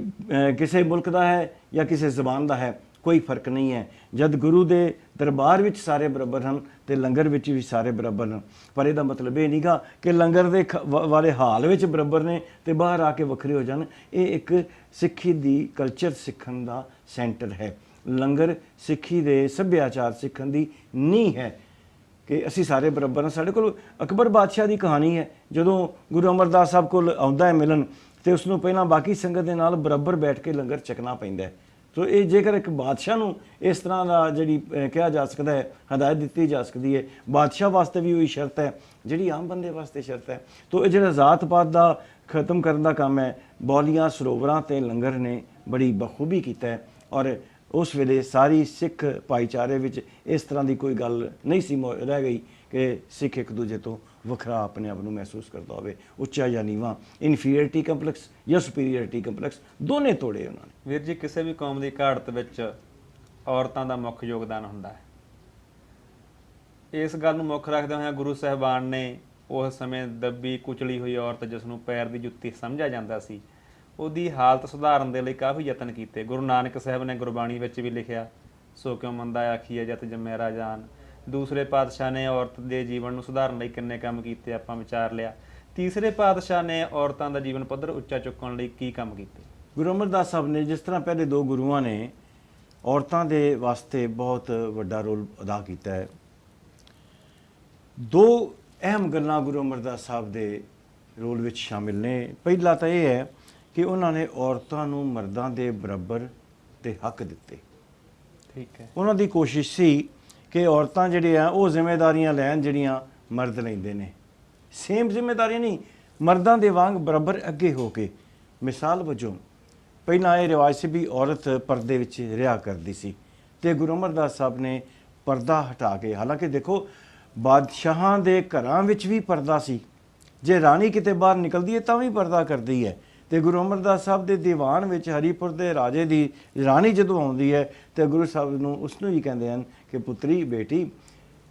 ਕਿਸੇ ਮੁਲਕ ਦਾ ਹੈ ਜਾਂ ਕਿਸੇ ਜ਼ਬਾਨ ਦਾ ਹੈ, ਕੋਈ ਫਰਕ ਨਹੀਂ ਹੈ। ਜਦ ਗੁਰੂ ਦੇ ਦਰਬਾਰ ਵਿੱਚ ਸਾਰੇ ਬਰਾਬਰ ਹਨ ਤੇ ਲੰਗਰ ਵਿੱਚ ਵੀ ਸਾਰੇ ਬਰਾਬਰ ਹਨ। ਪਰ ਇਹਦਾ ਮਤਲਬ ਇਹ ਨਹੀਂਗਾ ਕਿ ਲੰਗਰ ਦੇ ਵਾਲੇ ਹਾਲ ਵਿੱਚ ਬਰਾਬਰ ਨੇ ਤੇ ਬਾਹਰ ਆ ਕੇ ਵੱਖਰੇ ਹੋ ਜਾਣ। ਇਹ ਇੱਕ ਸਿੱਖੀ ਦੀ ਕਲਚਰ ਸਿੱਖਣ ਦਾ ਸੈਂਟਰ ਹੈ। ਲੰਗਰ ਸਿੱਖੀ ਦੇ ਸੱਭਿਆਚਾਰ ਸਿੱਖਣ ਦੀ ਨੀਂਹ ਹੈ ਕਿ ਅਸੀਂ ਸਾਰੇ ਬਰਾਬਰ ਹਾਂ। ਸਾਡੇ ਕੋਲ ਅਕਬਰ ਬਾਦਸ਼ਾਹ ਦੀ ਕਹਾਣੀ ਹੈ, ਜਦੋਂ ਗੁਰੂ ਅਮਰਦਾਸ ਸਾਹਿਬ ਕੋਲ ਆਉਂਦਾ ਹੈ ਮਿਲਣ, ਤੇ ਉਸ ਨੂੰ ਪਹਿਲਾਂ ਬਾਕੀ ਸੰਗਤ ਦੇ ਨਾਲ ਬਰਾਬਰ ਬੈਠ ਕੇ ਲੰਗਰ ਛਕਣਾ ਪੈਂਦਾ ਹੈ। ਤੋ ਇਹ ਜੇਕਰ ਇੱਕ ਬਾਦਸ਼ਾਹ ਨੂੰ ਇਸ ਤਰ੍ਹਾਂ ਦਾ ਜਿਹੜੀ ਕਿਹਾ ਜਾ ਸਕਦਾ ਹੈ, ਹਦਾਇਤ ਦਿੱਤੀ ਜਾ ਸਕਦੀ ਹੈ, ਬਾਦਸ਼ਾਹ ਵਾਸਤੇ ਵੀ ਉਹੀ ਸ਼ਰਤ ਹੈ ਜਿਹੜੀ ਆਮ ਬੰਦੇ ਵਾਸਤੇ ਸ਼ਰਤ ਹੈ। ਤੋ ਇਹ ਜਿਹੜਾ ਜ਼ਾਤ ਪਾਤ ਦਾ ਖਤਮ ਕਰਨ ਦਾ ਕੰਮ ਹੈ, ਬੌਲੀਆਂ ਸਰੋਵਰਾਂ ਤੇ ਲੰਗਰ ਨੇ ਬੜੀ ਬਖੂਬੀ ਕੀਤਾ ਹੈ। ਔਰ ਉਸ ਵੇਲੇ ਸਾਰੀ ਸਿੱਖ ਭਾਈਚਾਰੇ ਵਿੱਚ ਇਸ ਤਰ੍ਹਾਂ ਦੀ ਕੋਈ ਗੱਲ ਨਹੀਂ ਸੀ ਰਹਿ ਗਈ ਕਿ ਸਿੱਖ ਇੱਕ ਦੂਜੇ ਤੋਂ ਵੱਖਰਾ ਆਪਣੇ ਆਪ ਨੂੰ ਮਹਿਸੂਸ ਕਰਦਾ ਹੋਵੇ, ਉੱਚਾ ਜਾਂ ਨੀਵਾਂ, ਇਨਫੀਰੀਅਰਿਟੀ ਕੰਪਲੈਕਸ ਜਾਂ ਸੁਪੀਰੀਅਰਿਟੀ ਕੰਪਲੈਕਸ, ਦੋਨੇ ਤੋੜੇ ਉਹਨਾਂ ਨੇ। ਵੀਰ ਜੀ, ਕਿਸੇ ਵੀ ਕੌਮ ਦੀ ਘਾੜਤ ਵਿੱਚ ਔਰਤਾਂ ਦਾ ਮੁੱਖ ਯੋਗਦਾਨ ਹੁੰਦਾ ਹੈ। ਇਸ ਗੱਲ ਨੂੰ ਮੁੱਖ ਰੱਖਦੇ ਹੋਏ ਗੁਰੂ ਸਾਹਿਬਾਨ ਨੇ ਉਸ ਸਮੇਂ ਦੱਬੀ ਕੁਚਲੀ ਹੋਈ ਔਰਤ, ਜਿਸ ਨੂੰ ਪੈਰ ਦੀ ਜੁੱਤੀ ਸਮਝਿਆ ਜਾਂਦਾ ਸੀ, ਉਹਦੀ ਹਾਲਤ ਸੁਧਾਰਨ ਦੇ ਲਈ ਕਾਫੀ ਯਤਨ ਕੀਤੇ। ਗੁਰੂ ਨਾਨਕ ਸਾਹਿਬ ਨੇ ਗੁਰਬਾਣੀ ਵਿੱਚ ਵੀ ਲਿਖਿਆ, ਸੋ ਕਿਉ ਮੰਦਾ ਆਖੀਏ ਜਤ ਜੰਮੈ ਰਾਜਾਨ। ਦੂਸਰੇ ਪਾਤਸ਼ਾਹ ਨੇ ਔਰਤ ਦੇ ਜੀਵਨ ਨੂੰ ਸੁਧਾਰਨ ਲਈ ਕਿੰਨੇ ਕੰਮ ਕੀਤੇ ਆਪਾਂ ਵਿਚਾਰ ਲਿਆ। ਤੀਸਰੇ ਪਾਤਸ਼ਾਹ ਨੇ ਔਰਤਾਂ ਦਾ ਜੀਵਨ ਪੱਧਰ ਉੱਚਾ ਚੁੱਕਣ ਲਈ ਕੀ ਕੰਮ ਕੀਤੇ? ਗੁਰੂ ਅਮਰਦਾਸ ਸਾਹਿਬ ਨੇ, ਜਿਸ ਤਰ੍ਹਾਂ ਪਹਿਲੇ ਦੋ ਗੁਰੂਆਂ ਨੇ ਔਰਤਾਂ ਦੇ ਵਾਸਤੇ ਬਹੁਤ ਵੱਡਾ ਰੋਲ ਅਦਾ ਕੀਤਾ ਹੈ, ਦੋ ਅਹਿਮ ਗੱਲਾਂ ਗੁਰੂ ਅਮਰਦਾਸ ਸਾਹਿਬ ਦੇ ਰੋਲ ਵਿੱਚ ਸ਼ਾਮਿਲ ਨੇ। ਪਹਿਲਾ ਤਾਂ ਇਹ ਹੈ ਕਿ ਉਹਨਾਂ ਨੇ ਔਰਤਾਂ ਨੂੰ ਮਰਦਾਂ ਦੇ ਬਰਾਬਰ ਦੇ ਹੱਕ ਦਿੱਤੇ। ਠੀਕ ਹੈ। ਉਹਨਾਂ ਦੀ ਕੋਸ਼ਿਸ਼ ਸੀ ਕਿ ਔਰਤਾਂ ਜਿਹੜੀਆਂ ਉਹ ਜ਼ਿੰਮੇਵਾਰੀਆਂ ਲੈਣ ਜਿਹੜੀਆਂ ਮਰਦ ਲੈਂਦੇ ਨੇ, ਸੇਮ ਜ਼ਿੰਮੇਵਾਰੀਆਂ ਨਹੀਂ, ਮਰਦਾਂ ਦੇ ਵਾਂਗ ਬਰਾਬਰ ਅੱਗੇ ਹੋ ਕੇ। ਮਿਸਾਲ ਵਜੋਂ ਪਹਿਲਾਂ ਇਹ ਰਿਵਾਜ ਸੀ ਵੀ ਔਰਤ ਪਰਦੇ ਵਿੱਚ ਰਿਹਾ ਕਰਦੀ ਸੀ, ਤੇ ਗੁਰੂ ਅਮਰਦਾਸ ਸਾਹਿਬ ਨੇ ਪਰਦਾ ਹਟਾ ਕੇ, ਹਾਲਾਂਕਿ ਦੇਖੋ ਬਾਦਸ਼ਾਹਾਂ ਦੇ ਘਰਾਂ ਵਿੱਚ ਵੀ ਪਰਦਾ ਸੀ, ਜੇ ਰਾਣੀ ਕਿਤੇ ਬਾਹਰ ਨਿਕਲਦੀ ਹੈ ਤਾਂ ਵੀ ਪਰਦਾ ਕਰਦੀ ਹੈ। ਤੇ ਗੁਰੂ ਅਮਰਦਾਸ ਸਾਹਿਬ ਦੇ ਦੀਵਾਨ ਵਿੱਚ ਹਰੀਪੁਰ ਦੇ ਰਾਜੇ ਦੀ ਰਾਣੀ ਜਦੋਂ ਆਉਂਦੀ ਹੈ ਤੇ ਗੁਰੂ ਸਾਹਿਬ ਨੂੰ ਉਸਨੂੰ ਹੀ ਕਹਿੰਦੇ ਹਨ ਕਿ ਪੁੱਤਰੀ ਬੇਟੀ,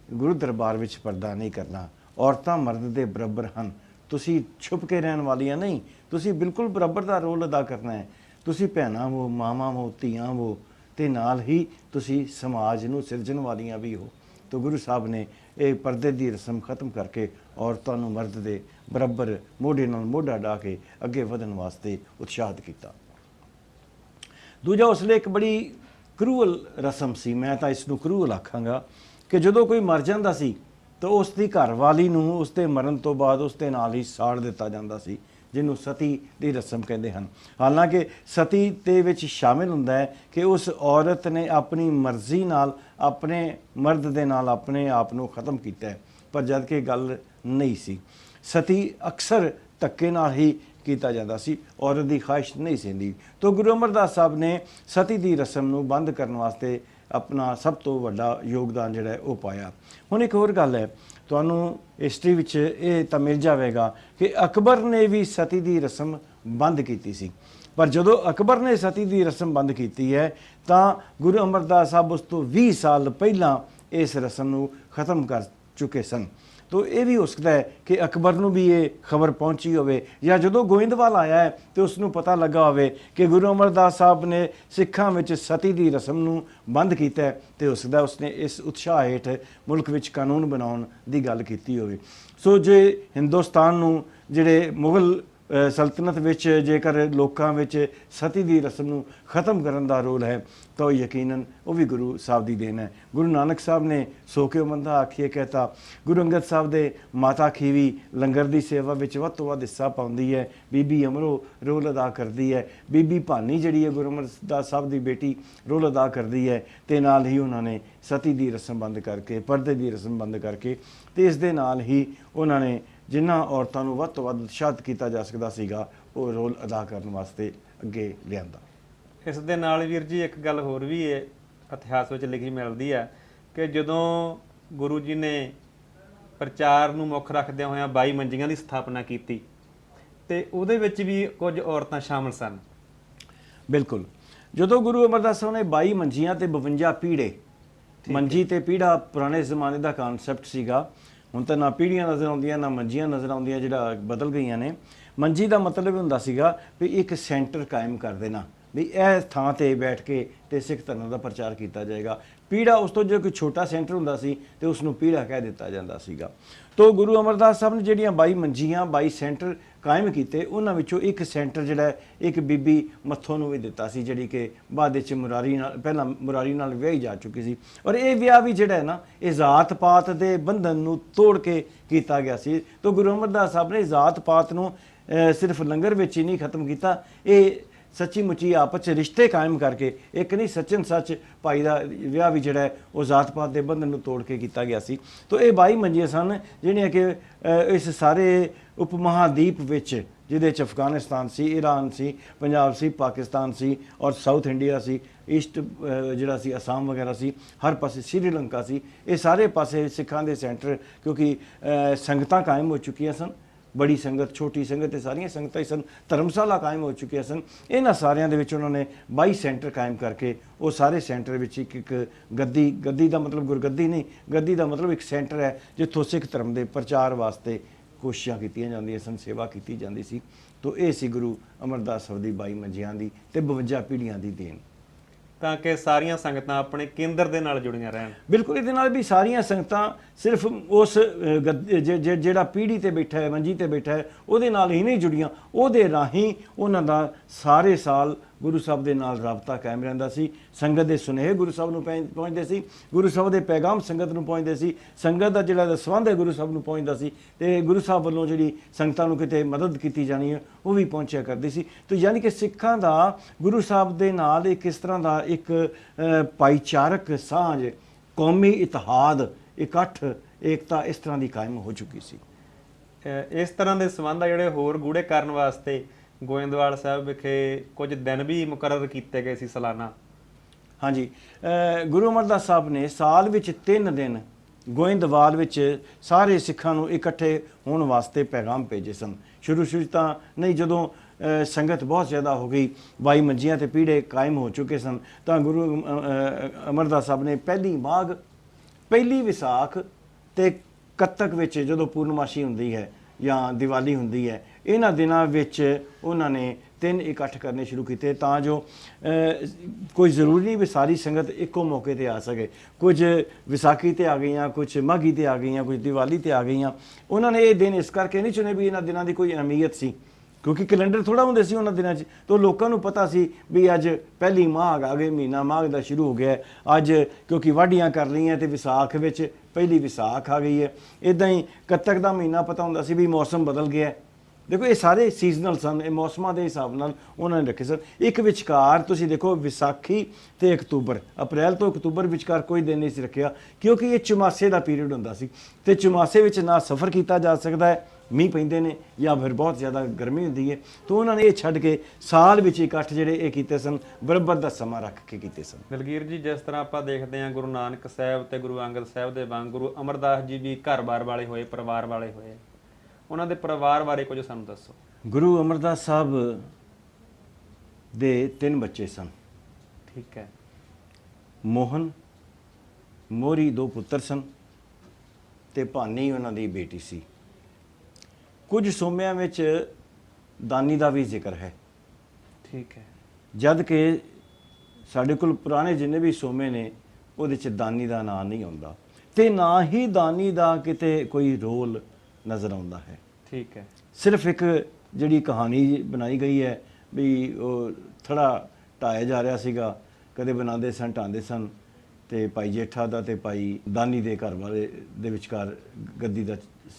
ਗੁਰੂ ਦਰਬਾਰ ਵਿੱਚ ਪਰਦਾ ਨਹੀਂ ਕਰਨਾ, ਔਰਤਾਂ ਮਰਦ ਦੇ ਬਰਾਬਰ ਹਨ, ਤੁਸੀਂ ਛੁਪ ਕੇ ਰਹਿਣ ਵਾਲੀਆਂ ਨਹੀਂ, ਤੁਸੀਂ ਬਿਲਕੁਲ ਬਰਾਬਰ ਦਾ ਰੋਲ ਅਦਾ ਕਰਨਾ ਹੈ। ਤੁਸੀਂ ਭੈਣਾਂ ਹੋ, ਮਾਵਾਂ ਹੋ, ਧੀਆਂ ਹੋ, ਤੇ ਨਾਲ ਹੀ ਤੁਸੀਂ ਸਮਾਜ ਨੂੰ ਸਿਰਜਣ ਵਾਲੀਆਂ ਵੀ ਹੋ। ਤਾਂ ਗੁਰੂ ਸਾਹਿਬ ਨੇ ਇਹ ਪਰਦੇ ਦੀ ਰਸਮ ਖਤਮ ਕਰਕੇ ਔਰਤਾਂ ਨੂੰ ਮਰਦ ਦੇ ਬਰਾਬਰ ਮੋਢੇ ਨਾਲ ਮੋਢਾ ਢਾ ਕੇ ਅੱਗੇ ਵਧਣ ਵਾਸਤੇ ਉਤਸ਼ਾਹਿਤ ਕੀਤਾ। ਦੂਜਾ, ਉਸ ਲਈ ਇੱਕ ਬੜੀ ਕਰੂਅਲ ਰਸਮ ਸੀ, ਮੈਂ ਤਾਂ ਇਸ ਨੂੰ ਕਰੂਅਲ ਆਖਾਂਗਾ, ਕਿ ਜਦੋਂ ਕੋਈ ਮਰ ਜਾਂਦਾ ਸੀ ਤਾਂ ਉਸ ਦੀ ਘਰਵਾਲੀ ਨੂੰ ਉਸ ਦੇ ਮਰਨ ਤੋਂ ਬਾਅਦ ਉਸ ਦੇ ਨਾਲ ਹੀ ਸਾੜ ਦਿੱਤਾ ਜਾਂਦਾ ਸੀ, ਜਿਹਨੂੰ ਸਤੀ ਦੀ ਰਸਮ ਕਹਿੰਦੇ ਹਨ। ਹਾਲਾਂਕਿ ਸਤੀ ਦੇ ਵਿੱਚ ਸ਼ਾਮਿਲ ਹੁੰਦਾ ਹੈ ਕਿ ਉਸ ਔਰਤ ਨੇ ਆਪਣੀ ਮਰਜ਼ੀ ਨਾਲ ਆਪਣੇ ਮਰਦ ਦੇ ਨਾਲ ਆਪਣੇ ਆਪ ਨੂੰ ਖਤਮ ਕੀਤਾ ਹੈ, ਪਰ ਜਦ ਕਿ ਗੱਲ ਨਹੀਂ ਸੀ। ਸਤੀ ਅਕਸਰ ਧੱਕੇ ਨਾਲ ਹੀ ਕੀਤਾ ਜਾਂਦਾ ਸੀ, ਔਰਤ ਦੀ ਖਾਹਿਸ਼ ਨਹੀਂ ਸੀ ਹੁੰਦੀ। ਤਾਂ ਗੁਰੂ ਅਮਰਦਾਸ ਸਾਹਿਬ ਨੇ ਸਤੀ ਦੀ ਰਸਮ ਨੂੰ ਬੰਦ ਕਰਨ ਵਾਸਤੇ ਆਪਣਾ ਸਭ ਤੋਂ ਵੱਡਾ ਯੋਗਦਾਨ ਜਿਹੜਾ ਹੈ ਉਹ ਪਾਇਆ। ਹੁਣ ਇੱਕ ਹੋਰ ਗੱਲ ਹੈ, ਤੁਹਾਨੂੰ ਹਿਸਟਰੀ ਵਿੱਚ ਇਹ ਤਾਂ ਮਿਲ ਜਾਵੇਗਾ ਕਿ ਅਕਬਰ ਨੇ ਵੀ ਸਤੀ ਦੀ ਰਸਮ ਬੰਦ ਕੀਤੀ ਸੀ, ਪਰ ਜਦੋਂ ਅਕਬਰ ਨੇ ਸਤੀ ਦੀ ਰਸਮ ਬੰਦ ਕੀਤੀ ਹੈ ਤਾਂ ਗੁਰੂ ਅਮਰਦਾਸ ਸਾਹਿਬ ਉਸ ਤੋਂ 20 ਸਾਲ ਪਹਿਲਾਂ ਇਸ ਰਸਮ ਨੂੰ ਖਤਮ ਕਰ ਚੁੱਕੇ ਸਨ। तो ये भी हो सकता है कि अकबर नूं भी ये खबर पहुंची होवे, या जदों गोइंदवाल आया है तो उसनूं पता लगा होवे कि गुरु अमरदास साहब ने सिखां विच सती दी रस्म नूं बंद कीता है, तो हो सकदा उसने इस उत्साह हेठ मुल्क विच कानून बनाउण दी गल कीती होवे। सो जे हिंदुस्तान नूं जिहड़े मुगल सल्तनत विच जेकर लोकां विच सती दी रस्म नूं खत्म करन दा रोल है तो यकीनन वो भी गुरु साहब दी देन है। गुरु नानक साहब ने सो के मंदा आखिए कहता, गुरु अंगद साहब दे माता खीवी लंगर दी सेवा विच वध तों वध हिस्सा पाउंदी है, बीबी अमरो रोल अदा करदी है, बीबी भानी जिहड़ी है गुरु अमरदास साहब दी बेटी रोल अदा करदी है, ते नाल ही उन्होंने सती दी रस्म बंद करके पर्दे दी रस्म बंद करके ते इस दे नाल ही उन्होंने जिन्हां औरतां नूं वध तों वध उत्साहित कीता जा सकदा सीगा वो रोल अदा करन वास्ते अगे लिआंदा। इस दे नाल वीर जी एक गल होर भी है इतिहास विच लिखी मिलदी है कि जदों गुरु जी ने प्रचार नूं मुख रखदिआं होइआं 22 मंजियां दी स्थापना कीती ते उहदे विच भी कुछ औरतां शामिल सन। बिल्कुल, जदों गुरु अमरदास साहब ने 22 मंजियां ते 52 पीढ़े, मंजी ते पीढ़ा पुराने ज़माने का कानसैप्ट सीगा, हुण तां ना पीढ़ियां नज़र आउंदियां ना मंजियां नज़र आउंदियां, जिहड़ा बदल गईयां ने। मंजी का मतलब हुंदा सीगा भी एक सेंटर कायम कर देना, भी इह थां ते बैठ के ते सिख धर्म का प्रचार किया जाएगा। पीढ़ा उस तो जो कोई छोटा सेंटर हुंदा सी ते उसनूं पीढ़ा कह दिता जांदा सीगा। तो गुरु अमरदास साहब ने जिहड़ियां 22 मंजियां 22 सेंटर कायम कीते, उन्हां विचों एक सेंटर जिहड़ा एक बीबी मत्थों नूं भी दिता सी, जिहड़ी कि बाद विच मुरारी नाल पहलां मुरारी नाल विआही जा चुकी सी। और ये विआह भी जिहड़ा है ना ये जात पात दे बंधन नूं तोड़ के कीता गया सी। तो गुरु अमरदास साहब ने जात पात नूं सिर्फ लंगर विच ही नहीं खत्म किया, ये ਸੱਚੀ ਮੁੱਚੀ ਆਪਸ 'ਚ ਰਿਸ਼ਤੇ ਕਾਇਮ ਕਰਕੇ, ਇੱਕ ਨਹੀਂ ਸੱਚਨ ਸੱਚ ਭਾਈ ਦਾ ਵਿਆਹ ਵੀ ਜਿਹੜਾ ਹੈ ਉਹ ਜ਼ਾਤ ਪਾਤ ਦੇ ਬੰਧਨ ਨੂੰ ਤੋੜ ਕੇ ਕੀਤਾ ਗਿਆ ਸੀ। ਤਾਂ ਇਹ 22 ਮੰਜੀਆਂ ਸਨ ਜਿਹੜੀਆਂ ਕਿ ਇਸ ਸਾਰੇ ਉਪ ਮਹਾਦੀਪ ਵਿੱਚ, ਜਿਹਦੇ 'ਚ ਅਫਗਾਨਿਸਤਾਨ ਸੀ, ਈਰਾਨ ਸੀ, ਪੰਜਾਬ ਸੀ, ਪਾਕਿਸਤਾਨ ਸੀ ਔਰ ਸਾਊਥ ਇੰਡੀਆ ਸੀ, ਈਸਟ ਜਿਹੜਾ ਸੀ ਅਸਾਮ ਵਗੈਰਾ ਸੀ, ਹਰ ਪਾਸੇ ਸ਼੍ਰੀਲੰਕਾ ਸੀ, ਇਹ ਸਾਰੇ ਪਾਸੇ ਸਿੱਖਾਂ ਦੇ ਸੈਂਟਰ, ਕਿਉਂਕਿ ਸੰਗਤਾਂ ਕਾਇਮ ਹੋ ਚੁੱਕੀਆਂ ਸਨ, ਬੜੀ ਸੰਗਤ, ਛੋਟੀ ਸੰਗਤ, ਇਹ ਸਾਰੀਆਂ ਸੰਗਤਾਂ ਹੀ ਸਨ, ਧਰਮਸ਼ਾਲਾ ਕਾਇਮ ਹੋ ਚੁੱਕੀਆਂ ਸਨ। ਇਹਨਾਂ ਸਾਰਿਆਂ ਦੇ ਵਿੱਚ ਉਹਨਾਂ ਨੇ 22 ਸੈਂਟਰ ਕਾਇਮ ਕਰਕੇ ਉਹ ਸਾਰੇ ਸੈਂਟਰ ਵਿੱਚ ਇੱਕ ਗੱਦੀ, ਗੱਦੀ ਦਾ ਮਤਲਬ ਗੁਰਗੱਦੀ ਨਹੀਂ, ਗੱਦੀ ਦਾ ਮਤਲਬ ਇੱਕ ਸੈਂਟਰ ਹੈ ਜਿੱਥੋਂ ਸਿੱਖ ਧਰਮ ਦੇ ਪ੍ਰਚਾਰ ਵਾਸਤੇ ਕੋਸ਼ਿਸ਼ਾਂ ਕੀਤੀਆਂ ਜਾਂਦੀਆਂ ਸਨ, ਸੇਵਾ ਕੀਤੀ ਜਾਂਦੀ ਸੀ। ਤਾਂ ਇਹ ਸੀ ਗੁਰੂ ਅਮਰਦਾਸ ਸਾਹਿਬ ਦੀ 22 ਮੰਜੀਆਂ ਦੀ ਤੇ 52 ਪੀੜ੍ਹੀਆਂ ਦੀ ਦੇਣ, ਤਾਂ ਕਿ ਸਾਰੀਆਂ ਸੰਗਤਾਂ ਆਪਣੇ ਕੇਂਦਰ ਦੇ ਨਾਲ ਜੁੜੀਆਂ ਰਹਿਣ। ਬਿਲਕੁਲ, ਇਹਦੇ ਨਾਲ ਵੀ ਸਾਰੀਆਂ ਸੰਗਤਾਂ ਸਿਰਫ ਉਸ ਜਿਹੜਾ ਪੀੜ੍ਹੀ ਤੇ ਬੈਠਾ ਹੈ, ਮੰਜੀ ਤੇ ਬੈਠਾ ਹੈ, ਉਹਦੇ ਨਾਲ ਹੀ ਨਹੀਂ ਜੁੜੀਆਂ, ਉਹਦੇ ਰਾਹੀਂ ਉਹਨਾਂ ਦਾ ਸਾਰੇ ਸਾਲ ਗੁਰੂ ਸਾਹਿਬ ਦੇ ਨਾਲ ਰਾਬਤਾ ਕਾਇਮ ਰਹਿੰਦਾ ਸੀ। ਸੰਗਤ ਦੇ ਸੁਨੇਹੇ ਗੁਰੂ ਸਾਹਿਬ ਨੂੰ ਪਹੁੰਚਦੇ ਸੀ, ਗੁਰੂ ਸਾਹਿਬ ਦੇ ਪੈਗਾਮ ਸੰਗਤ ਨੂੰ ਪਹੁੰਚਦੇ ਸੀ, ਸੰਗਤ ਦਾ ਜਿਹੜਾ ਸੰਬੰਧ ਹੈ ਗੁਰੂ ਸਾਹਿਬ ਨੂੰ ਪਹੁੰਚਦਾ ਸੀ, ਤੇ ਗੁਰੂ ਸਾਹਿਬ ਵੱਲੋਂ ਜਿਹੜੀ ਸੰਗਤਾਂ ਨੂੰ ਕਿਤੇ ਮਦਦ ਕੀਤੀ ਜਾਣੀ ਹੈ ਉਹ ਵੀ ਪਹੁੰਚਿਆ ਕਰਦੀ ਸੀ। ਤਾਂ ਯਾਨੀ ਕਿ ਸਿੱਖਾਂ ਦਾ ਗੁਰੂ ਸਾਹਿਬ ਦੇ ਨਾਲ ਇੱਕ ਇਸ ਤਰ੍ਹਾਂ ਦਾ ਇੱਕ ਭਾਈਚਾਰਕ ਸਾਂਝ, ਕੌਮੀ ਇਤਿਹਾਦ, ਇਕੱਠ, ਏਕਤਾ ਇਸ ਤਰ੍ਹਾਂ ਦੀ ਕਾਇਮ ਹੋ ਚੁੱਕੀ ਸੀ। ਇਸ ਤਰ੍ਹਾਂ ਦੇ ਸੰਬੰਧ ਆ ਜਿਹੜੇ ਹੋਰ ਗੂੜੇ ਕਰਨ ਵਾਸਤੇ ਗੋਇੰਦਵਾਲ ਸਾਹਿਬ ਵਿਖੇ ਕੁਝ ਦਿਨ ਵੀ ਮੁਕਰਰ ਕੀਤੇ ਗਏ ਸੀ ਸਾਲਾਨਾ। ਹਾਂਜੀ, ਗੁਰੂ ਅਮਰਦਾਸ ਸਾਹਿਬ ਨੇ ਸਾਲ ਵਿੱਚ 3 ਦਿਨ ਗੋਇੰਦਵਾਲ ਵਿੱਚ ਸਾਰੇ ਸਿੱਖਾਂ ਨੂੰ ਇਕੱਠੇ ਹੋਣ ਵਾਸਤੇ ਪੈਗਾਮ ਭੇਜੇ ਸਨ। ਸ਼ੁਰੂ ਤਾਂ ਨਹੀਂ, ਜਦੋਂ ਸੰਗਤ ਬਹੁਤ ਜ਼ਿਆਦਾ ਹੋ ਗਈ, 22 ਮੰਜੀਆਂ ਤੇ ਪੀੜੇ ਕਾਇਮ ਹੋ ਚੁੱਕੇ ਸਨ, ਤਾਂ ਗੁਰੂ ਅਮਰਦਾਸ ਸਾਹਿਬ ਨੇ ਪਹਿਲੀ ਮਾਘ, ਪਹਿਲੀ ਵਿਸਾਖ ਤੇ ਕੱਤਕ ਵਿੱਚ ਜਦੋਂ ਪੂਰਨਮਾਸ਼ੀ ਹੁੰਦੀ ਹੈ ਜਾਂ ਦੀਵਾਲੀ ਹੁੰਦੀ ਹੈ, ਇਹਨਾਂ ਦਿਨਾਂ ਵਿੱਚ ਉਹਨਾਂ ਨੇ 3 ਇਕੱਠ ਕਰਨੇ ਸ਼ੁਰੂ ਕੀਤੇ, ਤਾਂ ਜੋ ਕੋਈ ਜ਼ਰੂਰੀ ਨਹੀਂ ਵੀ ਸਾਰੀ ਸੰਗਤ ਇੱਕੋ ਮੌਕੇ ਤੇ ਆ ਸਕੇ। ਕੁਝ ਵਿਸਾਖੀ ਤੇ ਆ ਗਈਆਂ, ਕੁਝ ਮਾਘੀ ਤੇ ਆ ਗਈਆਂ, ਕੁਝ ਦੀਵਾਲੀ ਤੇ ਆ ਗਈਆਂ। ਉਹਨਾਂ ਨੇ ਇਹ ਦਿਨ ਇਸ ਕਰਕੇ ਨਹੀਂ ਚੁਣੇ ਵੀ ਇਹਨਾਂ ਦਿਨਾਂ ਦੀ ਕੋਈ ਅਹਿਮੀਅਤ ਸੀ, ਕਿਉਂਕਿ ਕੈਲੰਡਰ ਥੋੜ੍ਹਾ ਹੁੰਦੇ ਸੀ ਉਹਨਾਂ ਦਿਨਾਂ 'ਚ, ਤਾਂ ਲੋਕਾਂ ਨੂੰ ਪਤਾ ਸੀ ਵੀ ਅੱਜ ਪਹਿਲੀ ਮਾਘ ਆ ਗਈ, ਮਹੀਨਾ ਮਾਘ ਦਾ ਸ਼ੁਰੂ ਹੋ ਗਿਆ ਅੱਜ, ਕਿਉਂਕਿ ਵਾਢੀਆਂ ਕਰ ਲਈਆਂ ਤੇ ਵਿਸਾਖ ਵਿੱਚ ਪਹਿਲੀ ਵਿਸਾਖ ਆ ਗਈ ਹੈ। ਇੱਦਾਂ ਹੀ ਕੱਤਕ ਦਾ ਮਹੀਨਾ ਪਤਾ ਹੁੰਦਾ ਸੀ ਵੀ ਮੌਸਮ ਬਦਲ ਗਿਆ। ਦੇਖੋ, ਇਹ ਸਾਰੇ ਸੀਜ਼ਨਲ ਸਨ, ਇਹ ਮੌਸਮਾਂ ਦੇ ਹਿਸਾਬ ਨਾਲ ਉਹਨਾਂ ਨੇ ਰੱਖੇ ਸਨ। ਇੱਕ ਵਿਚਕਾਰ ਤੁਸੀਂ ਦੇਖੋ, ਵਿਸਾਖੀ ਤੇ ਅਕਤੂਬਰ, ਅਪ੍ਰੈਲ ਤੋਂ ਅਕਤੂਬਰ ਵਿਚਕਾਰ ਕੋਈ ਦਿਨ ਨਹੀਂ ਸੀ ਰੱਖਿਆ, ਕਿਉਂਕਿ ਇਹ ਚੁਮਾਸੇ ਦਾ ਪੀਰੀਅਡ ਹੁੰਦਾ ਸੀ, ਤੇ ਚੁਮਾਸੇ ਵਿੱਚ ਨਾ ਸਫ਼ਰ ਕੀਤਾ ਜਾ ਸਕਦਾ ਹੈ, ਮੀਂਹ ਪੈਂਦੇ ਨੇ ਜਾਂ ਫਿਰ ਬਹੁਤ ਜ਼ਿਆਦਾ ਗਰਮੀ ਹੁੰਦੀ ਹੈ, ਤਾਂ ਉਹਨਾਂ ਨੇ ਇਹ ਛੱਡ ਕੇ ਸਾਲ ਵਿੱਚ ਇਕੱਠ ਜਿਹੜੇ ਇਹ ਕੀਤੇ ਸਨ, ਬਰਾਬਰ ਦਾ ਸਮਾਂ ਰੱਖ ਕੇ ਕੀਤੇ ਸਨ। ਦਲਗੀਰ ਜੀ, ਜਿਸ ਤਰ੍ਹਾਂ ਆਪਾਂ ਦੇਖਦੇ ਹਾਂ ਗੁਰੂ ਨਾਨਕ ਸਾਹਿਬ ਤੇ ਗੁਰੂ ਅੰਗਦ ਸਾਹਿਬ ਦੇ ਵਾਂਗ ਗੁਰੂ ਅਮਰਦਾਸ ਜੀ ਵੀ ਘਰ-ਬਾਰ ਵਾਲੇ ਹੋਏ, ਪਰਿਵਾਰ ਵਾਲੇ ਹੋਏ, ਉਹਨਾਂ ਦੇ ਪਰਿਵਾਰ ਬਾਰੇ ਕੁਝ ਸਾਨੂੰ ਦੱਸੋ। ਗੁਰੂ ਅਮਰਦਾਸ ਸਾਹਿਬ ਦੇ 3 ਬੱਚੇ ਸਨ। ਠੀਕ ਹੈ। ਮੋਹਨ, ਮੋਹਰੀ 2 ਪੁੱਤਰ ਸਨ ਤੇ ਭਾਨੀ ਉਹਨਾਂ ਦੀ ਬੇਟੀ ਸੀ। ਕੁਝ ਸੋਮਿਆਂ ਵਿੱਚ ਦਾਨੀ ਦਾ ਵੀ ਜ਼ਿਕਰ ਹੈ। ਠੀਕ ਹੈ। ਜਦ ਕਿ ਸਾਡੇ ਕੋਲ ਪੁਰਾਣੇ ਜਿੰਨੇ ਵੀ ਸੋਮੇ ਨੇ ਉਹਦੇ 'ਚ ਦਾਨੀ ਦਾ ਨਾਂ ਨਹੀਂ ਆਉਂਦਾ, ਤੇ ਨਾ ਹੀ ਦਾਨੀ ਦਾ ਕਿਤੇ ਕੋਈ ਰੋਲ ਨਜ਼ਰ ਆਉਂਦਾ ਹੈ। ਠੀਕ ਹੈ। ਸਿਰਫ ਇੱਕ ਜਿਹੜੀ ਕਹਾਣੀ ਬਣਾਈ ਗਈ ਹੈ ਵੀ ਉਹ ਥੜਾ ਢਾਇਆ ਜਾ ਰਿਹਾ ਸੀਗਾ, ਕਦੇ ਬਣਾਉਂਦੇ ਸਨ, ਢਾਉਂਦੇ ਸਨ, ਤੇ ਭਾਈ ਜੇਠਾ ਦਾ ਤੇ ਭਾਈ ਦਾਨੀ ਦੇ ਘਰ ਵਾਲੇ ਦੇ ਵਿਚਕਾਰ ਗੱਦੀ ਦਾ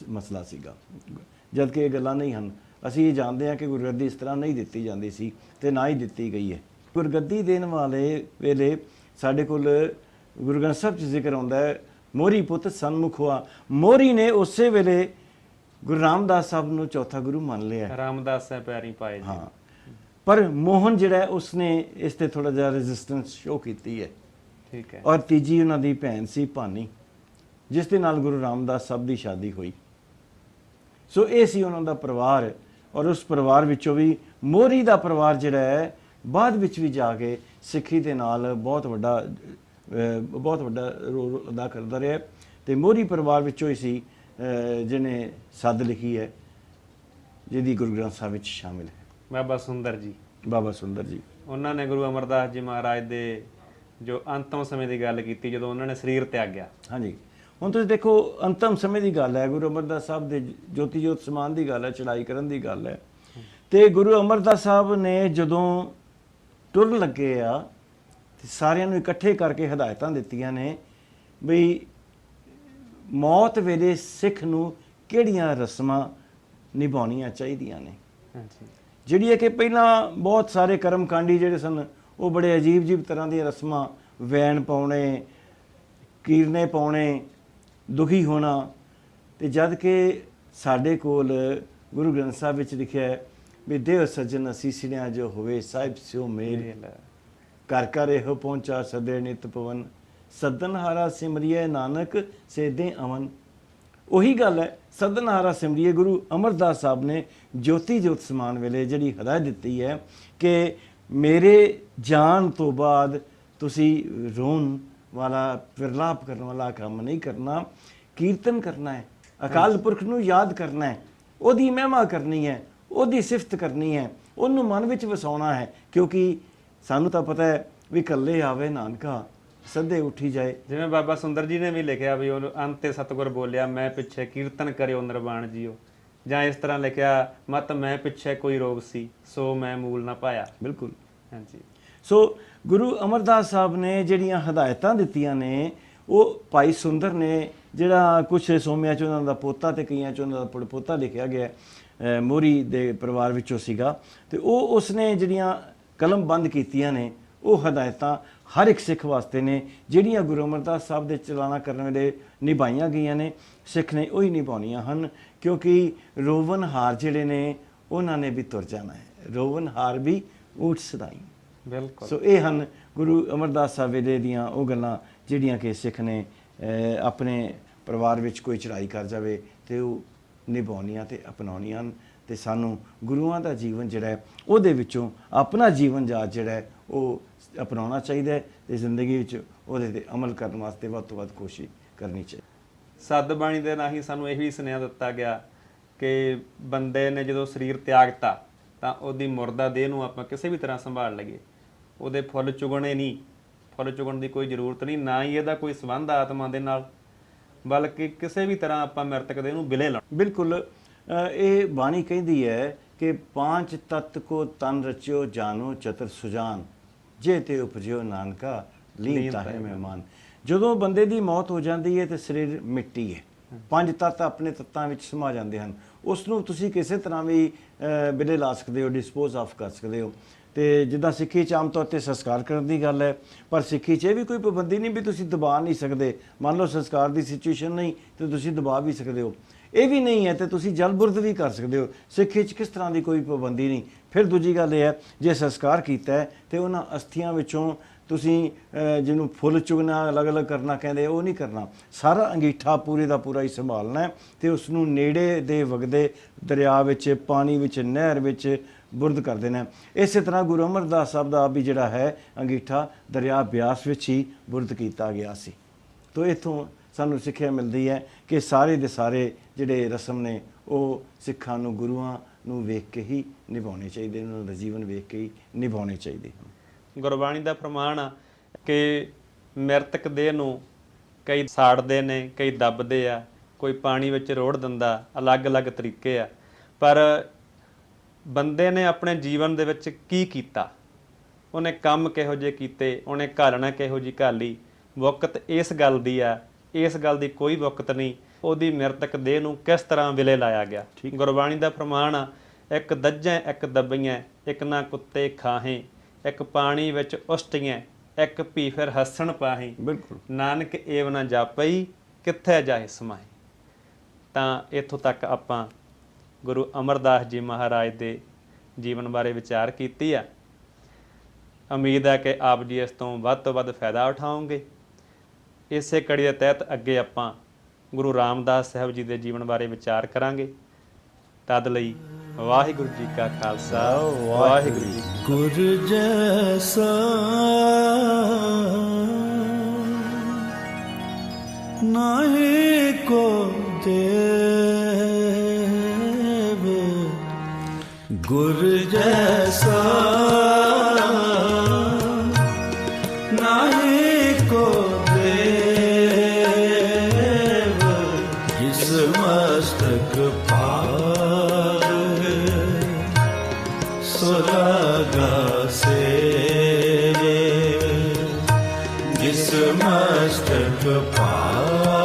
ਮਸਲਾ ਸੀਗਾ, ਜਦ ਕਿ ਇਹ ਗੱਲਾਂ ਨਹੀਂ ਹਨ। ਅਸੀਂ ਇਹ ਜਾਣਦੇ ਹਾਂ ਕਿ ਗੁਰਗੱਦੀ ਇਸ ਤਰ੍ਹਾਂ ਨਹੀਂ ਦਿੱਤੀ ਜਾਂਦੀ ਸੀ ਤੇ ਨਾ ਹੀ ਦਿੱਤੀ ਗਈ ਹੈ। ਗੁਰਗੱਦੀ ਦੇਣ ਵਾਲੇ ਵੇਲੇ ਸਾਡੇ ਕੋਲ ਗੁਰੂ ਗ੍ਰੰਥ ਸਾਹਿਬ 'ਚ ਜ਼ਿਕਰ ਆਉਂਦਾ ਹੈ, ਮੋਹਰੀ ਪੁੱਤ ਸਨਮੁਖ ਹੋਆ। ਮੋਹਰੀ ਨੇ ਉਸੇ ਵੇਲੇ ਗੁਰੂ ਰਾਮਦਾਸ ਸਾਹਿਬ ਨੂੰ ਚੌਥਾ ਗੁਰੂ ਮੰਨ ਲਿਆ। ਰਾਮਦਾਸ ਸਾਹਿਬ ਪੈਰੀ ਪਾਏ ਜੀ। ਹਾਂ, ਪਰ ਮੋਹਨ ਜਿਹੜਾ ਉਸਨੇ ਇਸ ਤੇ ਥੋੜਾ ਜਿਹਾ ਰੈਜ਼ਿਸਟੈਂਸ ਸ਼ੋ ਕੀਤੀ ਹੈ। ਠੀਕ ਹੈ। ਔਰ ਤੀਜੀ ਉਹਨਾਂ ਦੀ ਭੈਣ ਸੀ ਭਾਨੀ, ਜਿਸ ਦੇ ਨਾਲ ਗੁਰੂ ਰਾਮਦਾਸ ਸਾਹਿਬ ਦੀ ਸ਼ਾਦੀ ਹੋਈ। ਸੋ ਇਹ ਸੀ ਉਹਨਾਂ ਦਾ ਪਰਿਵਾਰ, ਔਰ ਉਸ ਪਰਿਵਾਰ ਵਿੱਚੋਂ ਵੀ ਮੋਹਰੀ ਦਾ ਪਰਿਵਾਰ ਜਿਹੜਾ ਹੈ ਬਾਅਦ ਵਿੱਚ ਵੀ ਜਾ ਕੇ ਸਿੱਖੀ ਦੇ ਨਾਲ ਬਹੁਤ ਵੱਡਾ ਰੋਲ ਅਦਾ ਕਰਦਾ ਰਿਹਾ, ਤੇ ਮੋਹਰੀ ਪਰਿਵਾਰ ਵਿੱਚੋਂ ਹੀ ਸੀ ਜਿਹਨੇ ਸੱਦ ਲਿਖੀ ਹੈ, ਜਿਹਦੀ ਗੁਰੂ ਗ੍ਰੰਥ ਸਾਹਿਬ ਵਿੱਚ ਸ਼ਾਮਿਲ ਹੈ। ਬਾਬਾ ਸੁੰਦਰ ਜੀ। ਬਾਬਾ ਸੁੰਦਰ ਜੀ, ਉਹਨਾਂ ਨੇ ਗੁਰੂ ਅਮਰਦਾਸ ਜੀ ਮਹਾਰਾਜ ਦੇ ਜੋ ਅੰਤਮ ਸਮੇਂ ਦੀ ਗੱਲ ਕੀਤੀ, ਜਦੋਂ ਉਹਨਾਂ ਨੇ ਸਰੀਰ ਤਿਆਗਿਆ। ਹਾਂਜੀ, ਹੁਣ ਤੁਸੀਂ ਦੇਖੋ, ਅੰਤਮ ਸਮੇਂ ਦੀ ਗੱਲ ਹੈ, ਗੁਰੂ ਅਮਰਦਾਸ ਸਾਹਿਬ ਦੇ ਜੋਤੀ ਜੋਤ ਸਮਾਨ ਦੀ ਗੱਲ ਹੈ, ਚੜਾਈ ਕਰਨ ਦੀ ਗੱਲ ਹੈ, ਤੇ ਗੁਰੂ ਅਮਰਦਾਸ ਸਾਹਿਬ ਨੇ ਜਦੋਂ ਟੁਰਨ ਲੱਗੇ ਆ ਤੇ ਸਾਰਿਆਂ ਨੂੰ ਇਕੱਠੇ ਕਰਕੇ ਹਦਾਇਤਾਂ ਦਿੱਤੀਆਂ ਨੇ ਬਈ ਮੌਤ ਵੇਲੇ ਸਿੱਖ ਨੂੰ ਕਿਹੜੀਆਂ ਰਸਮਾਂ ਨਿਭਾਉਣੀਆਂ ਚਾਹੀਦੀਆਂ ਨੇ। ਹਾਂਜੀ। ਜਿਹੜੀ ਹੈ ਕਿ ਪਹਿਲਾਂ ਬਹੁਤ ਸਾਰੇ ਕਰਮਕਾਂਡੀ ਜਿਹੜੇ ਸਨ ਉਹ ਬੜੇ ਅਜੀਬ ਤਰ੍ਹਾਂ ਦੀਆਂ ਰਸਮਾਂ, ਵੈਣ ਪਾਉਣੇ, ਕੀਰਨੇ ਪਾਉਣੇ, ਦੁਖੀ ਹੋਣਾ, ਤੇ ਜਦ ਕਿ ਸਾਡੇ ਕੋਲ ਗੁਰੂ ਗ੍ਰੰਥ ਸਾਹਿਬ ਵਿੱਚ ਲਿਖਿਆ ਹੈ ਵੀ ਦੇਹ ਸੱਜਣ ਅਸੀਸਿਆ ਜੋ ਹੋਵੇ ਸਾਹਿਬ ਸਿਓ ਮੇਲ, ਘਰ ਘਰ ਇਹੋ ਪਹੁੰਚਾ ਸਦੇ ਨਿਤ ਪਵਨ, ਸੱਦਨਹਾਰਾ ਸਿਮਰਿਐ ਨਾਨਕ ਸੇਦੇ ਅਮਨ। ਉਹੀ ਗੱਲ ਹੈ, ਸੱਦਨਹਾਰਾ ਸਿਮਰਿਏ। ਗੁਰੂ ਅਮਰਦਾਸ ਸਾਹਿਬ ਨੇ ਜੋਤੀ ਜੋਤ ਸਮਾਨ ਵੇਲੇ ਜਿਹੜੀ ਹਦਾਇਤ ਦਿੱਤੀ ਹੈ ਕਿ ਮੇਰੇ ਜਾਣ ਤੋਂ ਬਾਅਦ ਤੁਸੀਂ ਰੋਣ ਵਾਲਾ, ਵਿਰਲਾਪ ਕਰਨ ਵਾਲਾ ਕੰਮ ਨਹੀਂ ਕਰਨਾ, ਕੀਰਤਨ ਕਰਨਾ ਹੈ, ਅਕਾਲ ਪੁਰਖ ਨੂੰ ਯਾਦ ਕਰਨਾ ਹੈ, ਉਹਦੀ ਮਹਿਮਾ ਕਰਨੀ ਹੈ, ਉਹਦੀ ਸਿਫਤ ਕਰਨੀ ਹੈ, ਉਹਨੂੰ ਮਨ ਵਿੱਚ ਵਸਾਉਣਾ ਹੈ। ਕਿਉਂਕਿ ਸਾਨੂੰ ਤਾਂ ਪਤਾ ਹੈ ਵੀ ਇਕੱਲੇ ਆਵੇ ਨਾਨਕਾ ਸਦੇ ਉੱਠੀ ਜਾਏ। ਜਿਵੇਂ ਬਾਬਾ ਸੁੰਦਰ ਜੀ ਨੇ ਵੀ ਲਿਖਿਆ ਵੀ ਉਹ ਅੰਤੇ ਸਤਿਗੁਰ ਬੋਲਿਆ ਮੈਂ ਪਿੱਛੇ ਕੀਰਤਨ ਕਰਿਓ ਨਿਰਵਾਣ ਜੀਓ, ਜਾਂ ਇਸ ਤਰ੍ਹਾਂ ਲਿਖਿਆ ਮਤ ਮੈਂ ਪਿੱਛੇ ਕੋਈ ਰੋਗ ਸੀ ਸੋ ਮੈਂ ਮੂਲ ਨਾ ਪਾਇਆ। ਬਿਲਕੁਲ, ਹਾਂਜੀ। ਸੋ ਗੁਰੂ ਅਮਰਦਾਸ ਸਾਹਿਬ ਨੇ ਜਿਹੜੀਆਂ ਹਦਾਇਤਾਂ ਦਿੱਤੀਆਂ ਨੇ, ਉਹ ਭਾਈ ਸੁੰਦਰ ਨੇ, ਜਿਹੜਾ ਕੁਛ ਸੋਮਿਆਂ 'ਚ ਉਹਨਾਂ ਦਾ ਪੋਤਾ ਤੇ ਕਈਆਂ 'ਚ ਉਹਨਾਂ ਦਾ ਪੜਪੋਤਾ ਲਿਖਿਆ ਗਿਆ, ਮੋਰੀ ਦੇ ਪਰਿਵਾਰ ਵਿੱਚੋਂ ਸੀਗਾ, ਤੇ ਉਹ ਉਸਨੇ ਜਿਹੜੀਆਂ ਕਲਮ ਬੰਦ ਕੀਤੀਆਂ ਨੇ ਉਹ ਹਦਾਇਤਾਂ ਹਰ ਇੱਕ ਸਿੱਖ ਵਾਸਤੇ ਨੇ, ਜਿਹੜੀਆਂ ਗੁਰੂ ਅਮਰਦਾਸ ਸਾਹਿਬ ਦੇ ਚਲਾਣਾ ਕਰਨ ਵੇਲੇ ਨਿਭਾਈਆਂ ਗਈਆਂ ਨੇ, ਸਿੱਖ ਨੇ ਉਹੀ ਨਿਭਾਉਣੀਆਂ ਹਨ। ਕਿਉਂਕਿ ਰੋਵਨਹਾਰ ਜਿਹੜੇ ਨੇ ਉਹਨਾਂ ਨੇ ਵੀ ਤੁਰ ਜਾਣਾ ਹੈ, ਰੋਵਨਹਾਰ ਵੀ ਊਠ ਸਦਾਈ। ਬਿਲਕੁਲ। ਸੋ ਇਹ ਹਨ ਗੁਰੂ ਅਮਰਦਾਸ ਸਾਹਿਬ ਵੇਲੇ ਦੀਆਂ ਉਹ ਗੱਲਾਂ ਜਿਹੜੀਆਂ ਕਿ ਸਿੱਖ ਨੇ ਆਪਣੇ ਪਰਿਵਾਰ ਵਿੱਚ ਕੋਈ ਚੜ੍ਹਾਈ ਕਰ ਜਾਵੇ ਤੇ ਉਹ ਨਿਭਾਉਣੀਆਂ ਤੇ ਅਪਣਾਉਣੀਆਂ ਹਨ। ਤੇ ਸਾਨੂੰ ਗੁਰੂਆਂ ਦਾ ਜੀਵਨ ਜਿਹੜਾ ਹੈ ਉਹਦੇ ਵਿੱਚੋਂ ਆਪਣਾ ਜੀਵਨ ਜਾਚ ਜਿਹੜਾ ਹੈ ਉਹ ਅਪਣਾਉਣਾ ਚਾਹੀਦਾ ਹੈ ਤੇ ਜ਼ਿੰਦਗੀ ਵਿੱਚ ਉਹਦੇ ਤੇ ਅਮਲ ਕਰਨ ਵਾਸਤੇ ਵੱਧ ਤੋਂ ਵੱਧ ਕੋਸ਼ਿਸ਼ ਕਰਨੀ ਚਾਹੀਦੀ। ਸੱਦ ਬਾਣੀ ਦੇ ਰਾਹੀਂ ਸਾਨੂੰ ਇਹ ਵੀ ਸੁਨੇਹਾ ਦਿੱਤਾ ਗਿਆ ਕਿ ਬੰਦੇ ਨੇ ਜਦੋਂ ਸਰੀਰ ਤਿਆਗਤਾ ਤਾਂ ਉਹਦੀ ਮੁਰਦਾ ਦੇਹ ਨੂੰ ਆਪਾਂ ਕਿਸੇ ਵੀ ਤਰ੍ਹਾਂ ਸੰਭਾਲ ਲਈਏ, ਉਹਦੇ ਫੁੱਲ ਚੁਗਣੇ ਨਹੀਂ, ਫੁੱਲ ਚੁਗਣ ਦੀ ਕੋਈ ਜ਼ਰੂਰਤ ਨਹੀਂ, ਨਾ ਹੀ ਇਹਦਾ ਕੋਈ ਸੰਬੰਧ ਆਤਮਾ ਦੇ ਨਾਲ, ਬਲਕਿ ਕਿਸੇ ਵੀ ਤਰ੍ਹਾਂ ਆਪਾਂ ਮ੍ਰਿਤਕ ਦੇਹ ਨੂੰ ਵਿਲੇ ਲਾਉਣਾ। ਬਿਲਕੁਲ, ਇਹ ਬਾਣੀ ਕਹਿੰਦੀ ਹੈ ਕਿ ਪਾਂਚ ਤਤ ਕੋ ਤਨ ਰਚਿਓ ਜਾਨੋ ਚਤੁਰ ਸੁਜਾਨ, ਜੇ ਤੇ ਉਪਜਿਓ ਨਾਨਕਾ ਲੀਨ ਤਾਹੇ ਮਹਿਮਾਨ। ਜਦੋਂ ਬੰਦੇ ਦੀ ਮੌਤ ਹੋ ਜਾਂਦੀ ਹੈ ਤੇ ਸਰੀਰ ਮਿੱਟੀ ਹੈ, ਪੰਜ ਤੱਤ ਆਪਣੇ ਤੱਤਾਂ ਵਿੱਚ ਸਮਾ ਜਾਂਦੇ ਹਨ, ਉਸ ਨੂੰ ਤੁਸੀਂ ਕਿਸੇ ਤਰ੍ਹਾਂ ਵੀ ਵਿਲੇ ਲਾ ਸਕਦੇ ਹੋ, ਡਿਸਪੋਜ਼ ਆਫ ਕਰ ਸਕਦੇ ਹੋ। ਤੇ ਜਿੱਦਾਂ ਸਿੱਖੀ 'ਚ ਆਮ ਤੌਰ 'ਤੇ ਸੰਸਕਾਰ ਕਰਨ ਦੀ ਗੱਲ ਹੈ, ਪਰ ਸਿੱਖੀ 'ਚ ਇਹ ਵੀ ਕੋਈ ਪਾਬੰਦੀ ਨਹੀਂ ਵੀ ਤੁਸੀਂ ਦਬਾ ਨਹੀਂ ਸਕਦੇ। ਮੰਨ ਲਓ ਸੰਸਕਾਰ ਦੀ ਸਿਚੁਏਸ਼ਨ ਨਹੀਂ ਤੇ ਤੁਸੀਂ ਦਬਾ ਵੀ ਸਕਦੇ ਹੋ, ਇਹ ਵੀ ਨਹੀਂ ਹੈ ਤੇ ਤੁਸੀਂ ਜਲਬੁਰਦ ਵੀ ਕਰ ਸਕਦੇ ਹੋ। ਸਿੱਖੀ 'ਚ ਕਿਸ ਤਰ੍ਹਾਂ ਦੀ ਕੋਈ ਪਾਬੰਦੀ ਨਹੀਂ। ਫਿਰ ਦੂਜੀ ਗੱਲ ਇਹ ਹੈ, ਜੇ ਸੰਸਕਾਰ ਕੀਤਾ ਹੈ ਤੇ ਉਹਨਾਂ ਅਸਥੀਆਂ ਵਿੱਚੋਂ ਤੁਸੀਂ ਜਿਹਨੂੰ ਫੁੱਲ ਚੁਗਣਾ, ਅਲੱਗ-ਅਲੱਗ ਕਰਨਾ ਕਹਿੰਦੇ, ਉਹ ਨਹੀਂ ਕਰਨਾ। ਸਾਰਾ ਅੰਗੀਠਾ ਪੂਰੇ ਦਾ ਪੂਰਾ ਹੀ ਸੰਭਾਲਣਾ ਹੈ ਤੇ ਉਸ ਨੂੰ ਨੇੜੇ ਦੇ ਵਗਦੇ ਦਰਿਆ ਵਿੱਚ, ਪਾਣੀ ਵਿੱਚ, ਨਹਿਰ ਵਿੱਚ ਬੁਰਦ ਕਰ ਦੇਣਾ। ਇਸੇ ਤਰ੍ਹਾਂ ਗੁਰੂ ਅਮਰਦਾਸ ਸਾਹਿਬ ਦਾ ਵੀ ਜਿਹੜਾ ਹੈ ਅੰਗੀਠਾ ਦਰਿਆ ਬਿਆਸ ਵਿੱਚ ਹੀ ਬੁਰਦ ਕੀਤਾ ਗਿਆ ਸੀ। ਤੋ ਇੱਥੋਂ ਸਾਨੂੰ ਸਿੱਖਿਆ ਮਿਲਦੀ ਹੈ ਕਿ ਸਾਰੇ ਦੇ ਸਾਰੇ ਜਿਹੜੇ ਰਸਮ ਨੇ ਉਹ ਸਿੱਖਾਂ ਨੂੰ, ਗੁਰੂਆਂ ਨੂੰ ਵੇਖ ਕੇ ਹੀ ਨਿਭਾਉਣੇ ਚਾਹੀਦੇ, ਉਹਨਾਂ ਦਾ ਜੀਵਨ ਵੇਖ ਕੇ ਹੀ ਨਿਭਾਉਣੇ ਚਾਹੀਦੇ ਹਨ। ਗੁਰਬਾਣੀ ਦਾ ਪ੍ਰਮਾਣ ਆ ਕਿ ਮ੍ਰਿਤਕ ਦੇਹ ਨੂੰ ਕਈ ਸਾੜਦੇ ਨੇ, ਕਈ ਦੱਬਦੇ ਆ, ਕੋਈ ਪਾਣੀ ਵਿੱਚ ਰੋੜ ਦਿੰਦਾ, ਅਲੱਗ-ਅਲੱਗ ਤਰੀਕੇ ਆ। ਪਰ ਬੰਦੇ ਨੇ ਆਪਣੇ ਜੀਵਨ ਦੇ ਵਿੱਚ ਕੀ ਕੀਤਾ, ਉਹਨੇ ਕੰਮ ਕਿਹੋ ਜਿਹੇ ਕੀਤੇ, ਉਹਨੇ ਘਾਲਣਾ ਕਿਹੋ ਜਿਹੀ ਘਾਲੀ, ਵਕਤ ਇਸ ਗੱਲ ਦੀ ਆ, ਇਸ ਗੱਲ ਦੀ ਕੋਈ ਵਕਤ ਨਹੀਂ ਉਹਦੀ ਮ੍ਰਿਤਕ ਦੇਹ ਨੂੰ ਕਿਸ ਤਰ੍ਹਾਂ ਵਿਲੇ ਲਾਇਆ ਗਿਆ। ਗੁਰਬਾਣੀ ਦਾ ਪ੍ਰਮਾਣ ਆ, ਇੱਕ ਦੱਜੈ ਇੱਕ ਦੱਬੀਆਂ, ਇੱਕ ਨਾ ਕੁੱਤੇ ਖਾਹੇ, ਇੱਕ ਪਾਣੀ ਵਿੱਚ ਉਸਟੀਆਂ, ਇੱਕ ਭੀ ਫਿਰ ਹੱਸਣ ਪਾਹੇ। ਬਿਲਕੁਲ, ਨਾਨਕ ਏਵ ਨਾ ਜਾਪਈ ਕਿੱਥੇ ਜਾਏ ਸਮਾਏ। ਤਾਂ ਇੱਥੋਂ ਤੱਕ ਆਪਾਂ ਗੁਰੂ ਅਮਰਦਾਸ ਜੀ ਮਹਾਰਾਜ ਦੇ ਜੀਵਨ ਬਾਰੇ ਵਿਚਾਰ ਕੀਤੀ ਆ। ਉਮੀਦ ਹੈ ਕਿ ਆਪ ਜੀ ਇਸ ਤੋਂ ਵੱਧ ਫਾਇਦਾ ਉਠਾਓਗੇ। ਇਸੇ ਕੜੀ ਦੇ ਤਹਿਤ ਅੱਗੇ ਆਪਾਂ ਗੁਰੂ ਰਾਮਦਾਸ ਸਾਹਿਬ ਜੀ ਦੇ ਜੀਵਨ ਬਾਰੇ ਵਿਚਾਰ ਕਰਾਂਗੇ। ਤਦ ਲਈ ਵਾਹਿਗੁਰੂ ਜੀ ਕਾ ਖਾਲਸਾ, ਵਾਹਿਗੁਰੂ ਜੀ ਕੀ ਫਤਿਹ। ਗੁਰ ਜੈਸਾ ਨਾਹੀ ਕੋ ਦੇਵ, ਗੁਰ ਜੈਸਾ ਨਾਹੀ ਕੋ ਦੇਵ, ਜਿਸ ਮਸਤਕ ਭਾਗ ਸੁਰਾਗਾ ਸੇਵੇ, ਜਿਸ ਮਸਤਕ ਭਾਗ